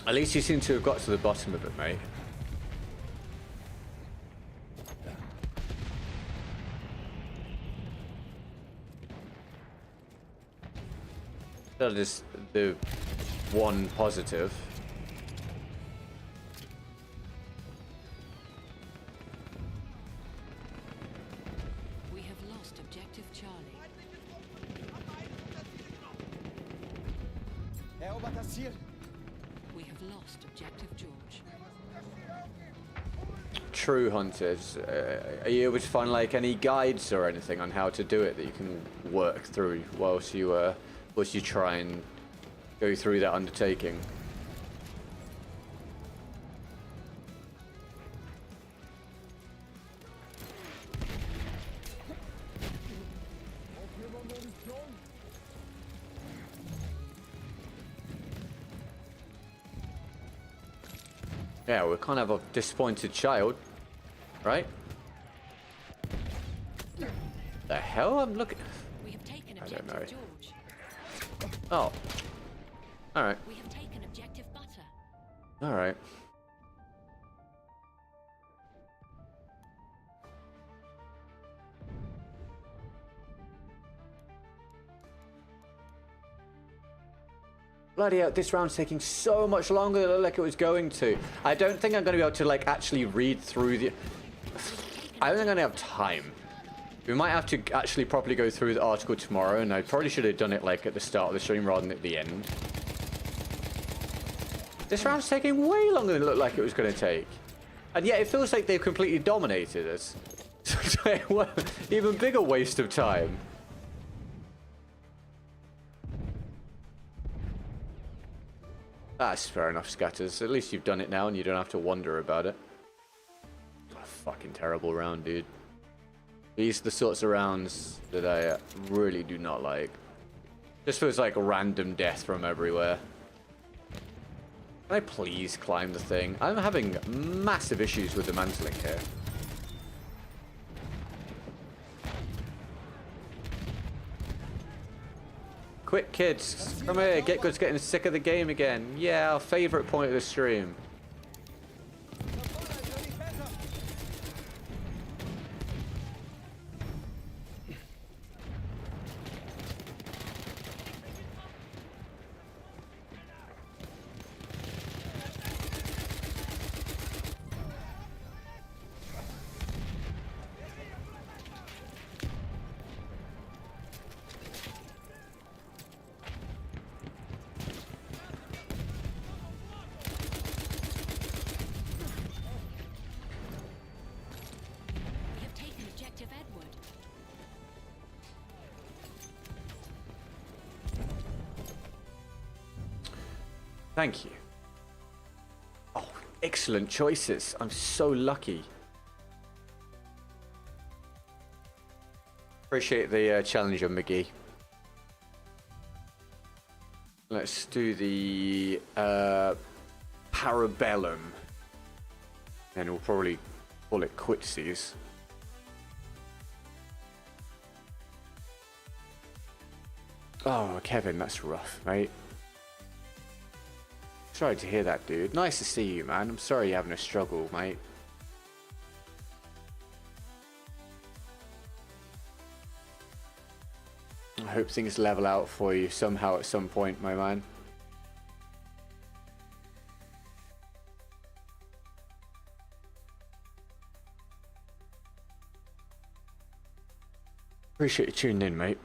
At least you seem to have got to the bottom of it, mate. That is the one positive. We have lost objective Charlie. Erobert das Ziel. We have lost objective George. True hunters. Are you able to find like any guides or anything on how to do it that you can work through whilst you try and go through that undertaking? Yeah, we're kind of a disappointed child, right? The hell? I'm looking. We have taken I don't objective know. George. Oh. Alright. We have taken objective Butter. Alright. Bloody hell, this round's taking so much longer than it looked like it was going to. I don't think I'm going to be able to, like, actually read through the... I don't think I'm going to have time. We might have to actually properly go through the article tomorrow, and I probably should have done it, like, at the start of the stream rather than at the end. This round's taking way longer than it looked like it was going to take. And yet it feels like they've completely dominated us. So, even bigger waste of time. That's fair enough, Scatters. At least you've done it now and you don't have to wonder about it. A fucking terrible round, dude. These are the sorts of rounds that I really do not like. Just feels like random death from everywhere. Can I please climb the thing? I'm having massive issues with the mantling here. Quick, kids. Come here. GetGood's getting sick of the game again. Yeah, our favorite point of the stream. Thank you. Oh, excellent choices. I'm so lucky. Appreciate the challenge on McGee. Let's do the Parabellum. And we'll probably call it Quitsies. Oh, Kevin, that's rough, mate. Sorry to hear that, dude. Nice to see you, man. I'm sorry you're having a struggle, mate. I hope things level out for you somehow at some point, my man. Appreciate you tuning in, mate.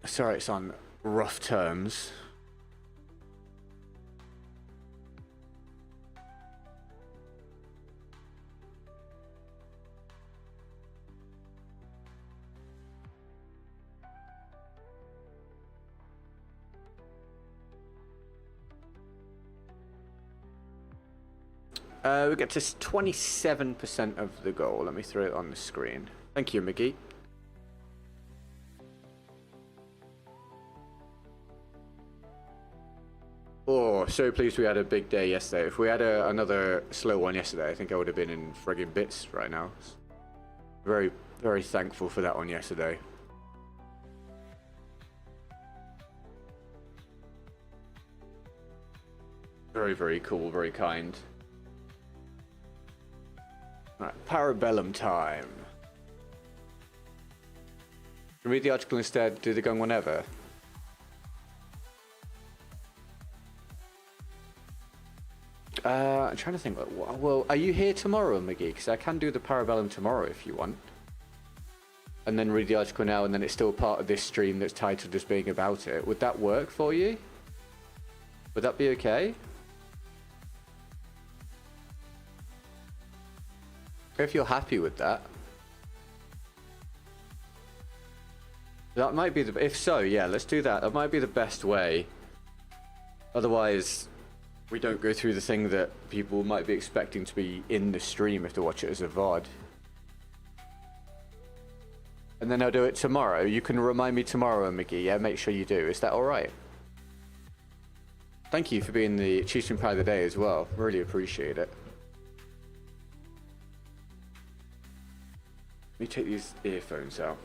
Sorry it's on rough terms. We get to 27% of the goal. Let me throw it on the screen. Thank you, McGee. Oh, so pleased we had a big day yesterday. If we had another slow one yesterday, I think I would have been in friggin' bits right now. Very, very thankful for that one yesterday. Very, very cool, very kind. Alright, Parabellum time. Can read the article instead, do the gun whenever. I'm trying to think, well, are you here tomorrow, McGee? Because I can do the Parabellum tomorrow if you want. And then read the article now, and then it's still part of this stream that's titled just being about it. Would that work for you? Would that be okay? If you're happy with that. That might be the... If so, yeah, let's do that. That might be the best way. Otherwise, we don't go through the thing that people might be expecting to be in the stream if they watch it as a VOD. And then I'll do it tomorrow. You can remind me tomorrow, McGee. Yeah, make sure you do. Is that alright? Thank you for being the Chieftain Pie of the Day as well. Really appreciate it. Let me take these earphones out.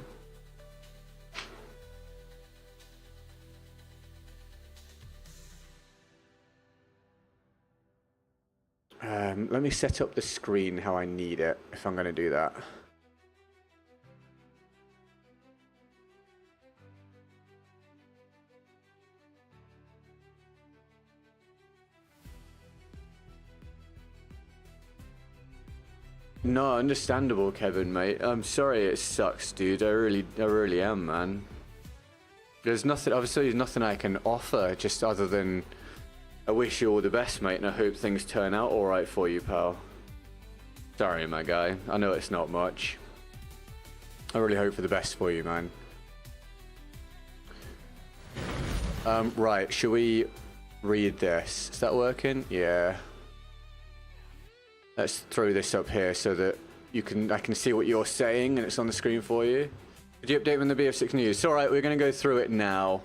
Let me set up the screen how I need it, if I'm going to do that. No, understandable, Kevin, mate. I'm sorry it sucks, dude. I really am, man. There's nothing, obviously, there's nothing I can offer, just other than I wish you all the best, mate, and I hope things turn out all right for you, pal. Sorry, my guy. I know it's not much. I really hope for the best for you, man. Right, should we read this? Is that working? Yeah. Let's throw this up here so that I can see what you're saying and it's on the screen for you. Did you update on the BF6 news? It's alright, we're going to go through it now.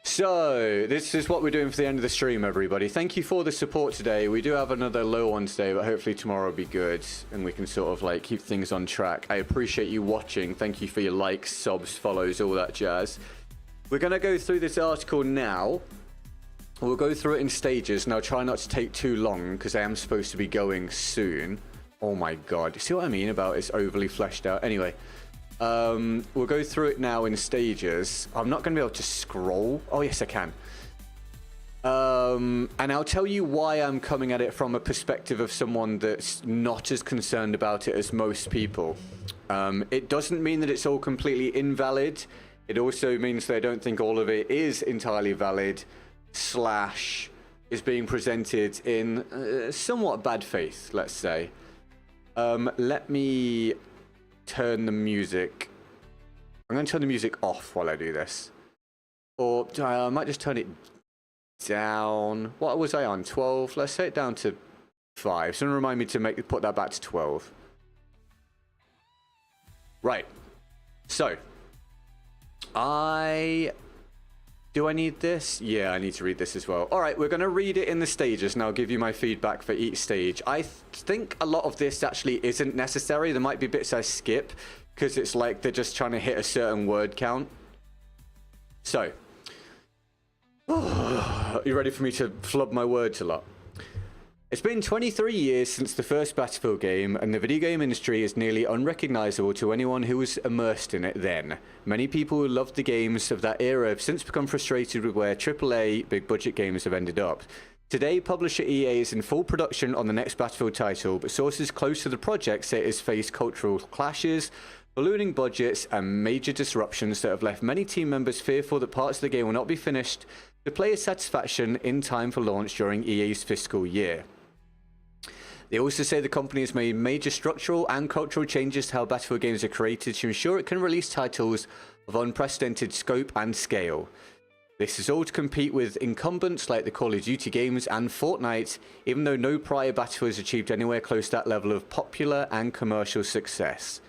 So, this is what we're doing for the end of the stream, everybody. Thank you for the support today. We do have another low one today, but hopefully tomorrow will be good and we can sort of like keep things on track. I appreciate you watching. Thank you for your likes, subs, follows, all that jazz. We're going to go through this article now. We'll go through it in stages, and I'll try not to take too long because I am supposed to be going soon. Oh my god. See what I mean about it's overly fleshed out? Anyway, we'll go through it now in stages. I'm not going to be able to scroll. Oh, yes, I can. And I'll tell you why I'm coming at it from a perspective of someone that's not as concerned about it as most people. It doesn't mean that it's all completely invalid. It also means that I don't think all of it is entirely valid. Slash is being presented in somewhat bad faith, let's say. Let me turn the music. I'm going to turn the music off while I do this. Or I might just turn it down. What was I on? 12? Let's set it down to 5. Someone remind me to put that back to 12. Right. So, do I need this? Yeah, I need to read this as well. All right, we're going to read it in the stages, and I'll give you my feedback for each stage. I think a lot of this actually isn't necessary. There might be bits I skip, because it's like they're just trying to hit a certain word count. So, are you ready for me to flub my words a lot? It's been 23 years since the first Battlefield game, and the video game industry is nearly unrecognizable to anyone who was immersed in it then. Many people who loved the games of that era have since become frustrated with where AAA big budget games have ended up. Today, publisher EA is in full production on the next Battlefield title, but sources close to the project say it has faced cultural clashes, ballooning budgets, and major disruptions that have left many team members fearful that parts of the game will not be finished to player satisfaction in time for launch during EA's fiscal year. They also say the company has made major structural and cultural changes to how Battlefield games are created to ensure it can release titles of unprecedented scope and scale. This is all to compete with incumbents like the Call of Duty games and Fortnite, even though no prior Battlefield has achieved anywhere close to that level of popular and commercial success.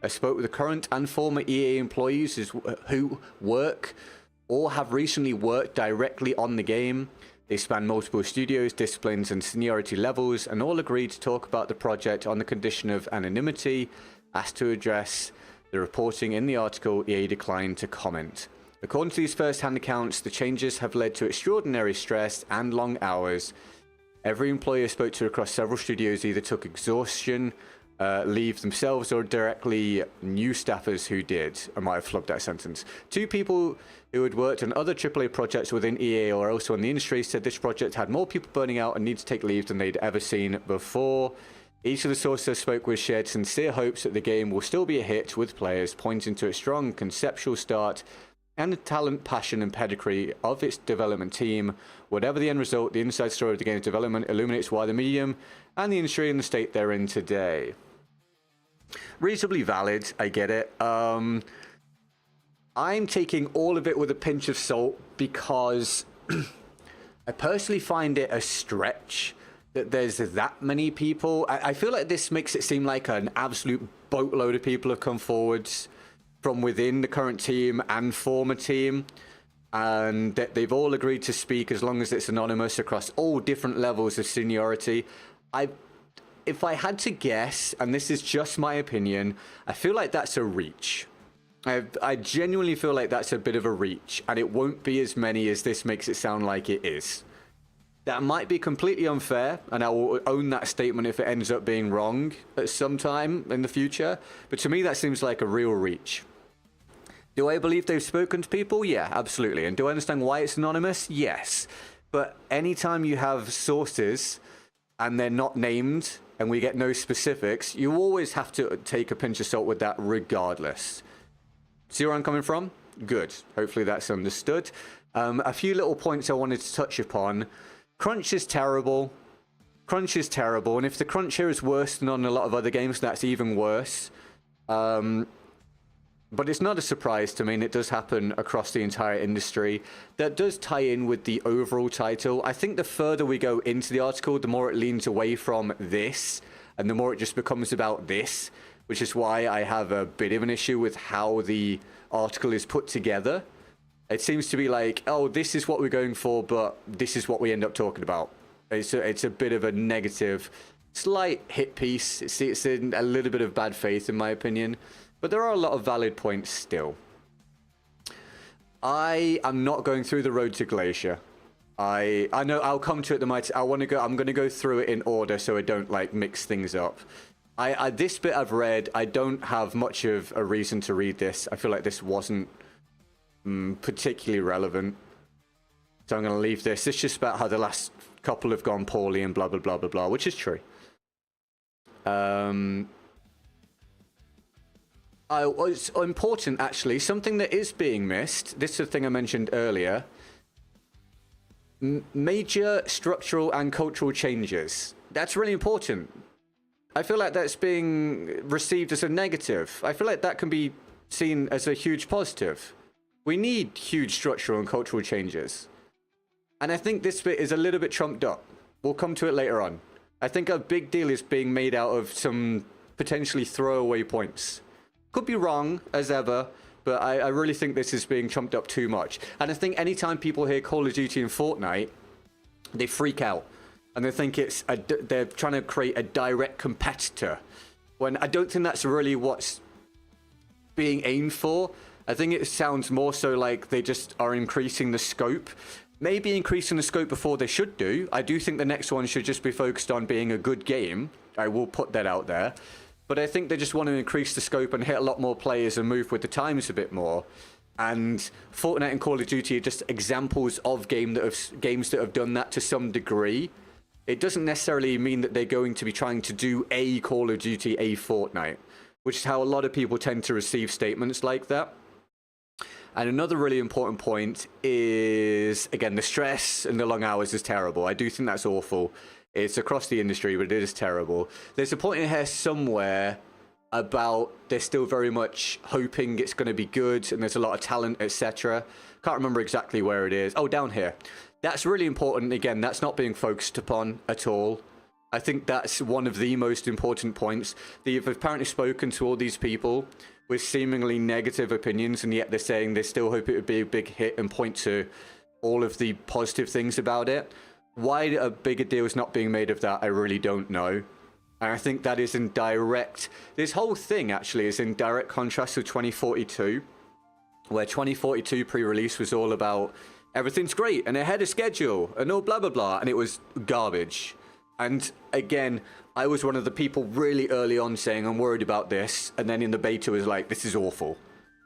I spoke with the current and former EA employees who work or have recently worked directly on the game. They span multiple studios, disciplines, and seniority levels, and all agreed to talk about the project on the condition of anonymity. Asked to address the reporting in the article, EA declined to comment. According to these first-hand accounts, the changes have led to extraordinary stress and long hours. Every employee I spoke to across several studios either took exhaustion leave themselves or directly knew staffers who did. I might have flubbed that sentence. 2 people who had worked on other AAA projects within EA or elsewhere in the industry said this project had more people burning out and need to take leave than they'd ever seen before. Each of the sources I spoke with shared sincere hopes that the game will still be a hit with players, pointing to a strong conceptual start and the talent, passion, and pedigree of its development team. Whatever the end result, the inside story of the game's development illuminates why the medium and the industry in the state they're in today. Reasonably valid, I get it. I'm taking all of it with a pinch of salt because I personally find it a stretch that there's that many people. I feel like this makes it seem like an absolute boatload of people have come forwards from within the current team and former team, and that they've all agreed to speak as long as it's anonymous across all different levels of seniority. If I had to guess, and this is just my opinion, I feel like that's a reach. I genuinely feel like that's a bit of a reach, and it won't be as many as this makes it sound like it is. That might be completely unfair, and I will own that statement if it ends up being wrong at some time in the future, but to me that seems like a real reach. Do I believe they've spoken to people? Yeah, absolutely. And do I understand why it's anonymous? Yes. But anytime you have sources and they're not named, and we get no specifics, you always have to take a pinch of salt with that regardless. See where I'm coming from? Good. Hopefully that's understood. A few little points I wanted to touch upon. Crunch is terrible. Crunch is terrible, and if the crunch here is worse than on a lot of other games, that's even worse. But it's not a surprise to me, and it does happen across the entire industry. That does tie in with the overall title. I think the further we go into the article, the more it leans away from this, and the more it just becomes about this, which is why I have a bit of an issue with how the article is put together. It seems to be like, oh, this is what we're going for, but this is what we end up talking about. It's a bit of a negative, slight hit piece. It's in a little bit of bad faith, in my opinion. But there are a lot of valid points still. I am not going through the road to Glacier. I know I'll come to it. I'm going to go through it in order so I don't like mix things up. This bit I've read. I don't have much of a reason to read this. I feel like this wasn't particularly relevant. So I'm going to leave this. It's just about how the last couple have gone poorly and blah, blah, blah, blah, blah, which is true. It's important, actually. Something that is being missed. This is the thing I mentioned earlier. Major structural and cultural changes. That's really important. I feel like that's being received as a negative. I feel like that can be seen as a huge positive. We need huge structural and cultural changes. And I think this bit is a little bit trumped up. We'll come to it later on. I think a big deal is being made out of some potentially throwaway points. Could be wrong, as ever, but I really think this is being trumped up too much. And I think anytime people hear Call of Duty and Fortnite, they freak out. And they think they're trying to create a direct competitor. When I don't think that's really what's being aimed for. I think it sounds more so like they just are increasing the scope. Maybe increasing the scope before they should do. I do think the next one should just be focused on being a good game. I will put that out there. But I think they just want to increase the scope and hit a lot more players and move with the times a bit more. And Fortnite and Call of Duty are just examples of games that have done that to some degree. It doesn't necessarily mean that they're going to be trying to do a Call of Duty, a Fortnite, which is how a lot of people tend to receive statements like that. And another really important point is, again, the stress and the long hours is terrible. I do think that's awful. It's across the industry, but it is terrible. There's a point in here somewhere about they're still very much hoping it's going to be good and there's a lot of talent, etc. Can't remember exactly where it is. Oh, down here. That's really important. Again, that's not being focused upon at all. I think that's one of the most important points. They've apparently spoken to all these people with seemingly negative opinions, and yet they're saying they still hope it would be a big hit and point to all of the positive things about it. Why a bigger deal is not being made of that, I really don't know. And I think that is in direct... This whole thing, actually, is in direct contrast to 2042, where 2042 pre-release was all about everything's great and ahead of schedule and all blah, blah, blah, and it was garbage. And again, I was one of the people really early on saying I'm worried about this, and then in the beta was like, this is awful.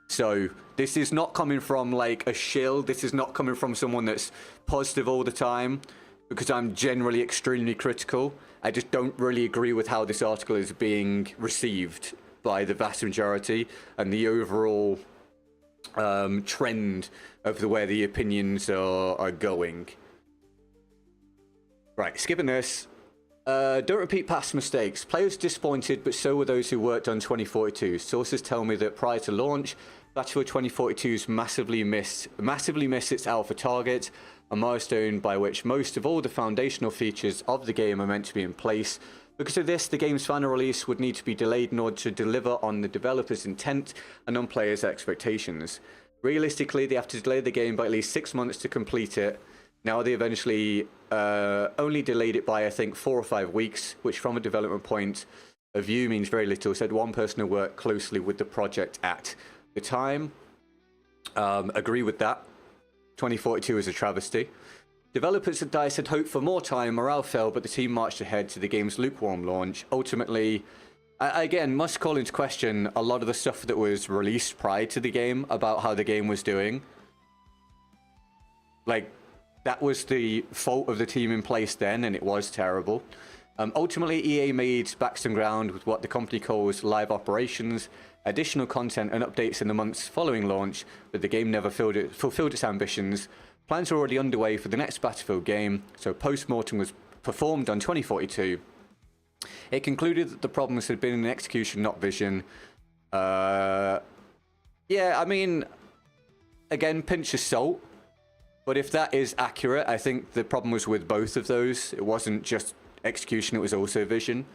So this is not coming from like a shill. This is not coming from someone that's positive all the time, because I'm generally extremely critical. I just don't really agree with how this article is being received by the vast majority and the overall trend of where the opinions are going. Right, skipping this. Don't repeat past mistakes. Players disappointed, but so were those who worked on 2042. Sources tell me that prior to launch, Battlefield 2042's massively missed its alpha target, a milestone by which most of all the foundational features of the game are meant to be in place. Because of this, the game's final release would need to be delayed in order to deliver on the developer's intent and on players' expectations. Realistically, they have to delay the game by at least 6 months to complete it. Now they eventually only delayed it by, I think, 4 or 5 weeks, which from a development point of view means very little. Said one person who worked closely with the project at the time. Agree with that. 2042 is a travesty. Developers at DICE had hoped for more time, morale fell, but the team marched ahead to the game's lukewarm launch. Ultimately, again, must call into question a lot of the stuff that was released prior to the game about how the game was doing. Like, that was the fault of the team in place then, and it was terrible. Ultimately, EA made Battleground with what the company calls live operations, additional content and updates in the months following launch, but the game never fulfilled its ambitions. Plans are already underway for the next Battlefield game, so post-mortem was performed on 2042. It concluded that the problems had been in execution, not vision. Yeah, I mean, again, pinch of salt. But if that is accurate, I think the problem was with both of those. It wasn't just execution, it was also vision.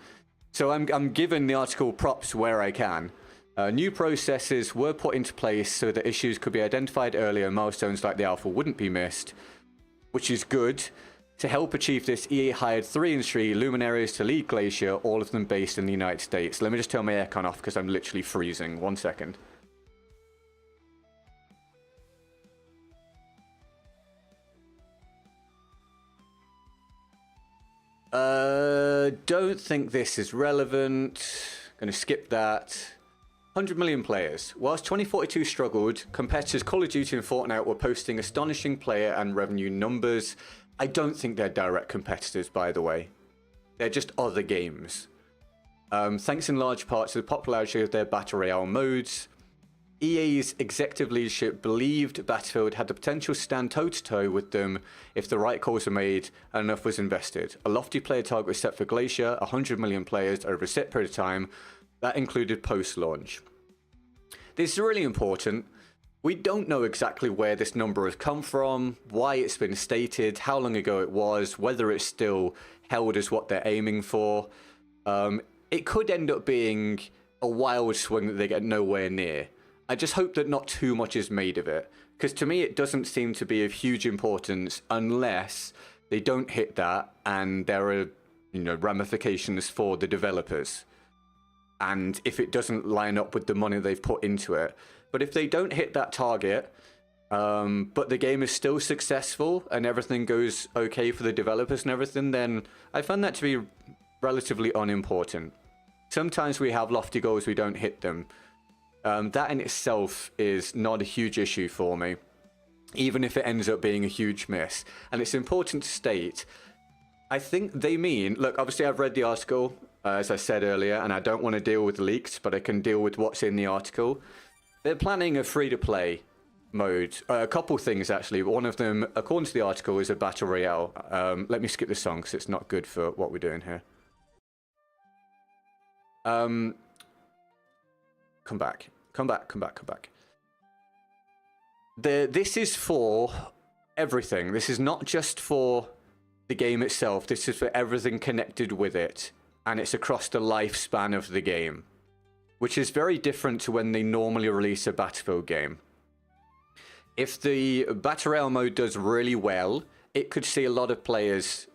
So I'm giving the article props where I can. New processes were put into place so that issues could be identified earlier and milestones like the alpha wouldn't be missed, which is good. To help achieve this, EA hired 3 industry luminaries to lead Glacier, all of them based in the United States. Let me just turn my aircon off because I'm literally freezing. 1 second. Don't think this is relevant. Gonna skip that. 100 million players. Whilst 2042 struggled, competitors Call of Duty and Fortnite were posting astonishing player and revenue numbers. I don't think they're direct competitors, by the way. They're just other games. Thanks in large part to the popularity of their Battle Royale modes. EA's executive leadership believed Battlefield had the potential to stand toe-to-toe with them if the right calls were made and enough was invested. A lofty player target was set for Glacier, 100 million players over a set period of time. That included post-launch. This is really important. We don't know exactly where this number has come from, why it's been stated, how long ago it was, whether it's still held as what they're aiming for. It could end up being a wild swing that they get nowhere near. I just hope that not too much is made of it, because to me it doesn't seem to be of huge importance unless they don't hit that and there are, ramifications for the developers. And if it doesn't line up with the money they've put into it. But if they don't hit that target, but the game is still successful and everything goes okay for the developers and everything, then I find that to be relatively unimportant. Sometimes we have lofty goals, we don't hit them. That in itself is not a huge issue for me, even if it ends up being a huge miss. And it's important to state, I think they mean, look, obviously I've read the article, as I said earlier, and I don't want to deal with leaks, but I can deal with what's in the article. They're planning a free-to-play mode. A couple things, actually. One of them, according to the article, is a Battle Royale. Let me skip the song, because it's not good for what we're doing here. Come back. This is for everything. This is not just for the game itself. This is for everything connected with it. And it's across the lifespan of the game, which is very different to when they normally release a Battlefield game. If the Battle Royale mode does really well, it could see a lot of players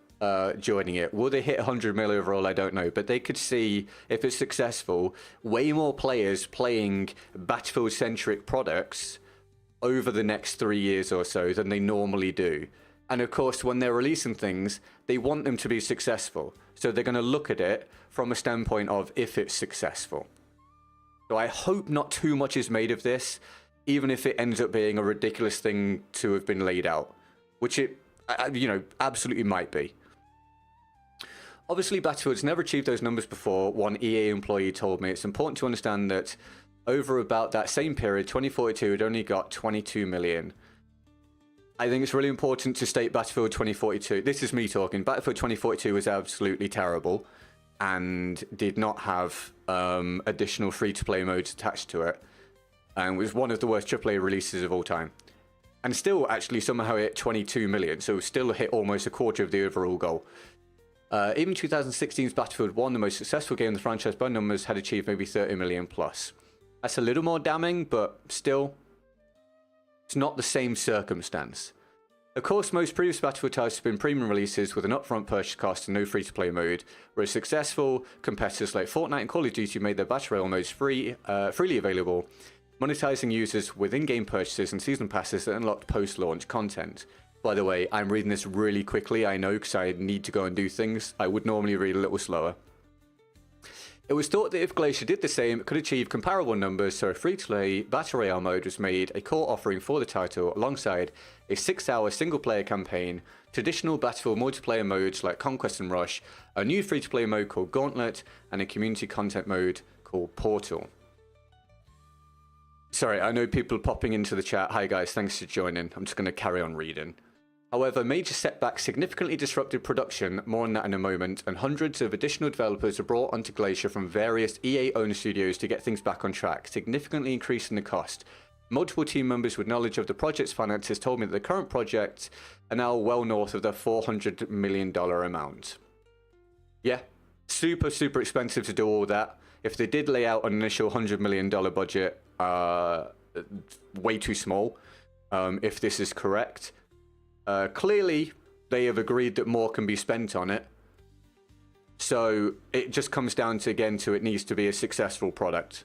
joining it. Will they hit 100 million overall? I don't know. But they could see, if it's successful, way more players playing Battlefield-centric products over the next 3 years or so than they normally do. And of course, when they're releasing things, they want them to be successful. So they're going to look at it from a standpoint of if it's successful. So I hope not too much is made of this, even if it ends up being a ridiculous thing to have been laid out, which it, absolutely might be. Obviously, Battlefield's never achieved those numbers before. One EA employee told me it's important to understand that over about that same period, 2042 had only got 22 million. I think it's really important to state Battlefield 2042. This is me talking. Battlefield 2042 was absolutely terrible and did not have additional free-to-play modes attached to it. And was one of the worst AAA releases of all time. And still actually somehow hit 22 million, so still hit almost a quarter of the overall goal. Even 2016's Battlefield 1, the most successful game in the franchise by numbers, had achieved maybe 30 million plus. That's a little more damning, but still, it's not the same circumstance. Of course, most previous Battlefield titles have been premium releases with an upfront purchase cost and no free-to-play mode, whereas successful competitors like Fortnite and Call of Duty made their Battle Royale modes freely available, monetizing users with in-game purchases and season passes that unlocked post-launch content. By the way, I'm reading this really quickly, I know, because I need to go and do things. I would normally read a little slower. It was thought that if Glacier did the same, it could achieve comparable numbers, so a free-to-play Battle Royale mode was made a core offering for the title, alongside a 6-hour single-player campaign, traditional Battlefield multiplayer modes like Conquest and Rush, a new free-to-play mode called Gauntlet, and a community content mode called Portal. Sorry, I know people popping into the chat. Hi guys, thanks for joining. I'm just going to carry on reading. However, major setbacks significantly disrupted production, more on that in a moment, and hundreds of additional developers were brought onto Glacier from various EA-owned studios to get things back on track, significantly increasing the cost. Multiple team members with knowledge of the project's finances told me that the current projects are now well north of the $400 million amount. Yeah, super, super expensive to do all that. If they did lay out an initial $100 million budget, way too small, if this is correct. Clearly, they have agreed that more can be spent on it. So it just comes down to, again, to it needs to be a successful product.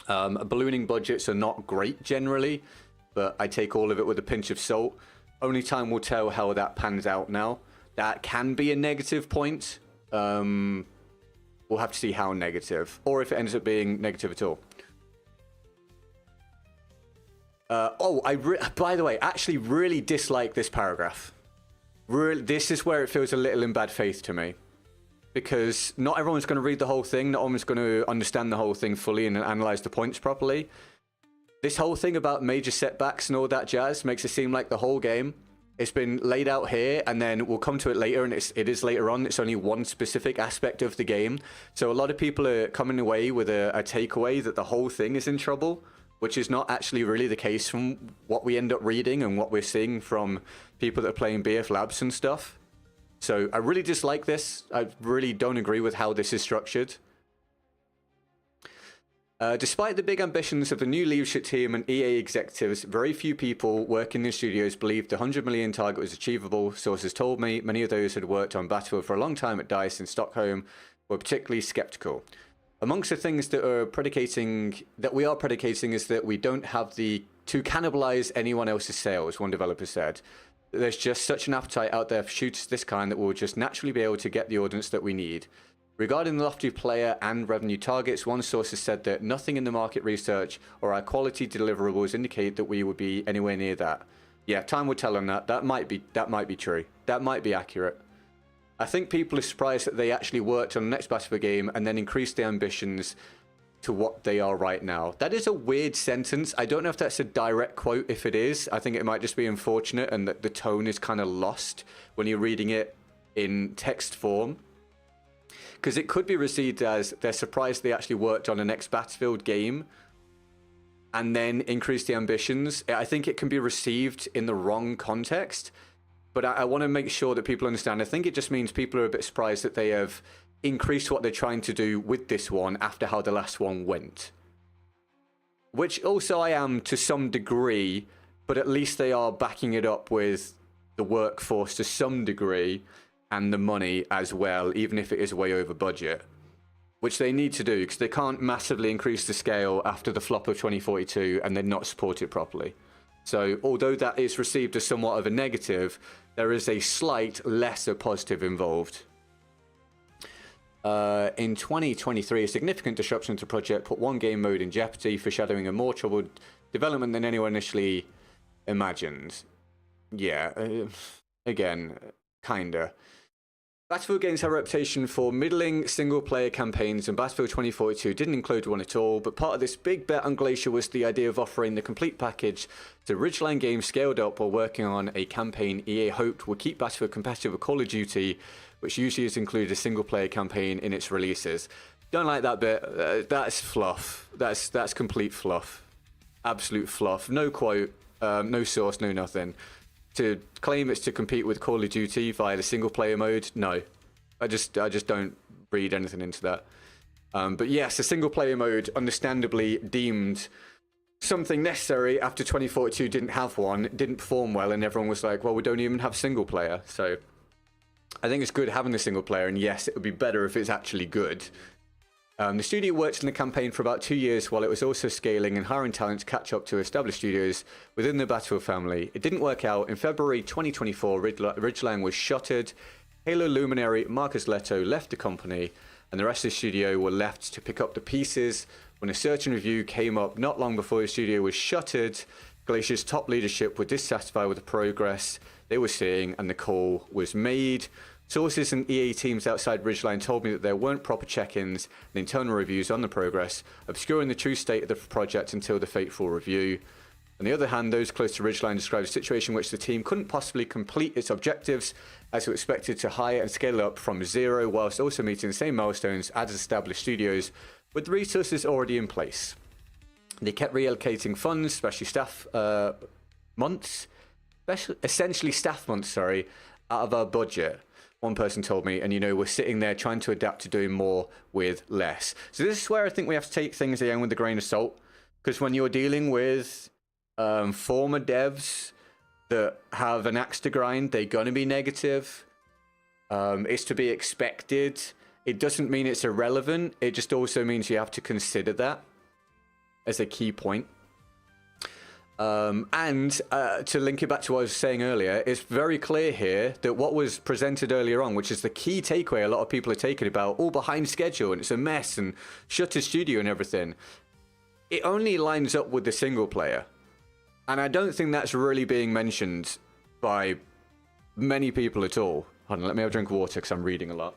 Ballooning budgets are not great generally, but I take all of it with a pinch of salt. Only time will tell how that pans out now. That can be a negative point. We'll have to see how negative, or if it ends up being negative at all. By the way, actually really dislike this paragraph. This is where it feels a little in bad faith to me. Because not everyone's going to read the whole thing, not everyone's going to understand the whole thing fully and analyze the points properly. This whole thing about major setbacks and all that jazz makes it seem like the whole game, it's been laid out here, and then we'll come to it later, and it is later on. It's only one specific aspect of the game. So a lot of people are coming away with a takeaway that the whole thing is in trouble, which is not actually really the case from what we end up reading and what we're seeing from people that are playing BF Labs and stuff. So I really dislike this. I really don't agree with how this is structured. Despite the big ambitions of the new leadership team and EA executives, very few people working in the studios believed the 100 million target was achievable. Sources told me many of those who had worked on Battlefield for a long time at DICE in Stockholm were particularly skeptical. Amongst the things that we are predicating is that we don't have to cannibalize anyone else's sales, one developer said. There's just such an appetite out there for shooters of this kind that we'll just naturally be able to get the audience that we need. Regarding the lofty player and revenue targets, one source has said that nothing in the market research or our quality deliverables indicate that we would be anywhere near that. Yeah, time will tell on that. That might be true. That might be accurate. I think people are surprised that they actually worked on the next Battlefield game and then increased their ambitions to what they are right now. That is a weird sentence. I don't know if that's a direct quote. If it is, I think it might just be unfortunate and that the tone is kind of lost when you're reading it in text form. Because it could be received as they're surprised they actually worked on the next Battlefield game and then increased the ambitions. I think it can be received in the wrong context. But I want to make sure that people understand. I think it just means people are a bit surprised that they have increased what they're trying to do with this one after how the last one went. Which also I am to some degree, but at least they are backing it up with the workforce to some degree and the money as well, even if it is way over budget. Which they need to do, because they can't massively increase the scale after the flop of 2042 and then not support it properly. So although that is received as somewhat of a negative, there is a slight lesser positive involved. In 2023, a significant disruption to the project put one game mode in jeopardy, foreshadowing a more troubled development than anyone initially imagined. Yeah, again, kinda. Battlefield games have a reputation for middling single-player campaigns, and Battlefield 2042 didn't include one at all, but part of this big bet on Glacier was the idea of offering the complete package to Ridgeline Games scaled up while working on a campaign EA hoped would keep Battlefield competitive with Call of Duty, which usually has included a single-player campaign in its releases. Don't like that bit. That's fluff. That's complete fluff. Absolute fluff. No quote, no source, no nothing. To claim it's to compete with Call of Duty via the single-player mode, no. I just don't read anything into that. But yes, the single-player mode, understandably deemed something necessary after 2042 didn't have one, didn't perform well, and everyone was like, well, we don't even have single-player. So I think it's good having the single-player, and yes, it would be better if it's actually good. The studio worked in the campaign for about 2 years while it was also scaling and hiring talent to catch up to established studios within the Battlefield family. It didn't work out. In February 2024, Ridgeline was shuttered. Halo luminary Marcus Leto left the company, and the rest of the studio were left to pick up the pieces. When a certain review came up not long before the studio was shuttered, Glacier's top leadership were dissatisfied with the progress they were seeing, and the call was made. Sources and EA teams outside Ridgeline told me that there weren't proper check-ins and internal reviews on the progress, obscuring the true state of the project until the fateful review. On the other hand, those close to Ridgeline described a situation in which the team couldn't possibly complete its objectives, as it was expected to hire and scale up from zero, whilst also meeting the same milestones as established studios with the resources already in place. They kept reallocating funds, especially staff months, essentially staff months, sorry, out of our budget. One person told me, and we're sitting there trying to adapt to doing more with less. So this is where I think we have to take things again with a grain of salt, because when you're dealing with former devs that have an axe to grind, they're going to be negative. It's to be expected. It doesn't mean it's irrelevant. It just also means you have to consider that as a key point. And to link it back to what I was saying earlier, it's very clear here that what was presented earlier on, which is the key takeaway a lot of people are taking about, all behind schedule and it's a mess and shuttered studio and everything, it only lines up with the single player. And I don't think that's really being mentioned by many people at all. Hold on, let me have a drink of water because I'm reading a lot.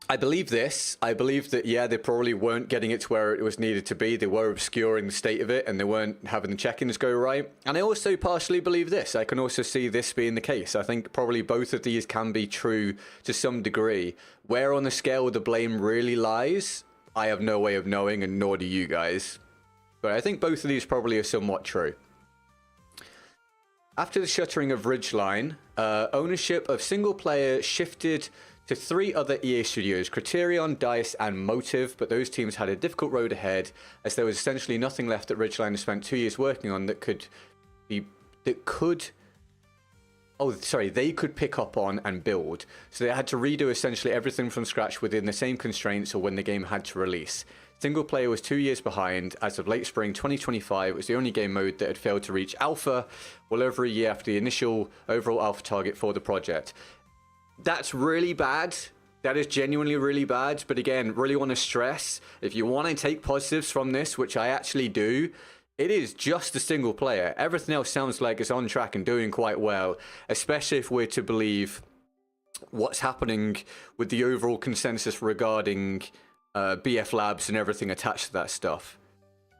I believe this. I believe that, yeah, they probably weren't getting it to where it was needed to be. They were obscuring the state of it and they weren't having the check-ins go right. And I also partially believe this. I can also see this being the case. I think probably both of these can be true to some degree. Where on the scale the blame really lies, I have no way of knowing, and nor do you guys. But I think both of these probably are somewhat true. After the shuttering of Ridgeline, ownership of single player shifted to 3 other EA studios, Criterion, DICE, and Motive, but those teams had a difficult road ahead, as there was essentially nothing left that Ridgeline had spent 2 years working on they could pick up on and build. So they had to redo essentially everything from scratch within the same constraints or when the game had to release. Single player was 2 years behind. As of late spring 2025, it was the only game mode that had failed to reach alpha, well over a year after the initial overall alpha target for the project. That's really bad. That is genuinely really bad. But again, really want to stress, if you want to take positives from this, which I actually do, it is just a single player. Everything else sounds like it's on track and doing quite well, especially if we're to believe what's happening with the overall consensus regarding BF Labs and everything attached to that stuff.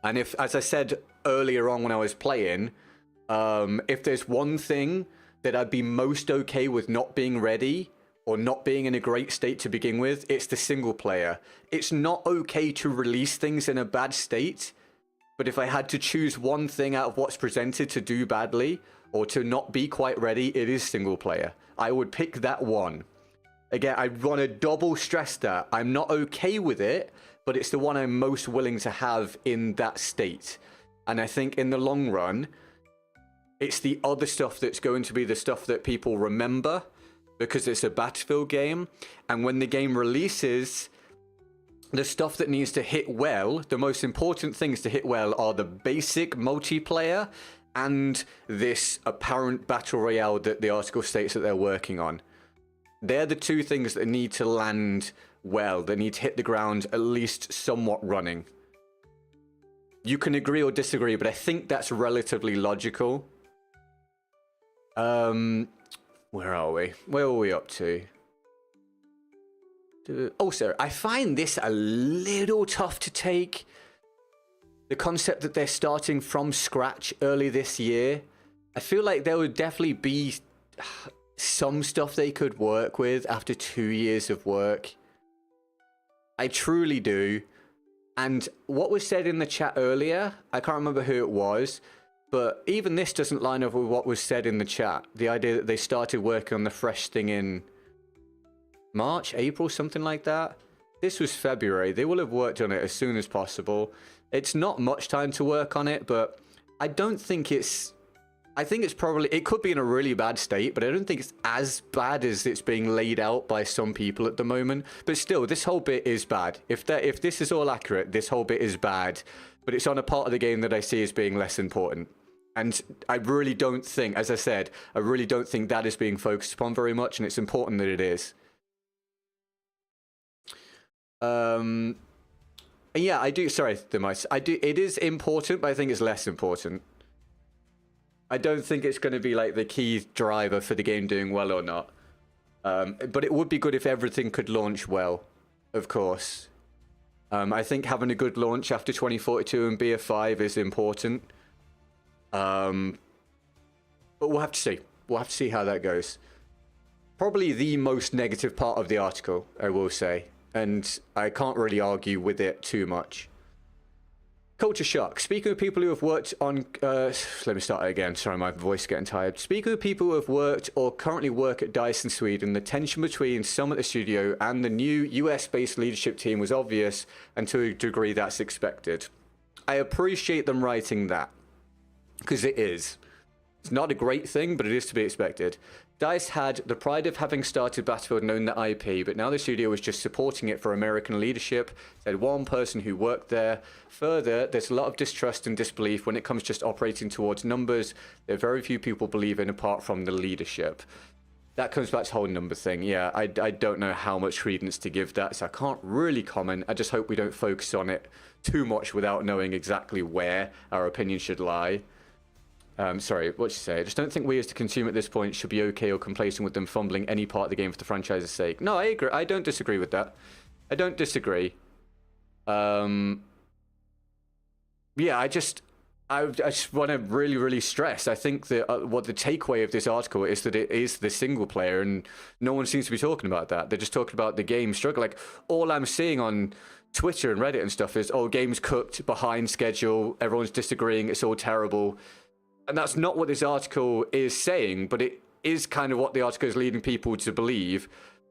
And if, as I said earlier on when I was playing, if there's one thing that I'd be most okay with not being ready or not being in a great state to begin with, it's the single player. It's not okay to release things in a bad state, but if I had to choose one thing out of what's presented to do badly or to not be quite ready, it is single player. I would pick that one. Again, I want to double stress that. I'm not okay with it, but it's the one I'm most willing to have in that state. And I think in the long run, it's the other stuff that's going to be the stuff that people remember because it's a Battlefield game. And when the game releases, the stuff that needs to hit well, the most important things to hit well are the basic multiplayer and this apparent battle royale that the article states that they're working on. They're the two things that need to land well. They need to hit the ground at least somewhat running. You can agree or disagree, but I think that's relatively logical. Where are we? Where are we up to? Also, I find this a little tough to take. The concept that they're starting from scratch early this year. I feel like there would definitely be some stuff they could work with after 2 years of work. I truly do. And what was said in the chat earlier, I can't remember who it was, but even this doesn't line up with what was said in the chat. The idea that they started working on the fresh thing in March, April, something like that. This was February. They will have worked on it as soon as possible. It's not much time to work on it, but I don't think it's... I think it's probably... It could be in a really bad state, but I don't think it's as bad as it's being laid out by some people at the moment. But still, this whole bit is bad. If this is all accurate, this whole bit is bad. But it's on a part of the game that I see as being less important. And I really don't think, as I said, I really don't think that is being focused upon very much, and it's important that it is. Yeah, I do. Sorry, the mice. I do. It is important, but I think it's less important. I don't think it's going to be like the key driver for the game doing well or not. But it would be good if everything could launch well, of course. I think having a good launch after 2042 and BF5 is important. But we'll have to see. We'll have to see how that goes. Probably the most negative part of the article, I will say. And I can't really argue with it too much. Culture shock. Speaking of people who have worked on... let me start again. Sorry, my voice is getting tired. Speaking of people who have worked or currently work at DICE in Sweden, the tension between some at the studio and the new US-based leadership team was obvious, and to a degree that's expected. I appreciate them writing that, because it is. It's not a great thing, but it is to be expected. DICE had the pride of having started Battlefield and owned the IP, but now the studio was just supporting it for American leadership. They had one person who worked there. Further, there's a lot of distrust and disbelief when it comes just operating towards numbers that very few people believe in apart from the leadership. That comes back to the whole number thing. Yeah, I don't know how much credence to give that, so I can't really comment. I just hope we don't focus on it too much without knowing exactly where our opinion should lie. Sorry, what did you say? I just don't think we as the consumer at this point should be okay or complacent with them fumbling any part of the game for the franchise's sake. No, I agree. I don't disagree with that. I don't disagree. Yeah, I just want to really stress. I think that what the takeaway of this article is that it is the single player, and no one seems to be talking about that. They're just talking about the game struggle. Like, all I'm seeing on Twitter and Reddit and stuff is, oh, game's cooked, behind schedule, everyone's disagreeing, it's all terrible. And that's not what this article is saying, but it is kind of what the article is leading people to believe,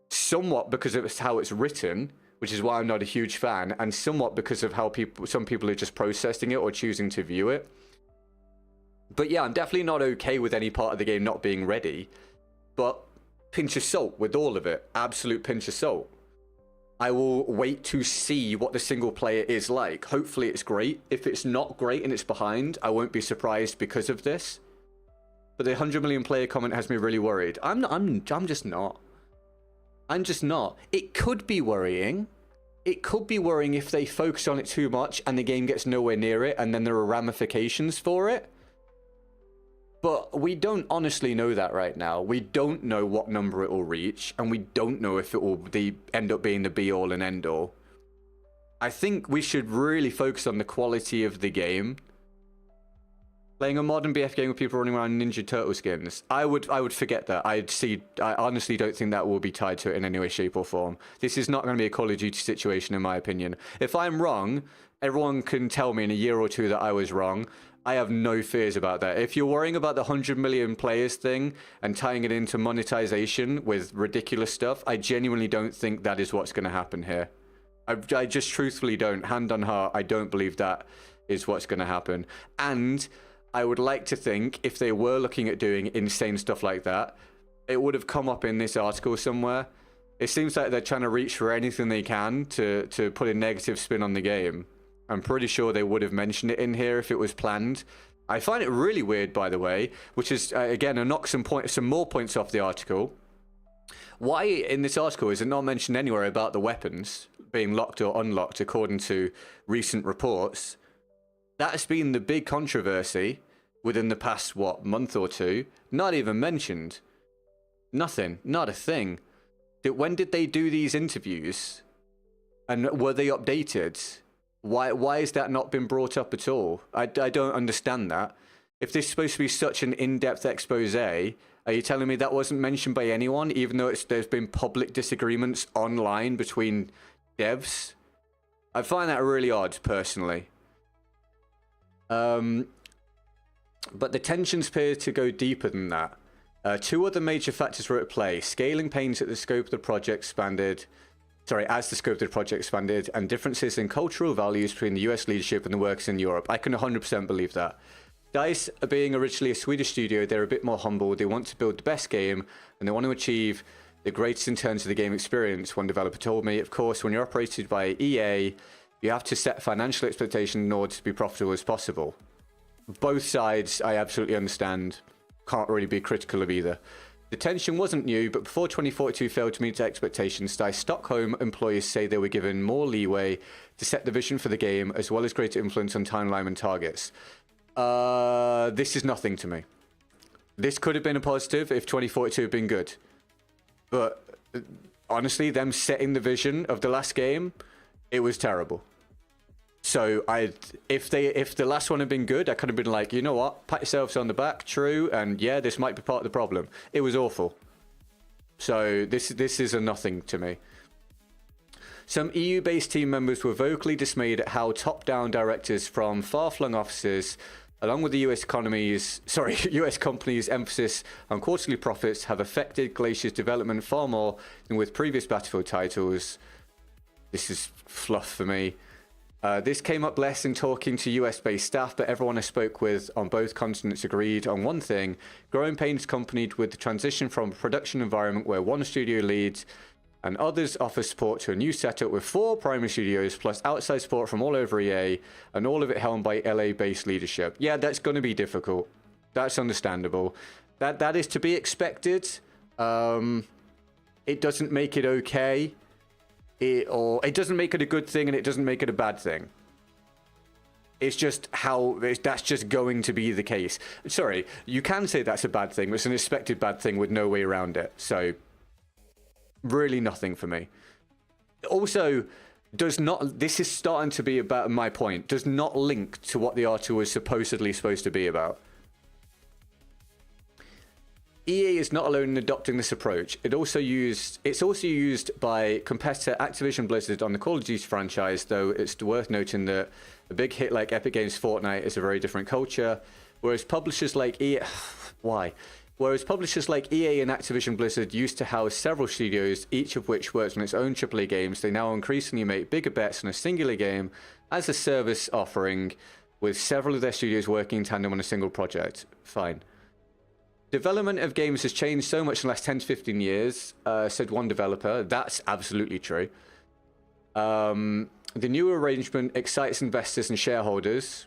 somewhat because of how it's written, which is why I'm not a huge fan, and somewhat because of how some people are just processing it or choosing to view it. But yeah, I'm definitely not okay with any part of the game not being ready, but pinch of salt with all of it. Absolute pinch of salt. I will wait to see what the single player is like. Hopefully it's great. If it's not great and it's behind, I won't be surprised because of this. But the 100 million player comment has me really worried. I'm just not. I'm just not. It could be worrying. It could be worrying if they focus on it too much and the game gets nowhere near it, and then there are ramifications for it. But we don't honestly know that right now. We don't know what number it will reach, and we don't know if it will end up being the be-all and end-all. I think we should really focus on the quality of the game. Playing a modern BF game with people running around in Ninja Turtle skins, I would forget that. I honestly don't think that will be tied to it in any way, shape, or form. This is not going to be a Call of Duty situation, in my opinion. If I'm wrong, everyone can tell me in a year or two that I was wrong. I have no fears about that. If you're worrying about the 100 million players thing and tying it into monetization with ridiculous stuff, I genuinely don't think that is what's going to happen here. I just truthfully don't. Hand on heart, I don't believe that is what's going to happen. And I would like to think if they were looking at doing insane stuff like that, it would have come up in this article somewhere. It seems like they're trying to reach for anything they can to put a negative spin on the game. I'm pretty sure they would have mentioned it in here if it was planned. I find it really weird, by the way, which is, again, to knock some more points off the article. Why in this article is it not mentioned anywhere about the weapons being locked or unlocked according to recent reports? That has been the big controversy within the past, what, month or two? Not even mentioned. Nothing. Not a thing. When did they do these interviews? And were they updated? Why has that not been brought up at all? I don't understand that. If this is supposed to be such an in-depth expose, are you telling me that wasn't mentioned by anyone, even though there's been public disagreements online between devs? I find that really odd, personally. But the tensions appear to go deeper than that. Two other major factors were at play. Scaling pains at the scope of the project expanded... as the scope of the project expanded, and differences in cultural values between the US leadership and the workers in Europe. I can 100% believe that. DICE, being originally a Swedish studio, they're a bit more humble. They want to build the best game, and they want to achieve the greatest in terms of the game experience. One developer told me, of course, when you're operated by EA, you have to set financial expectations in order to be profitable as possible. both sides I absolutely understand. Can't really be critical of either. The tension wasn't new, but before 2042 failed to meet expectations, Stockholm employees say they were given more leeway to set the vision for the game, as well as greater influence on timeline and targets. This is nothing to me. This could have been a positive if 2042 had been good. But honestly, them setting the vision of the last game, it was terrible. So if the last one had been good, I could have been like, you know what, pat yourselves on the back, true, and yeah, this might be part of the problem. It was awful. So this is a nothing to me. Some EU-based team members were vocally dismayed at how top-down directors from far-flung offices, along with the US companies' emphasis on quarterly profits, have affected Glacier's development far more than with previous Battlefield titles. This is fluff for me. This came up less in talking to US-based staff, but everyone I spoke with on both continents agreed on one thing: growing pains accompanied with the transition from a production environment where one studio leads and others offer support to a new setup with 4 primary studios plus outside support from all over EA, and all of it helmed by LA-based leadership. Yeah, that's going to be difficult. That's understandable. That is to be expected. It doesn't make it okay. It doesn't make it a good thing, and it doesn't make it a bad thing. It's just that's just going to be the case. Sorry, you can say that's a bad thing, but it's an expected bad thing with no way around it. So, really nothing for me. Also, this is starting to be about my point, does not link to what the article was supposedly supposed to be about. EA is not alone in adopting this approach. It's also used by competitor Activision Blizzard on the Call of Duty franchise, though it's worth noting that a big hit like Epic Games' Fortnite is a very different culture, whereas publishers like EA... Whereas publishers like EA and Activision Blizzard used to house several studios, each of which works on its own AAA games, they now increasingly make bigger bets on a singular game as a service offering, with several of their studios working in tandem on a single project. Fine. Development of games has changed so much in the last 10 to 15 years, said one developer. That's absolutely true. The new arrangement excites investors and shareholders.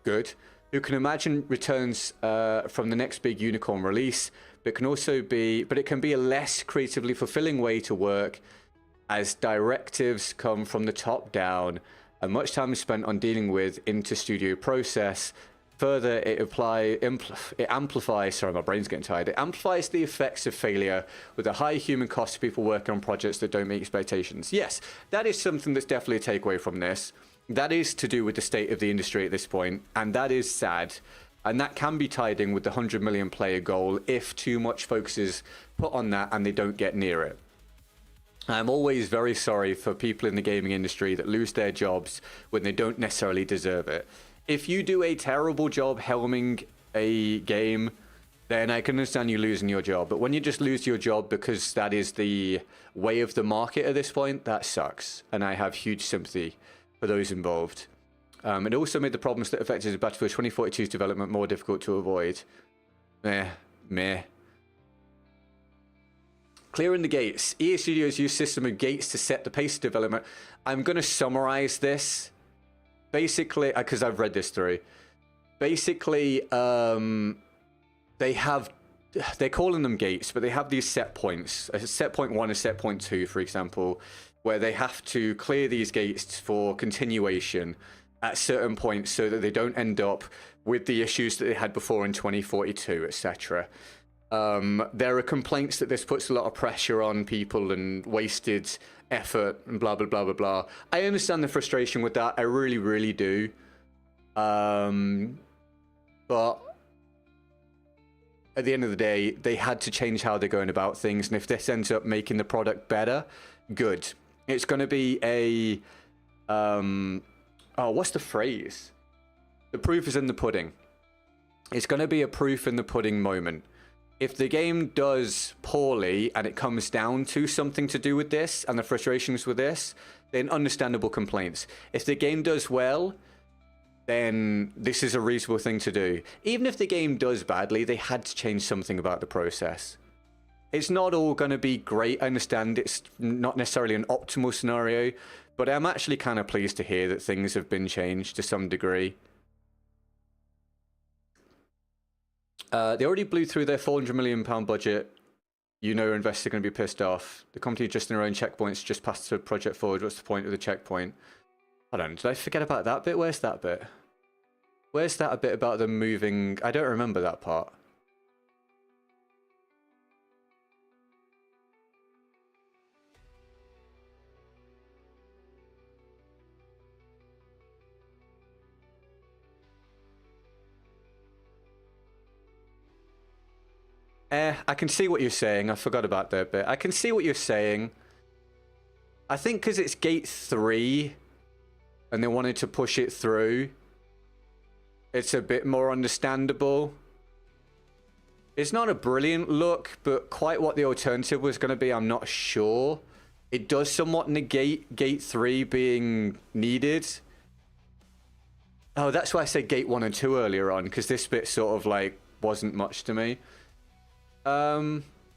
Good. Who can imagine returns from the next big unicorn release, but it can be a less creatively fulfilling way to work, as directives come from the top down and much time is spent on dealing with inter-studio process. Further, it amplifies, sorry, my brain's getting tired. It amplifies the effects of failure with a high human cost to people working on projects that don't meet expectations. Yes, that is something that's definitely a takeaway from this. That is to do with the state of the industry at this point, and that is sad. And that can be tied in with the 100 million player goal if too much focus is put on that and they don't get near it. I'm always very sorry for people in the gaming industry that lose their jobs when they don't necessarily deserve it. If you do a terrible job helming a game, then I can understand you losing your job. But when you just lose your job because that is the way of the market at this point, that sucks. And I have huge sympathy for those involved. It also made the problems that affected Battlefield 2042's development more difficult to avoid. Meh. Clearing the gates. EA Studios use system of gates to set the pace of development. I'm going to summarize this. Basically, because I've read this through. Basically, they're calling them gates, but they have these set points. Set point 1 and set point 2, for example, where they have to clear these gates for continuation at certain points so that they don't end up with the issues that they had before in 2042, etc. There are complaints that this puts a lot of pressure on people and wasted effort and blah, blah, blah, blah, blah. I understand the frustration with that. I really, really do. But at the end of the day, they had to change how they're going about things. And if this ends up making the product better, good. It's going to be a... what's the phrase? The proof is in the pudding. It's going to be a proof in the pudding moment. If the game does poorly and it comes down to something to do with this and the frustrations with this, then understandable complaints. If the game does well, then this is a reasonable thing to do. Even if the game does badly, they had to change something about the process. It's not all going to be great. I understand it's not necessarily an optimal scenario, but I'm actually kind of pleased to hear that things have been changed to some degree. They already blew through their £400 million budget. You know investors are going to be pissed off. The company just in their own checkpoints just passed the project forward. What's the point of the checkpoint? Hold on, did I forget about that bit? Where's that bit? Where's that a bit about them moving? I don't remember that part. I can see what you're saying. I forgot about that bit. I can see what you're saying. I think because it's gate 3 and they wanted to push it through, it's a bit more understandable. It's not a brilliant look, but quite what the alternative was going to be, I'm not sure. It does somewhat negate gate 3 being needed. Oh, that's why I said gate 1 and 2 earlier on, because this bit sort of like wasn't much to me.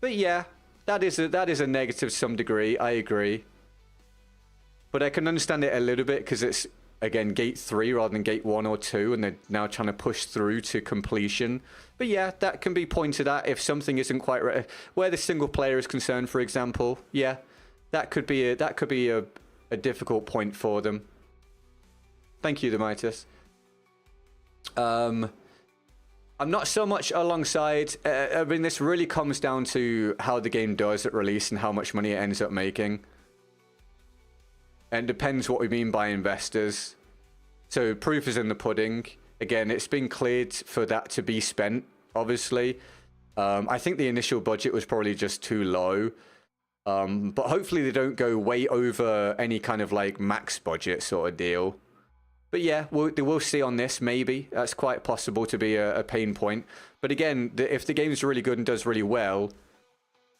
But yeah, that is a negative to some degree. I agree. But I can understand it a little bit because it's, again, gate 3 rather than gate 1 or 2, and they're now trying to push through to completion. But yeah, that can be pointed at if something isn't quite right. Where the single player is concerned, for example, yeah, that could be a difficult point for them. Thank you, Demitis. I'm not so much alongside. I mean, this really comes down to how the game does at release and how much money it ends up making. And it depends what we mean by investors. So proof is in the pudding. Again, it's been cleared for that to be spent, obviously. I think the initial budget was probably just too low. But hopefully they don't go way over any kind of like max budget sort of deal. But yeah, we'll see on this, maybe. That's quite possible to be a pain point. But again, if the game's really good and does really well,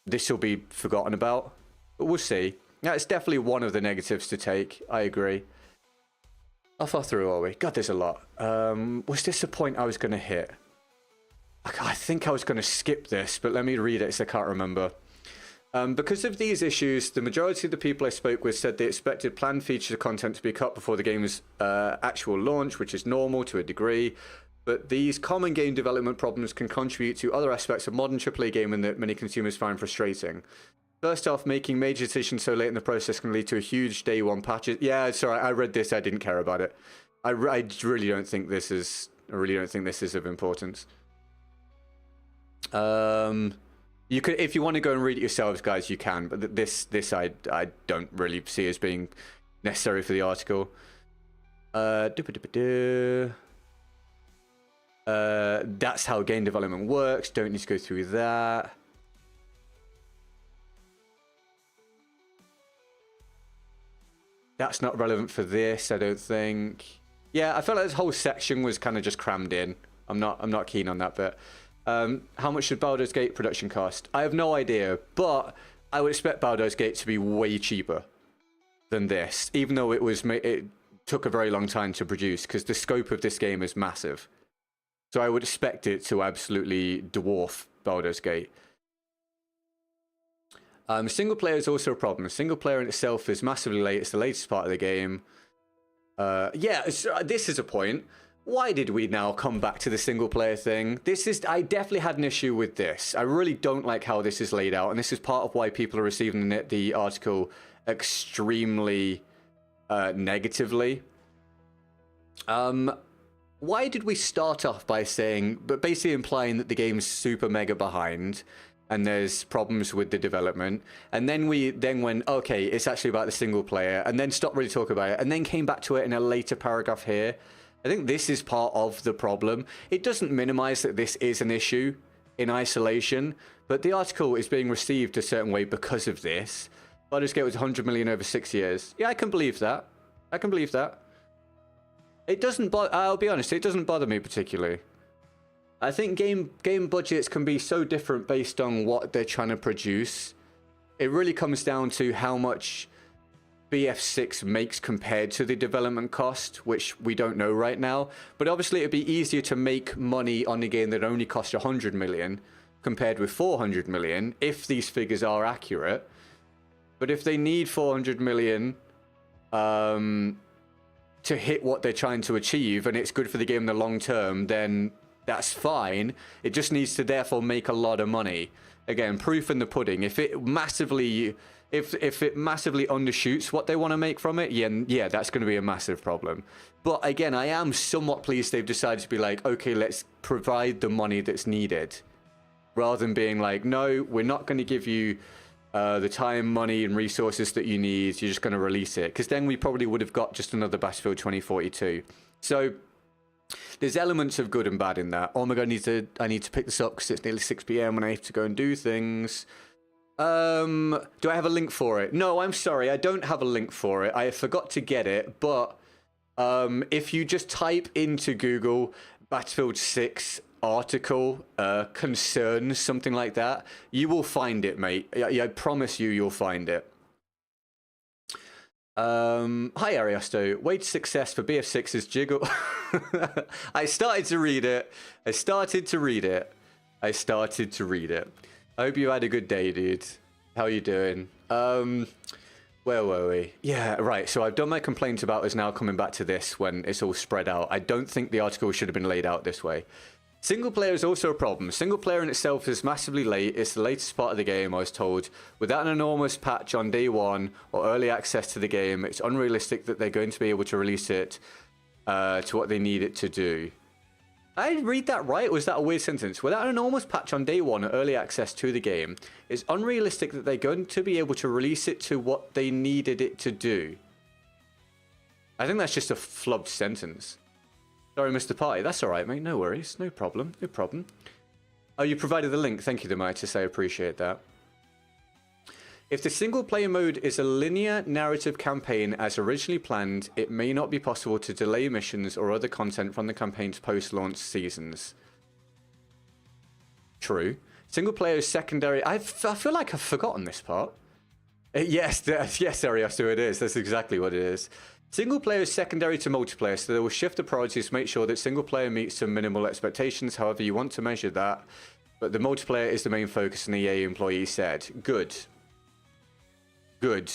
this will be forgotten about. But we'll see. That's definitely one of the negatives to take. I agree. How far through are we? God, there's a lot. Was this a point I was going to hit? I think I was going to skip this, but let me read it because I can't remember. Because of these issues, the majority of the people I spoke with said they expected planned feature content to be cut before the game's actual launch, which is normal to a degree. But these common game development problems can contribute to other aspects of modern AAA gaming that many consumers find frustrating. First off, making major decisions so late in the process can lead to a huge day one patches. Yeah, sorry, I read this. I didn't care about it. I really don't think this is. I really don't think this is of importance. You could, if you want to go and read it yourselves, guys, you can. But this I don't really see as being necessary for the article. That's how game development works. Don't need to go through that. That's not relevant for this, I don't think. Yeah, I felt like this whole section was kind of just crammed in. I'm not keen on that bit. How much should Baldur's Gate production cost? I have no idea, but I would expect Baldur's Gate to be way cheaper than this, even though it took a very long time to produce, because the scope of this game is massive. So I would expect it to absolutely dwarf Baldur's Gate. Single player is also a problem. Single player in itself is massively late. It's the latest part of the game. Yeah, this is a point. Why did we now come back to the single player thing? I definitely had an issue with this. I really don't like how this is laid out, and this is part of why people are receiving the article extremely negatively. Why did we start off by saying, but basically implying that the game's super mega behind and there's problems with the development, and then we went, okay, it's actually about the single player, and then stopped really talking about it, and then came back to it in a later paragraph here. I think this is part of the problem. It doesn't minimize that this is an issue in isolation, but the article is being received a certain way because of this. Baldur's Gate was 100 million over 6 years. Yeah, I can believe that. I can believe that. It doesn't I'll be honest, it doesn't bother me particularly. I think game budgets can be so different based on what they're trying to produce. It really comes down to how much BF6 makes compared to the development cost, which we don't know right now. But obviously it'd be easier to make money on a game that only cost 100 million compared with 400 million if these figures are accurate. But if they need 400 million to hit what they're trying to achieve, and it's good for the game in the long term, then that's fine. It just needs to therefore make a lot of money. Again, proof in the pudding. If it massively undershoots what they want to make from it, yeah, that's going to be a massive problem. But again, I am somewhat pleased they've decided to be like, okay, let's provide the money that's needed, rather than being like, no, we're not going to give you the time, money, and resources that you need. You're just going to release it, because then we probably would have got just another Battlefield 2042. So there's elements of good and bad in that. Oh my god, I need to pick this up because it's nearly 6 p.m. and I have to go and do things. Do I have a link for it? No, I'm sorry, I don't have a link for it. I forgot to get it, but if you just type into Google Battlefield 6 article, concerns, something like that, you will find it, mate. I promise you'll find it. Hi Ariosto, way to success for BF6's Jiggle. I started to read it. I hope you had a good day, dude. How are you doing? Where were we? Yeah, right. So I've done my complaints about us now coming back to this when it's all spread out. I don't think the article should have been laid out this way. Single player is also a problem. Single player in itself is massively late. It's the latest part of the game, I was told. Without an enormous patch on day one or early access to the game, it's unrealistic that they're going to be able to release it to what they need it to do. I read that right? Was that a weird sentence? Without an enormous patch on day one or early access to the game, it's unrealistic that they're going to be able to release it to what they needed it to do. I think that's just a flubbed sentence. Sorry, Mr. Party. That's all right, mate. No worries. No problem. No problem. Oh, you provided the link. Thank you, Demetrius. I appreciate that. If the single-player mode is a linear narrative campaign as originally planned, it may not be possible to delay missions or other content from the campaign's post-launch seasons. True. Single-player is secondary... I feel like I've forgotten this part. Yes, Ariosto, it is. That's exactly what it is. Single player is secondary to multiplayer, so they will shift the priorities to make sure that single player meets some minimal expectations, however you want to measure that. But the multiplayer is the main focus, an EA employee said. Good. Good.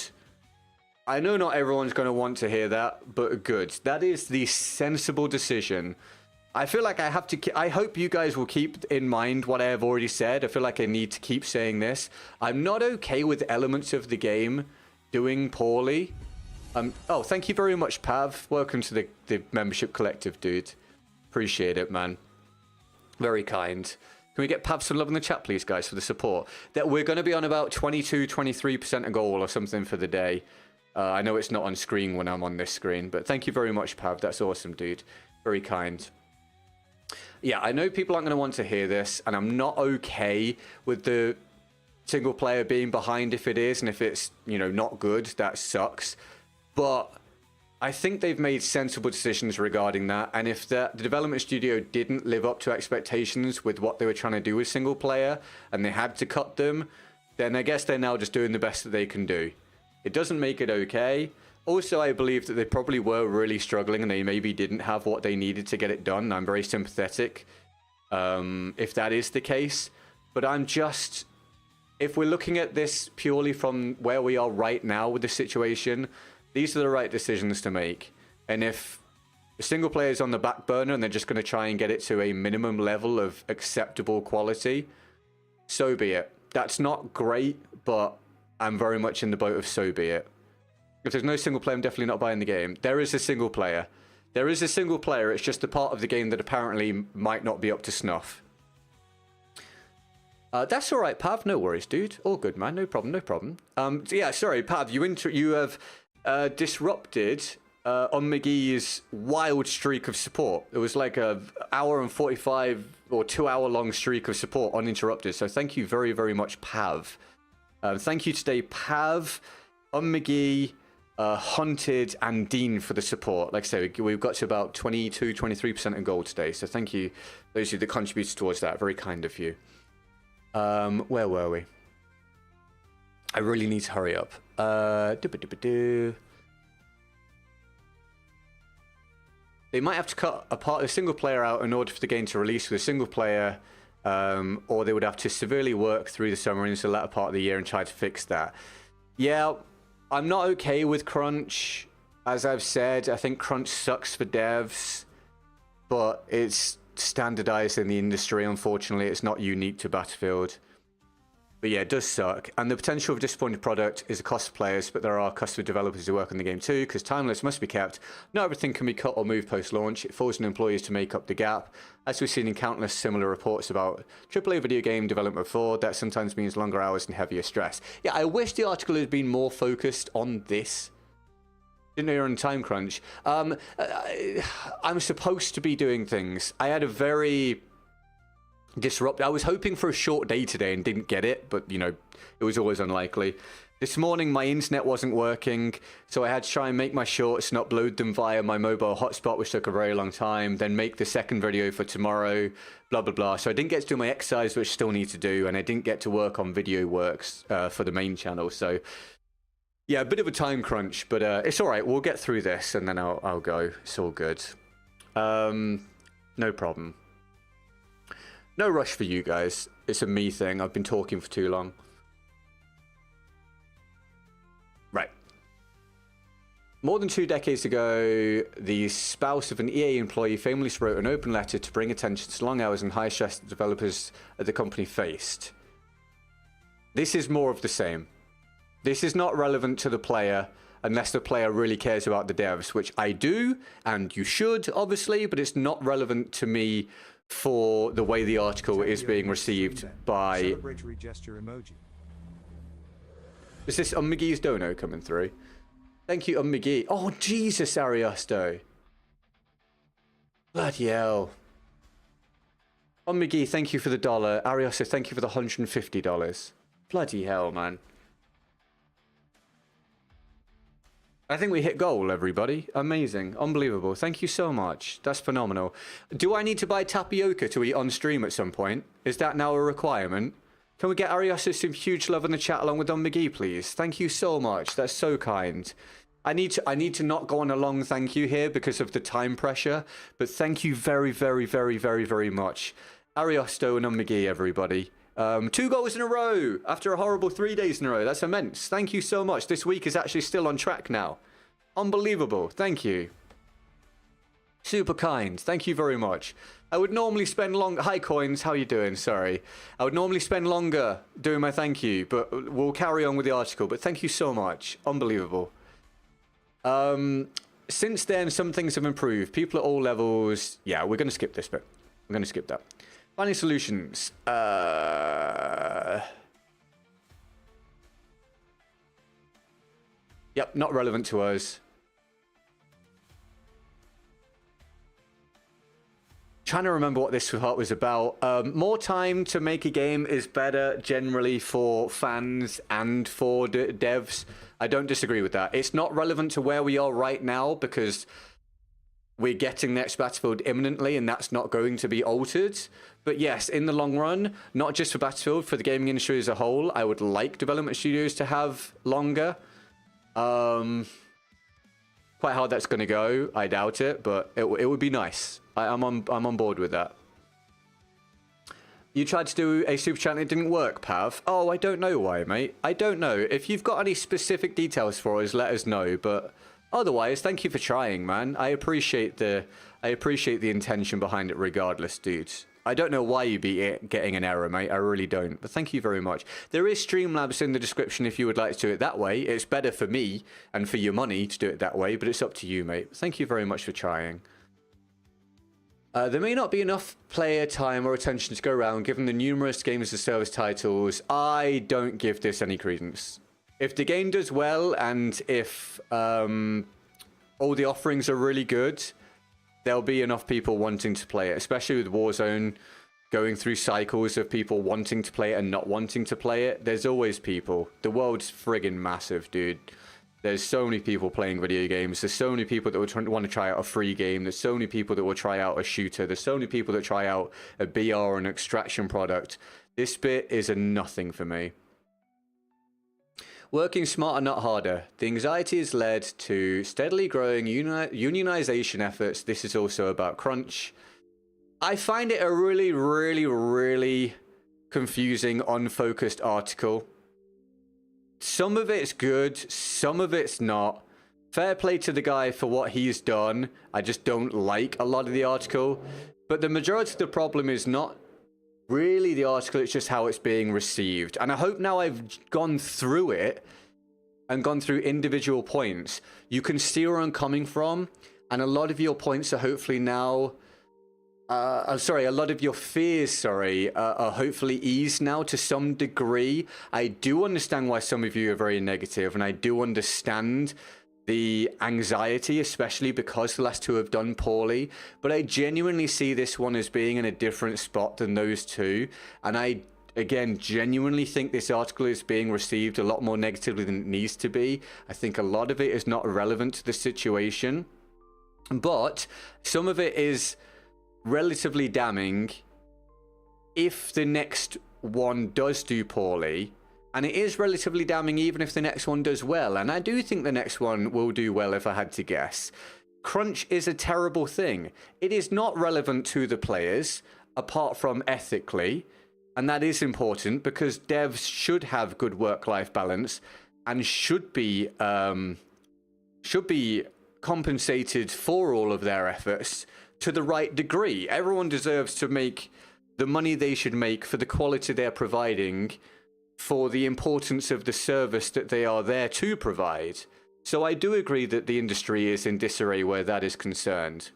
I know not everyone's going to want to hear that, but good. That is the sensible decision. I feel like I have to... I hope you guys will keep in mind what I have already said. I feel like I need to keep saying this. I'm not okay with elements of the game doing poorly. Oh, thank you very much, Pav. Welcome to the membership collective, dude. Appreciate it, man. Very kind. Can we get Pav some love in the chat, please, guys, for the support? That we're going to be on about 23% a goal or something for the day. I know it's not on screen when I'm on this screen, but thank you very much, Pav. That's awesome, dude. Very kind. Yeah, I know people aren't going to want to hear this, and I'm not okay with the single player being behind if it is, and if it's, you know, not good, that sucks. But I think they've made sensible decisions regarding that, and if the development studio didn't live up to expectations with what they were trying to do with single player, and they had to cut them, then I guess they're now just doing the best that they can do. It doesn't make it okay. Also, I believe that they probably were really struggling, and they maybe didn't have what they needed to get it done. I'm very sympathetic if that is the case. But I'm just... If we're looking at this purely from where we are right now with the situation... These are the right decisions to make. And if the single player is on the back burner and they're just going to try and get it to a minimum level of acceptable quality, so be it. That's not great, but I'm very much in the boat of so be it. If there's no single player, I'm definitely not buying the game. There is a single player. There is a single player. It's just a part of the game that apparently might not be up to snuff. That's all right, Pav. No worries, dude. All good, man. No problem. No problem. So yeah, sorry, Pav. You have... disrupted on McGee's wild streak of support. It was like an hour and 45 or 2 hour long streak of support uninterrupted. So thank you very, very much, Pav. Thank you today, Pav, McGee, Hunted, and Dean for the support. Like I say, we've got to about 23% of goal today. So thank you, those of you that contributed towards that. Very kind of you. Where were we? I really need to hurry up. They might have to cut a part of the single player out in order for the game to release with a single player, or they would have to severely work through the summer into the latter part of the year and try to fix that. Yeah, I'm not okay with crunch. As I've said, I think crunch sucks for devs, but it's standardized in the industry, unfortunately. It's not unique to Battlefield. But yeah, it does suck. And the potential of a disappointed product is a cost to players, but there are customer developers who work on the game too, because time limits must be kept. Not everything can be cut or moved post-launch. It falls on employees to make up the gap. As we've seen in countless similar reports about AAA video game development before, that sometimes means longer hours and heavier stress. Yeah, I wish the article had been more focused on this. Didn't know you're on time crunch. I'm supposed to be doing things. I had a very I was hoping for a short day today and didn't get it, but you know, it was always unlikely. This morning my internet wasn't working, so I had to try and make my shorts and upload them via my mobile hotspot, which took a very long time, then make the second video for tomorrow, blah blah blah. So I didn't get to do my exercise, which I still need to do, and I didn't get to work on video works for the main channel. So yeah, a bit of a time crunch, but it's all right. We'll get through this and then I'll go. It's all good. No problem. No rush for you guys. It's a me thing. I've been talking for too long. Right. More than 2 decades ago, the spouse of an EA employee famously wrote an open letter to bring attention to long hours and high stress that developers at the company faced. This is more of the same. This is not relevant to the player unless the player really cares about the devs, which I do, and you should, obviously, but it's not relevant to me for the way the article is being received by... Celebratory gesture emoji. Is this McGee's dono coming through? Thank you, McGee. Oh, Jesus, Ariosto. Bloody hell. McGee, thank you for the $1. Ariosto, thank you for the $150. Bloody hell, man. I think we hit goal, everybody. Amazing. Unbelievable. Thank you so much. That's phenomenal. Do I need to buy tapioca to eat on stream at some point? Is that now a requirement? Can we get Ariosto some huge love in the chat along with Don McGee, please? Thank you so much. That's so kind. I need to not go on a long thank you here because of the time pressure, but thank you very, very, very, very, very much. Ariosto and Don McGee, everybody. 2 goals in a row after a horrible 3 days in a row. That's immense. Thank you so much. This week is actually still on track now. Unbelievable. Thank you. Super kind. Thank you very much. I would normally spend long... Hi, Coins. How you doing? Sorry. I would normally spend longer doing my thank you, but we'll carry on with the article. But thank you so much. Unbelievable. Since then, some things have improved. People at all levels... Yeah, we're going to skip this bit. We're going to skip that. Finding solutions. Yep, not relevant to us. Trying to remember what this part was about. More time to make a game is better generally for fans and for devs. I don't disagree with that. It's not relevant to where we are right now because we're getting next Battlefield imminently and that's not going to be altered. But yes, in the long run, not just for Battlefield, for the gaming industry as a whole, I would like development studios to have longer. Quite how that's going to go, I doubt it, but it would be nice. I'm on board with that. You tried to do a super chat and it didn't work, Pav. Oh, I don't know why, mate. I don't know. If you've got any specific details for us, let us know. But otherwise, thank you for trying, man. I appreciate the intention behind it, regardless, dudes. I don't know why you'd be getting an error, mate. I really don't. But thank you very much. There is Streamlabs in the description if you would like to do it that way. It's better for me and for your money to do it that way, but it's up to you, mate. Thank you very much for trying. There may not be enough player time or attention to go around given the numerous games as a service titles. I don't give this any credence. If the game does well and if all the offerings are really good, there'll be enough people wanting to play it, especially with Warzone going through cycles of people wanting to play it and not wanting to play it. There's always people. The world's friggin' massive, dude. There's so many people playing video games. There's so many people that would want to try out a free game. There's so many people that will try out a shooter. There's so many people that try out a BR or an extraction product. This bit is a nothing for me. Working smarter, not harder. The anxiety has led to steadily growing unionization efforts. This is also about crunch. I find it a really, really, really confusing, unfocused article. Some of it's good, some of it's not. Fair play to the guy for what he's done. I just don't like a lot of the article. But the majority of the problem is not really the article, it's just how it's being received. And I hope now I've gone through it and gone through individual points, you can see where I'm coming from. And a lot of your points are hopefully now... a lot of your fears, are hopefully eased now to some degree. I do understand why some of you are very negative, and I do understand the anxiety, especially because the last two have done poorly. But I genuinely see this one as being in a different spot than those two. And I, again, genuinely think this article is being received a lot more negatively than it needs to be. I think a lot of it is not relevant to the situation. But some of it is relatively damning if the next one does do poorly, and it is relatively damning even if the next one does well, and I do think the next one will do well if I had to guess. Crunch is a terrible thing. It is not relevant to the players apart from ethically, and that is important because devs should have good work-life balance and should be compensated for all of their efforts to the right degree. Everyone deserves to make the money they should make for the quality they're providing, for the importance of the service that they are there to provide. So I do agree that the industry is in disarray where that is concerned.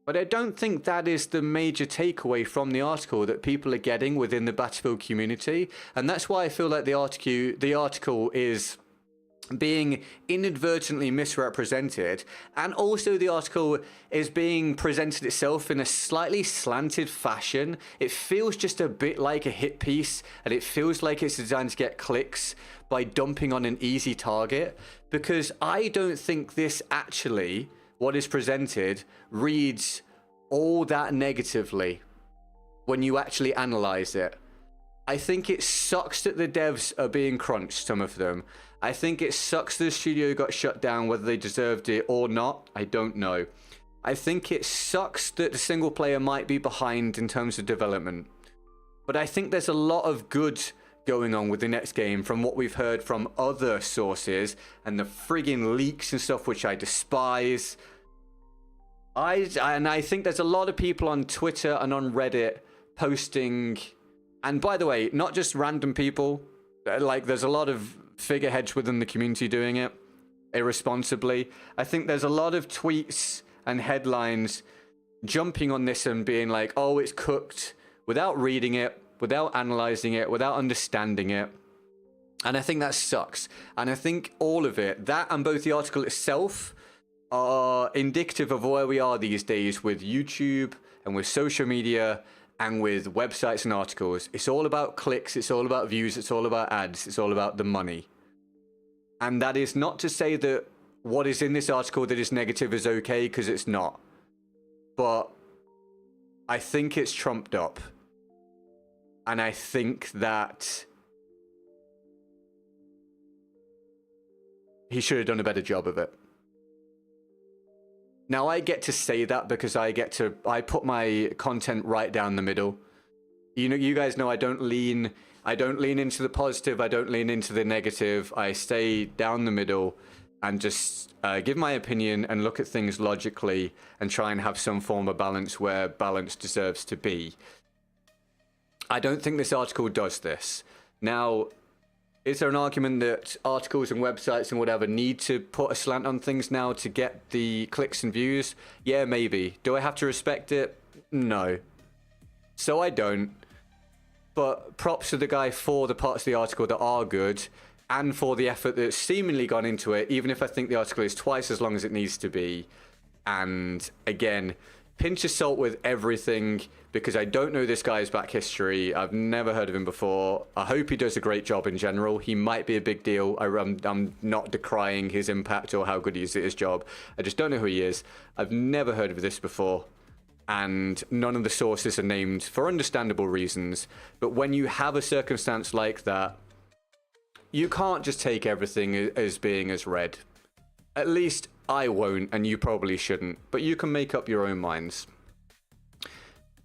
But I don't think that is the major takeaway from the article that people are getting within the Battlefield community. And that's why I feel like the article is being inadvertently misrepresented, and also the article is being presented itself in a slightly slanted fashion. It feels just a bit like a hit piece, and it feels like it's designed to get clicks by dumping on an easy target, because I don't think this actually, what is presented, reads all that negatively when you actually analyze it. I think it sucks that the devs are being crunched, some of them. I think it sucks the studio got shut down, whether they deserved it or not, I don't know. I think it sucks that the single player might be behind in terms of development. But I think there's a lot of good going on with the next game from what we've heard from other sources and the friggin' leaks and stuff, which I despise. And I think there's a lot of people on Twitter and on Reddit posting, and by the way, not just random people, like there's a lot of figureheads within the community doing it irresponsibly. I think there's a lot of tweets and headlines jumping on this and being like, oh, it's cooked, without reading it, without analyzing it, without understanding it. And I think that sucks. And I think all of it, that and both the article itself, are indicative of where we are these days with YouTube and with social media and with websites and articles. It's all about clicks, it's all about views, it's all about ads, it's all about the money. And that is not to say that what is in this article that is negative is okay, because it's not. But I think it's trumped up. And I think that he should have done a better job of it. Now I get to say that because I put my content right down the middle. You know, you guys know I don't lean into the positive, I don't lean into the negative. I stay down the middle and just give my opinion and look at things logically and try and have some form of balance where balance deserves to be. I don't think this article does this. Now, is there an argument that articles and websites and whatever need to put a slant on things now to get the clicks and views? Yeah, maybe. Do I have to respect it? No. So I don't. But props to the guy for the parts of the article that are good and for the effort that's seemingly gone into it, even if I think the article is twice as long as it needs to be. And again, pinch of salt with everything, because I don't know this guy's back history. I've never heard of him before. I hope he does a great job in general. He might be a big deal. I'm not decrying his impact or how good he is at his job. I just don't know who he is. I've never heard of this before. And none of the sources are named for understandable reasons. But when you have a circumstance like that, you can't just take everything as being as read. At least I won't, and you probably shouldn't. But you can make up your own minds.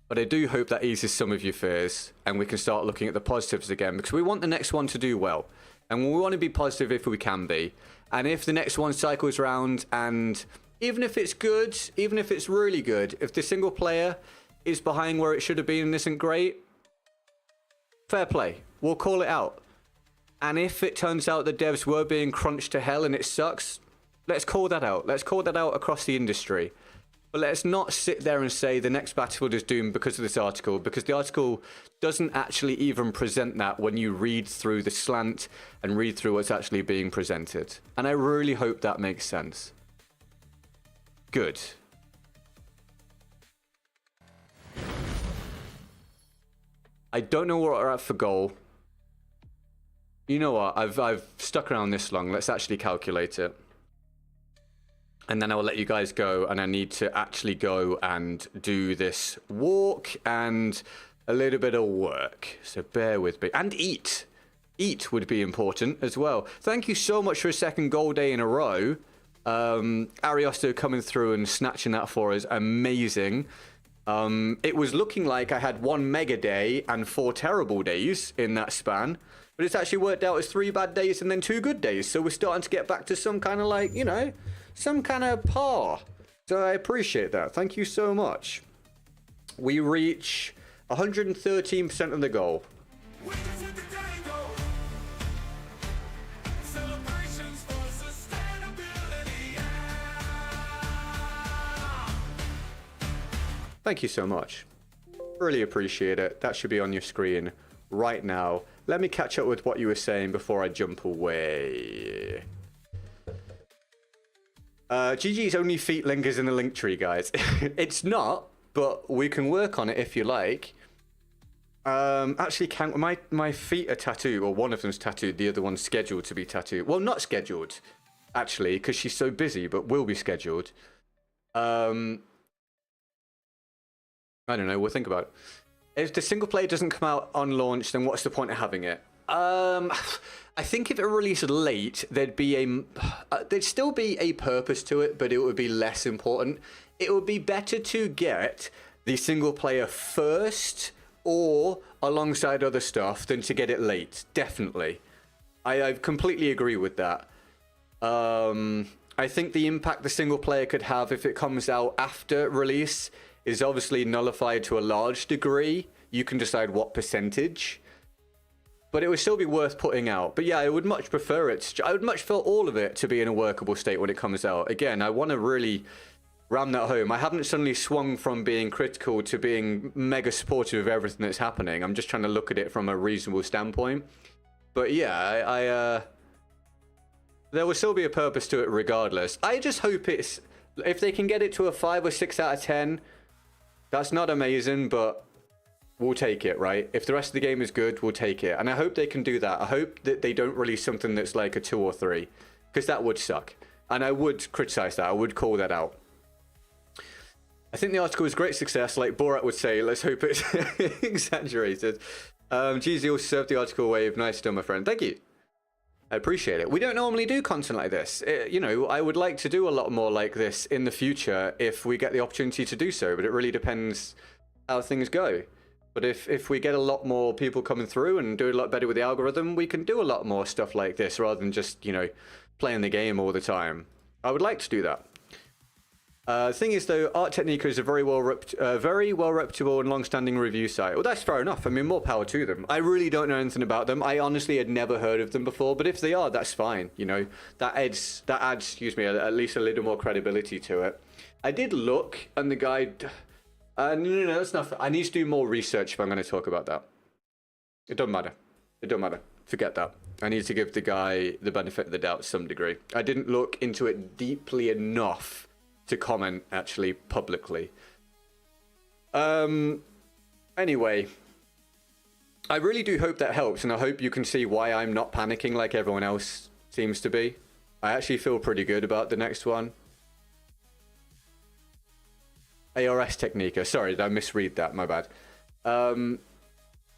But I do hope that eases some of your fears, and we can start looking at the positives again, because we want the next one to do well. And we want to be positive if we can be. And if the next one cycles around and Even if it's good, even if it's really good, if the single player is behind where it should have been and isn't great, fair play. We'll call it out. And if it turns out the devs were being crunched to hell and it sucks, let's call that out. Let's call that out across the industry. But let's not sit there and say the next Battlefield is doomed because of this article, because the article doesn't actually even present that when you read through the slant and read through what's actually being presented. And I really hope that makes sense. Good. I don't know what we're at for goal. You know what? I've stuck around this long. Let's actually calculate it. And then I will let you guys go, and I need to actually go and do this walk and a little bit of work. So bear with me. And eat. Eat would be important as well. Thank you so much for a second goal day in a row. Ariosto coming through and snatching that for us. Amazing. It was looking like I had 1 mega day and 4 terrible days in that span. But it's actually worked out as 3 bad days and then 2 good days. So we're starting to get back to some kind of like, you know, some kind of par. So I appreciate that. Thank you so much. We reach 113% of the goal. Thank you so much. Really appreciate it. That should be on your screen right now. Let me catch up with what you were saying before I jump away. GG's only feet lingers in the link tree, guys. It's not, but we can work on it if you like. Actually, my feet are tattooed, or one of them's tattooed, the other one's scheduled to be tattooed. Well, not scheduled, actually, because she's so busy, but will be scheduled. I don't know, we'll think about it. If the single player doesn't come out on launch, then what's the point of having it? I think if it released late, there'd still be a purpose to it, but it would be less important. It would be better to get the single player first or alongside other stuff than to get it late. Definitely. I completely agree with that. I think the impact the single player could have if it comes out after release is obviously nullified to a large degree. You can decide what percentage. But it would still be worth putting out. But yeah, I would much prefer it. I would much prefer all of it to be in a workable state when it comes out. Again, I want to really ram that home. I haven't suddenly swung from being critical to being mega supportive of everything that's happening. I'm just trying to look at it from a reasonable standpoint. But yeah, there will still be a purpose to it regardless. I just hope it's... If they can get it to a 5 or 6 out of 10, that's not amazing, but we'll take it, right? If the rest of the game is good, we'll take it. And I hope they can do that. I hope that they don't release something that's like a 2 or 3, because that would suck. And I would criticize that. I would call that out. I think the article was a great success. Like Borat would say, let's hope it's exaggerated. GZ also served the article wave. Nice done, my friend. Thank you. I appreciate it. We don't normally do content like this. You know, I would like to do a lot more like this in the future if we get the opportunity to do so, but it really depends how things go. But if we get a lot more people coming through and do a lot better with the algorithm, we can do a lot more stuff like this rather than just, you know, playing the game all the time. I would like to do that. The thing is, though, Art Technica is a very well reputable and long-standing review site. Well, that's fair enough. I mean, more power to them. I really don't know anything about them. I honestly had never heard of them before, but if they are, that's fine. You know, that adds, excuse me, at least a little more credibility to it. I did look, and the guide... no, that's not... I need to do more research if I'm going to talk about that. It doesn't matter. It doesn't matter. Forget that. I need to give the guy the benefit of the doubt to some degree. I didn't look into it deeply enough to comment actually publicly. Anyway, I really do hope that helps, and I hope you can see why I'm not panicking like everyone else seems to be. I actually feel pretty good about the next one. ARS Technica. Sorry, did I misread that? My bad.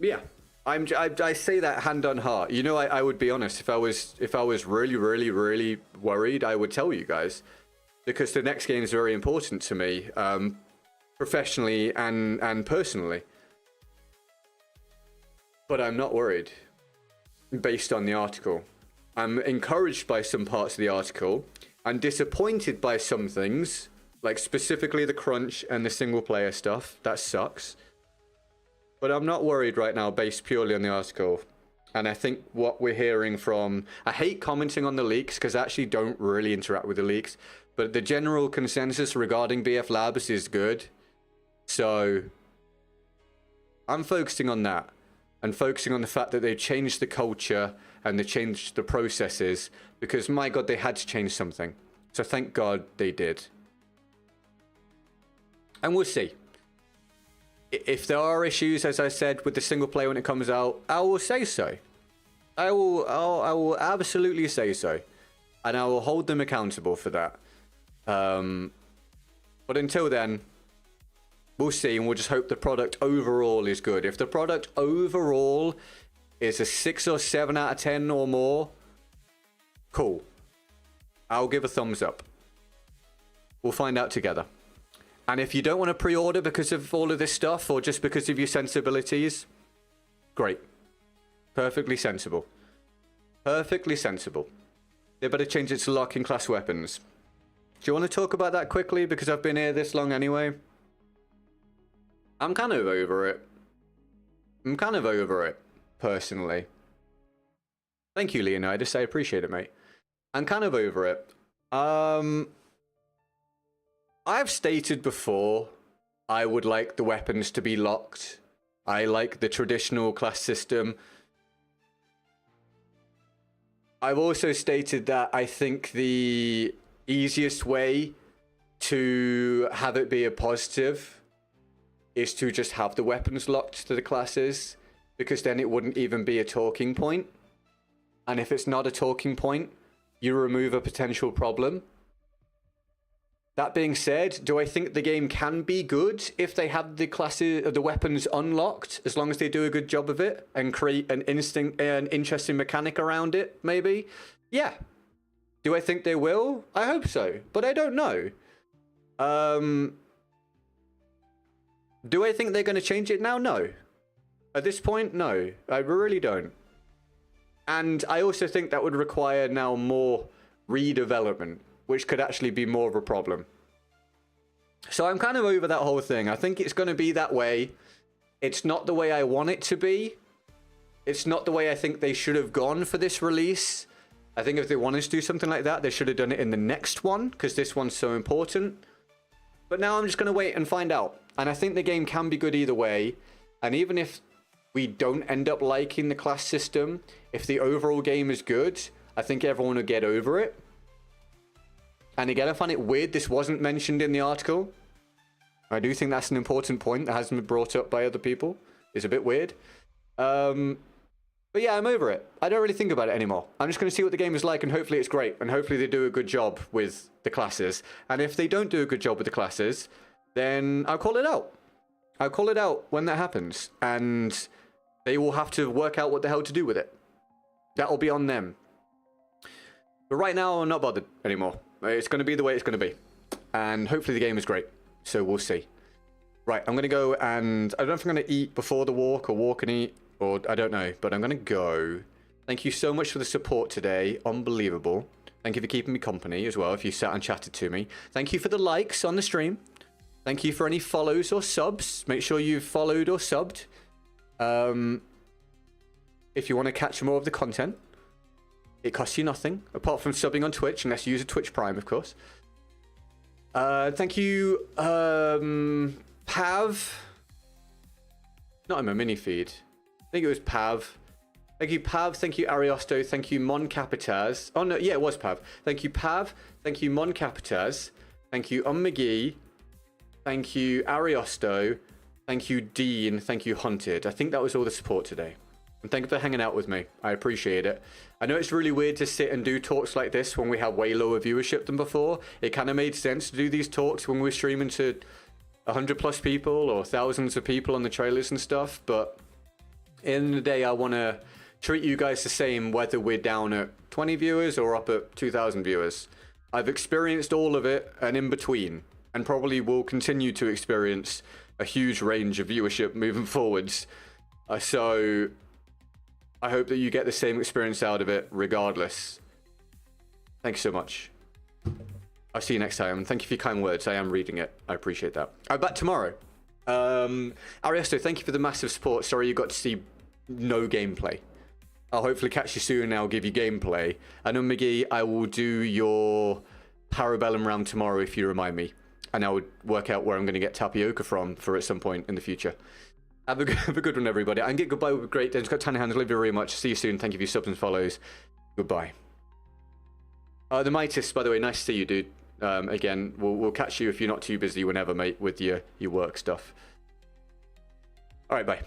Yeah, I say that hand on heart. You know, I would be honest. If I was really worried, I would tell you guys. Because the next game is very important to me, professionally and personally. But I'm not worried, based on the article. I'm encouraged by some parts of the article, I'm disappointed by some things, like specifically the crunch and the single player stuff. That sucks. But I'm not worried right now based purely on the article. And I think what we're hearing from... I hate commenting on the leaks because I actually don't really interact with the leaks. But the general consensus regarding BF Labs is good. So I'm focusing on that. And focusing on the fact that they changed the culture and they changed the processes. Because, my God, they had to change something. So thank God they did. And we'll see. If there are issues, as I said, with the single player when it comes out, I will say so. I will absolutely say so. And I will hold them accountable for that. But until then, we'll see, and we'll just hope the product overall is good. If the product overall is a 6 or 7 out of 10 or more, cool. I'll give a thumbs up. We'll find out together. And if you don't want to pre-order because of all of this stuff, or just because of your sensibilities, great. Perfectly sensible. Perfectly sensible. They better change it to locking class weapons. Do you want to talk about that quickly? Because I've been here this long anyway. I'm kind of over it. I'm kind of over it, personally. Thank you, Leonidas. I appreciate it, mate. I'm kind of over it. I've stated before, I would like the weapons to be locked. I like the traditional class system. I've also stated that I think the easiest way to have it be a positive is to just have the weapons locked to the classes, because then it wouldn't even be a talking point. And if it's not a talking point, you remove a potential problem. That being said, do I think the game can be good if they have the classes, the weapons unlocked, as long as they do a good job of it and create an interesting mechanic around it, maybe? Yeah. Do I think they will? I hope so, but I don't know. Do I think they're going to change it now? No. At this point, no. I really don't. And I also think that would require now more redevelopment, which could actually be more of a problem. So I'm kind of over that whole thing. I think it's going to be that way. It's not the way I want it to be. It's not the way I think they should have gone for this release. I think if they wanted to do something like that, they should have done it in the next one, because this one's so important. But now I'm just going to wait and find out. And I think the game can be good either way. And even if we don't end up liking the class system, if the overall game is good, I think everyone will get over it. And again, I find it weird this wasn't mentioned in the article. I do think that's an important point that hasn't been brought up by other people. It's a bit weird. But yeah, I'm over it. I don't really think about it anymore. I'm just going to see what the game is like, and hopefully it's great. And hopefully they do a good job with the classes. And if they don't do a good job with the classes, then I'll call it out. I'll call it out when that happens. And they will have to work out what the hell to do with it. That'll be on them. But right now, I'm not bothered anymore. It's going to be the way it's going to be. And hopefully the game is great. So we'll see. Right, I'm going to go and... I don't know if I'm going to eat before the walk or walk and eat. Or I don't know. But I'm going to go. Thank you so much for the support today. Unbelievable. Thank you for keeping me company as well if you sat and chatted to me. Thank you for the likes on the stream. Thank you for any follows or subs. Make sure you've followed or subbed. If you want to catch more of the content. It costs you nothing, apart from subbing on Twitch, unless you use a Twitch Prime, of course. Thank you, Pav. Not in my mini feed. I think it was Pav. Thank you, Pav. Thank you, Ariosto. Thank you, Mon Capitaz. Oh, no, yeah, it was Pav. Thank you, Pav. Thank you, Mon Capitaz. Thank you, McGee. Thank you, Ariosto. Thank you, Dean. Thank you, Hunted. I think that was all the support today. And thank you for hanging out with me. I appreciate it. I know it's really weird to sit and do talks like this when we have way lower viewership than before. It kind of made sense to do these talks when we're streaming to 100+ people or thousands of people on the trailers and stuff. But in the day, I want to treat you guys the same whether we're down at 20 viewers or up at 2,000 viewers. I've experienced all of it and in between, and probably will continue to experience a huge range of viewership moving forwards. So I hope that you get the same experience out of it regardless. Thank you so much. I'll see you next time. Thank you for your kind words. I am reading it. I appreciate that. I'm back tomorrow. Ariesto, thank you for the massive support. Sorry you got to see no gameplay. I'll hopefully catch you soon and I'll give you gameplay. And then McGee, I will do your Parabellum round tomorrow if you remind me. And I would work out where I'm going to get tapioca from for at some point in the future. Have a good one, everybody. And get goodbye with great. Got tiny hands. Love you very much. See you soon. Thank you for your subs and follows. Goodbye. The Mitis, by the way, nice to see you, dude. Again, we'll catch you if you're not too busy whenever, mate, with your work stuff. All right, bye.